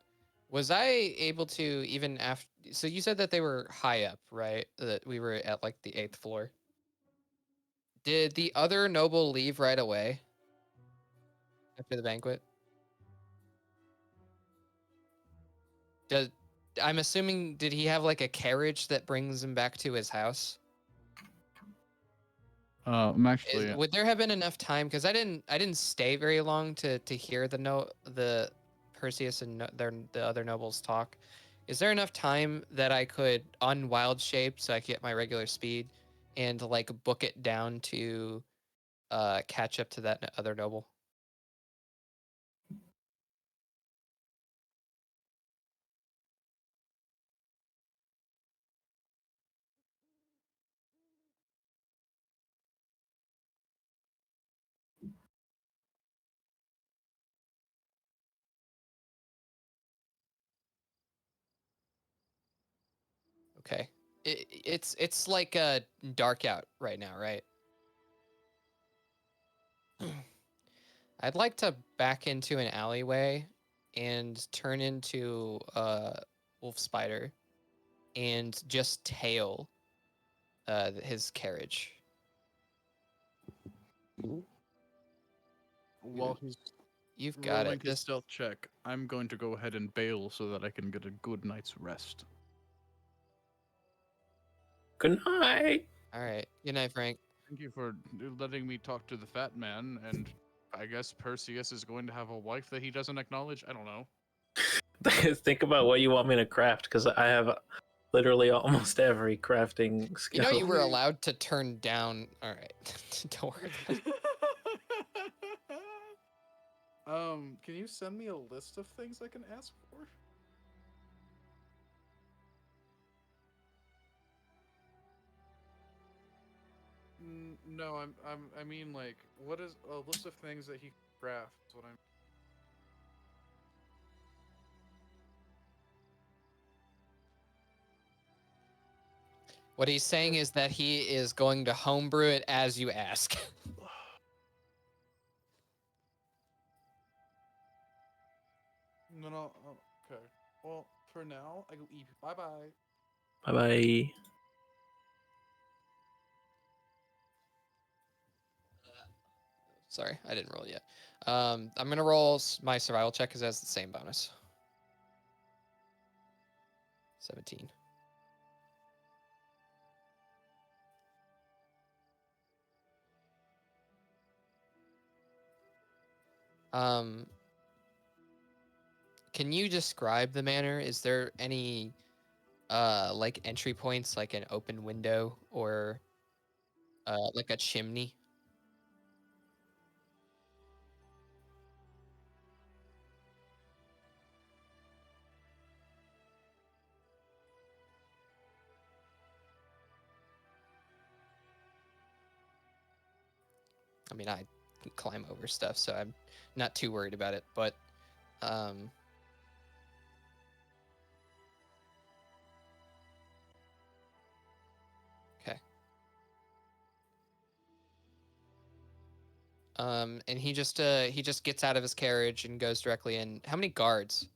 was I able to even after? So you said that they were high up, right? That we were at like the 8th floor. Did the other noble leave right away after the banquet? Does I'm assuming did he have like a carriage that brings him back to his house? I'm actually. Would there have been enough time? Because I didn't stay very long to hear the Perseus and the other nobles talk. Is there enough time that I could unwild shape so I could get my regular speed and like book it down to catch up to that other noble? Okay. It's like dark out right now, right? I'd like to back into an alleyway and turn into a wolf spider and just tail his carriage. While he's You've got rolling it. his This stealth check, I'm going to go ahead and bail so that I can get a good night's rest. good night. all right. Good night, Frank. Thank you for letting me talk to the fat man, and I guess Perseus is going to have a wife that he doesn't acknowledge? I don't know. Think about what you want me to craft, because I have literally almost every crafting You skill. know you were allowed to turn down. All right. Don't worry about it. Can you send me a list of things I can ask for? No, I mean like, what is a list of things that he crafts? What I'm. What he's saying is that he is going to homebrew it as you ask. No. Oh, okay. Well, for now, I go eat. Bye bye. Bye bye. Sorry, I didn't roll yet. I'm gonna roll my survival check because it has the same bonus. 17. Um, can you describe the manor? Is there any like entry points, like an open window or like a chimney? I mean, I can climb over stuff, so I'm not too worried about it. But um, okay. And he just gets out of his carriage and goes directly in. How many guards?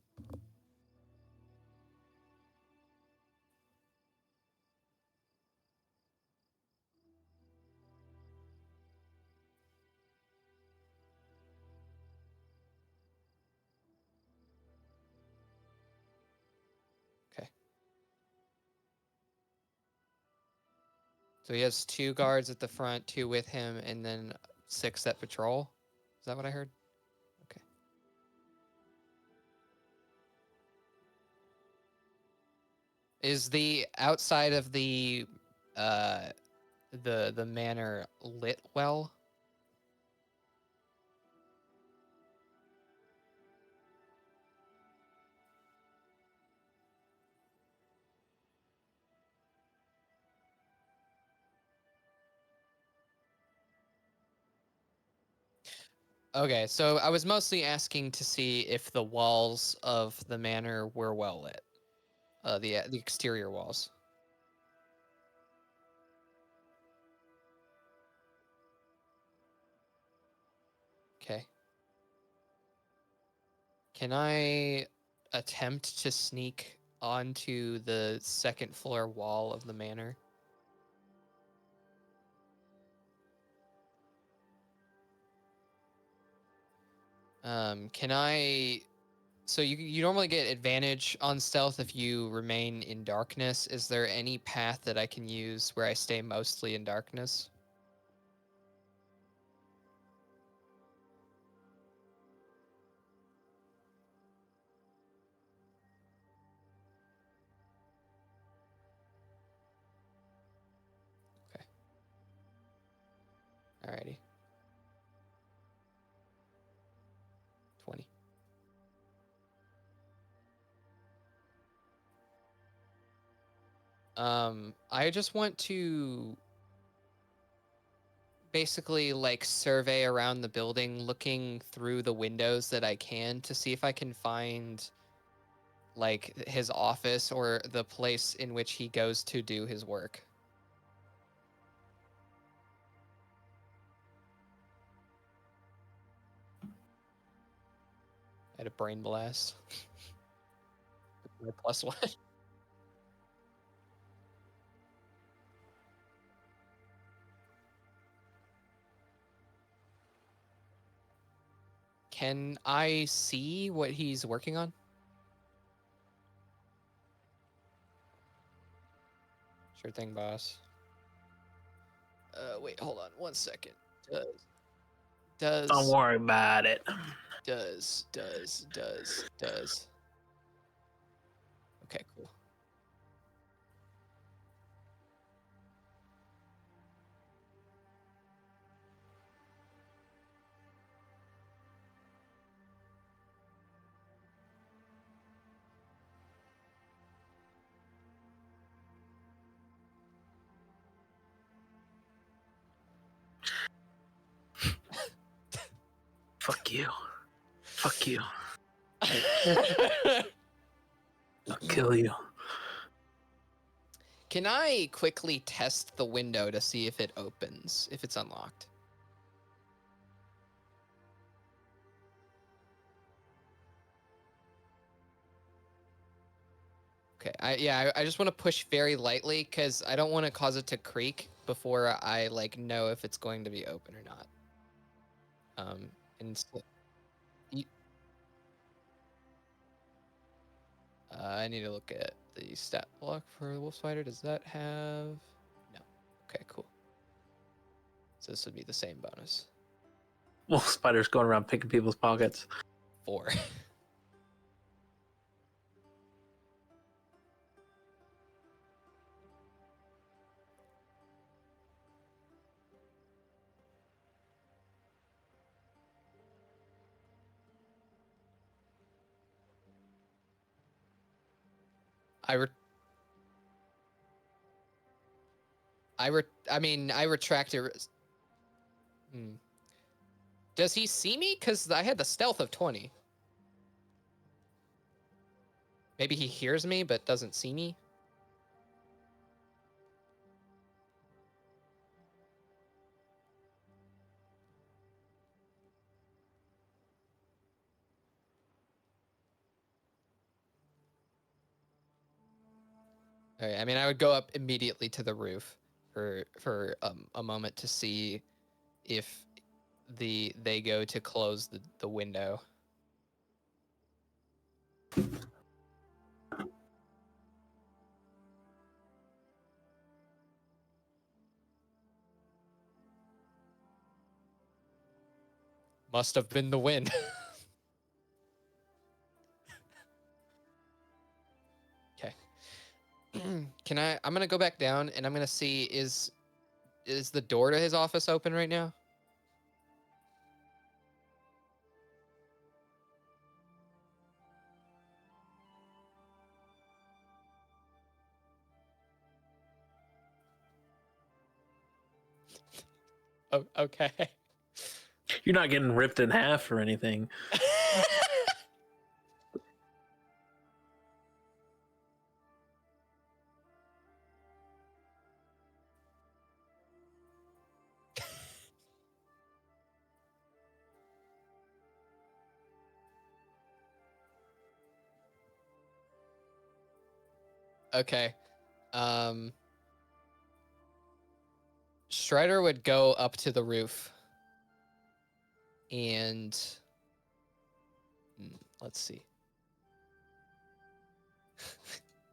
Okay. So he has 2 guards at the front, 2 with him, and then 6 that patrol. Is that what I heard? Okay. Is the outside of the manor lit well? Okay, so I was mostly asking to see if the walls of the manor were well lit. The exterior walls. Okay. Can I attempt to sneak onto the second floor wall of the manor? Can I... So you normally get advantage on stealth if you remain in darkness. Is there any path that I can use where I stay mostly in darkness? Okay. Alrighty. 20. I just want to basically like survey around the building, looking through the windows that I can to see if I can find like his office or the place in which he goes to do his work. I had a brain blast. My +1. Can I see what he's working on? Sure thing, boss. Wait, hold on 1 second. Does Don't worry about it. does. Okay, cool. Fuck you. Fuck you. I'll kill you. Can I quickly test the window to see if it opens, if it's unlocked? Okay, I just want to push very lightly because I don't want to cause it to creak before I like know if it's going to be open or not. And so, I need to look at the stat block for the wolf spider. Does that have? No. Okay, cool. So this would be the same bonus. Wolf spiders going around picking people's pockets. 4. I retract it. Does he see me? Because I had the stealth of 20. Maybe he hears me but doesn't see me. All right, I mean, I would go up immediately to the roof for a moment to see if they go to close the window. Must have been the wind. Okay. I'm gonna go back down and I'm gonna see is the door to his office open right now? Oh, okay. You're not getting ripped in half or anything. Okay. Strider would go up to the roof and let's see.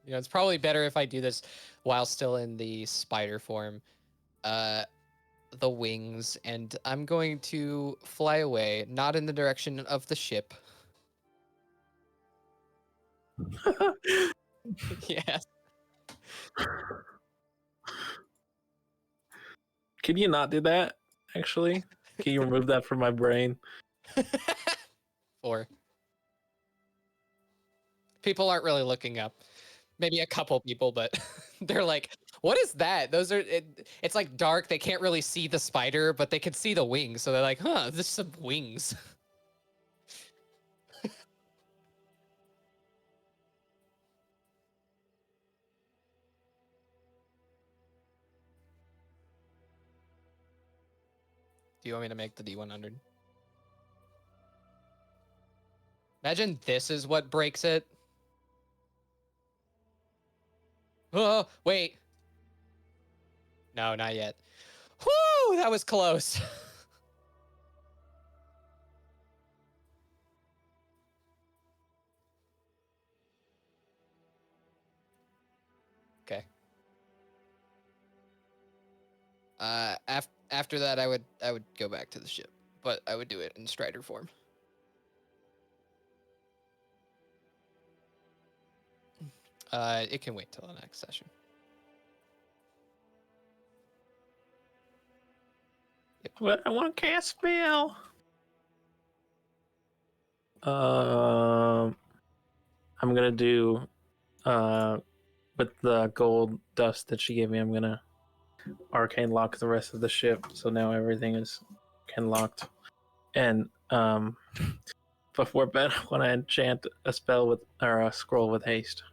It's probably better if I do this while still in the spider form. The wings, and I'm going to fly away, not in the direction of the ship. Yes. Can you not do that, actually? Can you remove that from my brain? 4. People aren't really looking up. Maybe a couple people, but they're like, what is that? Those are, it's like dark. They can't really see the spider, but they can see the wings. So they're like, huh, this is some wings. Do you want me to make the D100? Imagine this is what breaks it. Oh, wait. No, not yet. Whoo, that was close. Okay. After that, I would go back to the ship, but I would do it in Strider form. It can wait till the next session. But I want to cast spell. I'm gonna do with the gold dust that she gave me. I'm gonna arcane lock the rest of the ship, so now everything is arcane locked. And before bed, I want to enchant a spell with or a scroll with haste.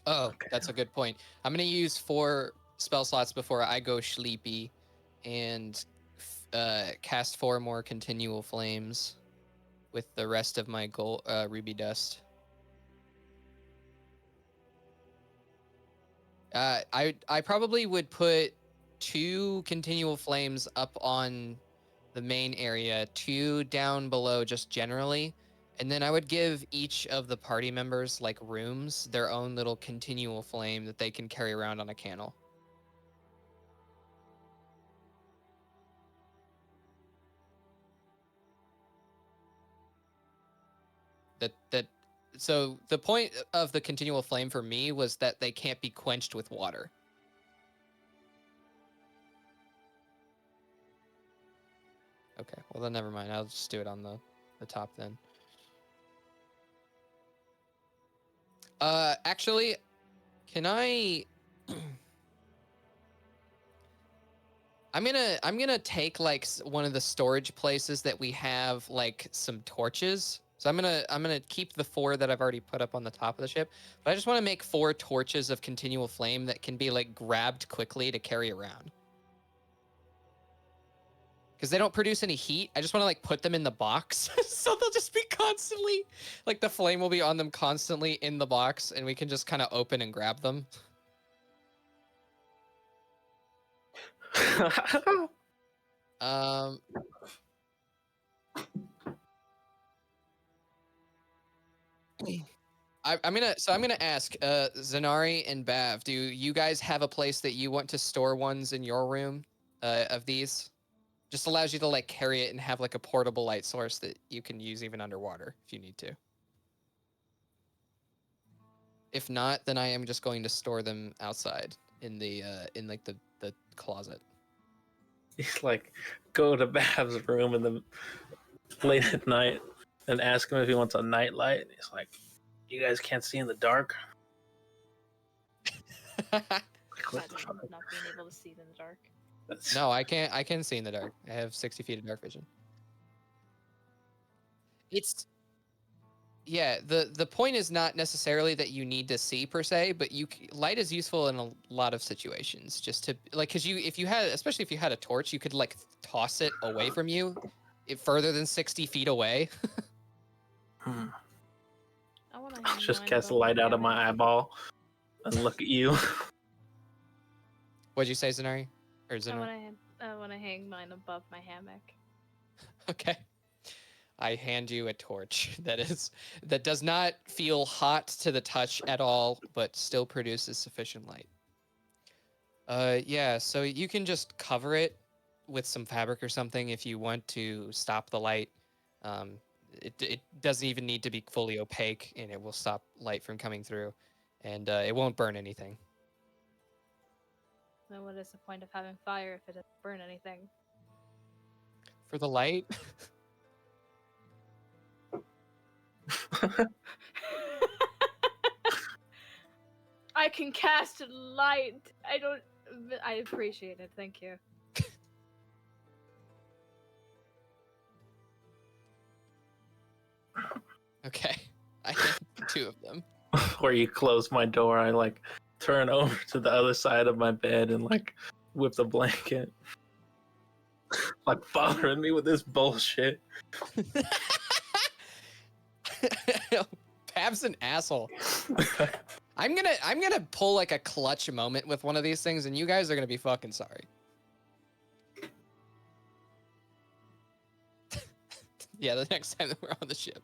Oh, Okay. that's a good point. I'm gonna use 4 spell slots before I go sleepy, and cast 4 more continual flames with the rest of my gold ruby dust. I probably would put 2 continual flames up on the main area, 2 down below just generally, and then I would give each of the party members like rooms their own little continual flame that they can carry around on a candle. So the point of the continual flame for me was that they can't be quenched with water. Okay, well then never mind. I'll just do it on the top then. Actually, can I? I'm gonna take like one of the storage places that we have like some torches. So I'm gonna keep the 4 that I've already put up on the top of the ship, but I just want to make 4 torches of continual flame that can be like grabbed quickly to carry around. Because they don't produce any heat. I just want to like put them in the box, so they'll just be constantly like the flame will be on them constantly in the box, and we can just kind of open and grab them. I'm gonna ask Zanari and Bav, do you guys have a place that you want to store ones in your room of these. Just allows you to like carry it and have like a portable light source that you can use even underwater if you need to. If not, then I am just going to store them outside in the in like the closet. He's like, go to Bab's room in the late at night and ask him if he wants a night light. He's like, you guys can't see in the dark. Like, what the fuck? Not being able to see in the dark. No, I can't. I can see in the dark. I have 60 feet of dark vision. It's yeah. The point is not necessarily that you need to see per se, but light is useful in a lot of situations. Just to like, cause especially if you had a torch, you could like toss it away from you, further than 60 feet away. Hmm. I want to I'll just cast the light out of my eyeball and look at you. What'd you say, Zenari? Or Zenari? I want to hang mine above my hammock. Okay. I hand you a torch that does not feel hot to the touch at all, but still produces sufficient light. Yeah, so you can just cover it with some fabric or something if you want to stop the light. It doesn't even need to be fully opaque, and it will stop light from coming through, and it won't burn anything. Then what is the point of having fire if it doesn't burn anything? For the light? I can cast light. I appreciate it. Thank you. Okay. I have two of them. Where you close my door, I like turn over to the other side of my bed and like whip the blanket. Like bothering me with this bullshit. Pab's an asshole. I'm gonna pull like a clutch moment with one of these things, and you guys are gonna be fucking sorry. Yeah, the next time that we're on the ship.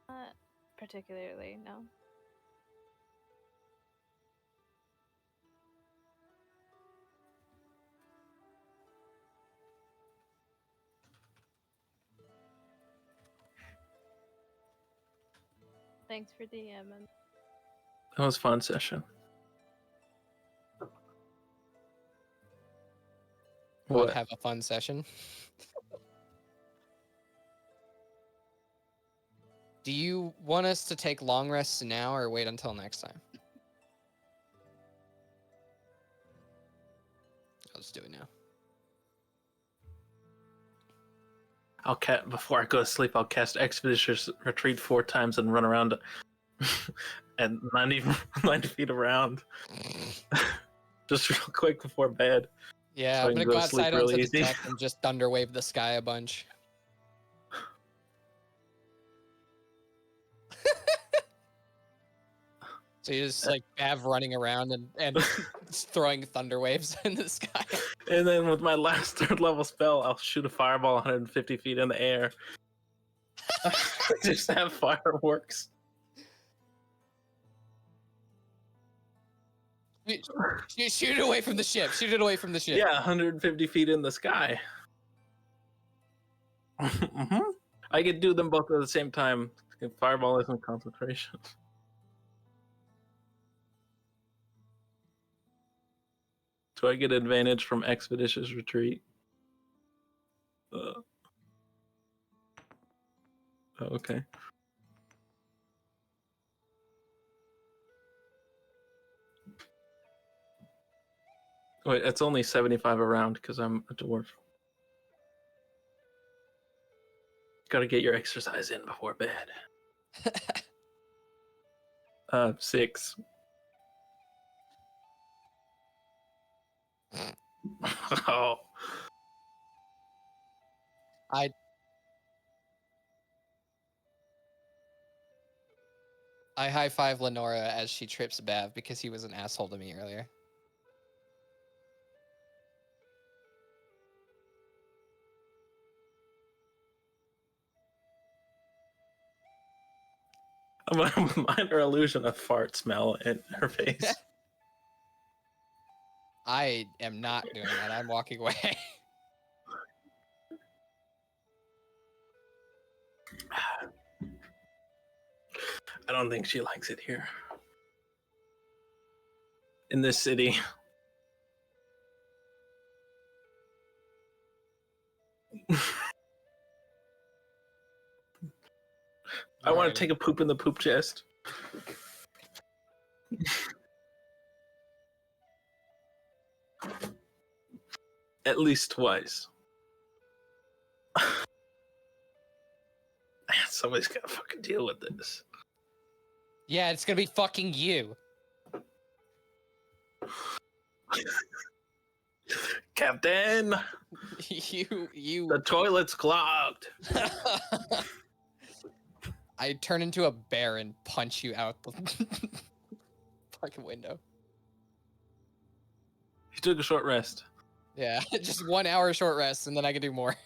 Not particularly, no. Thanks for DMing. That was a fun session. Would What? have a fun session. Do you want us to take long rests now or wait until next time? I'll just do it now. Before I go to sleep, I'll cast Expeditious Retreat 4 times and run around and 90 feet around. Just real quick before bed. Yeah, So I I'm can gonna go go to sleep outside really onto the easy. deck and just thunderwave the sky a bunch. So you just like have running around and just throwing thunder waves in the sky. And then with my last 3rd level spell, I'll shoot a fireball 150 feet in the air. Just have fireworks. Shoot it away from the ship. Shoot it away from the ship. Yeah, 150 feet in the sky. Mhm. I could do them both at the same time. Fireball isn't concentration. Do I get advantage from Expeditious Retreat? Oh, okay. Wait, it's only 75 a round because I'm a dwarf. Gotta get your exercise in before bed. 6. Oh. I high five Lenora as she trips Bav because he was an asshole to me earlier. I'm gonna minor illusion of fart smell in her face. I am not doing that. I'm walking away. I don't think she likes it here. In this city. I want to take a poop in the poop chest. At least twice. Somebody's gotta fucking deal with this. Yeah, it's gonna be fucking you. Captain! You. The toilet's clogged. I turn into a bear and punch you out the fucking window. He took a short rest. Yeah, just 1 hour short rest, and then I can do more.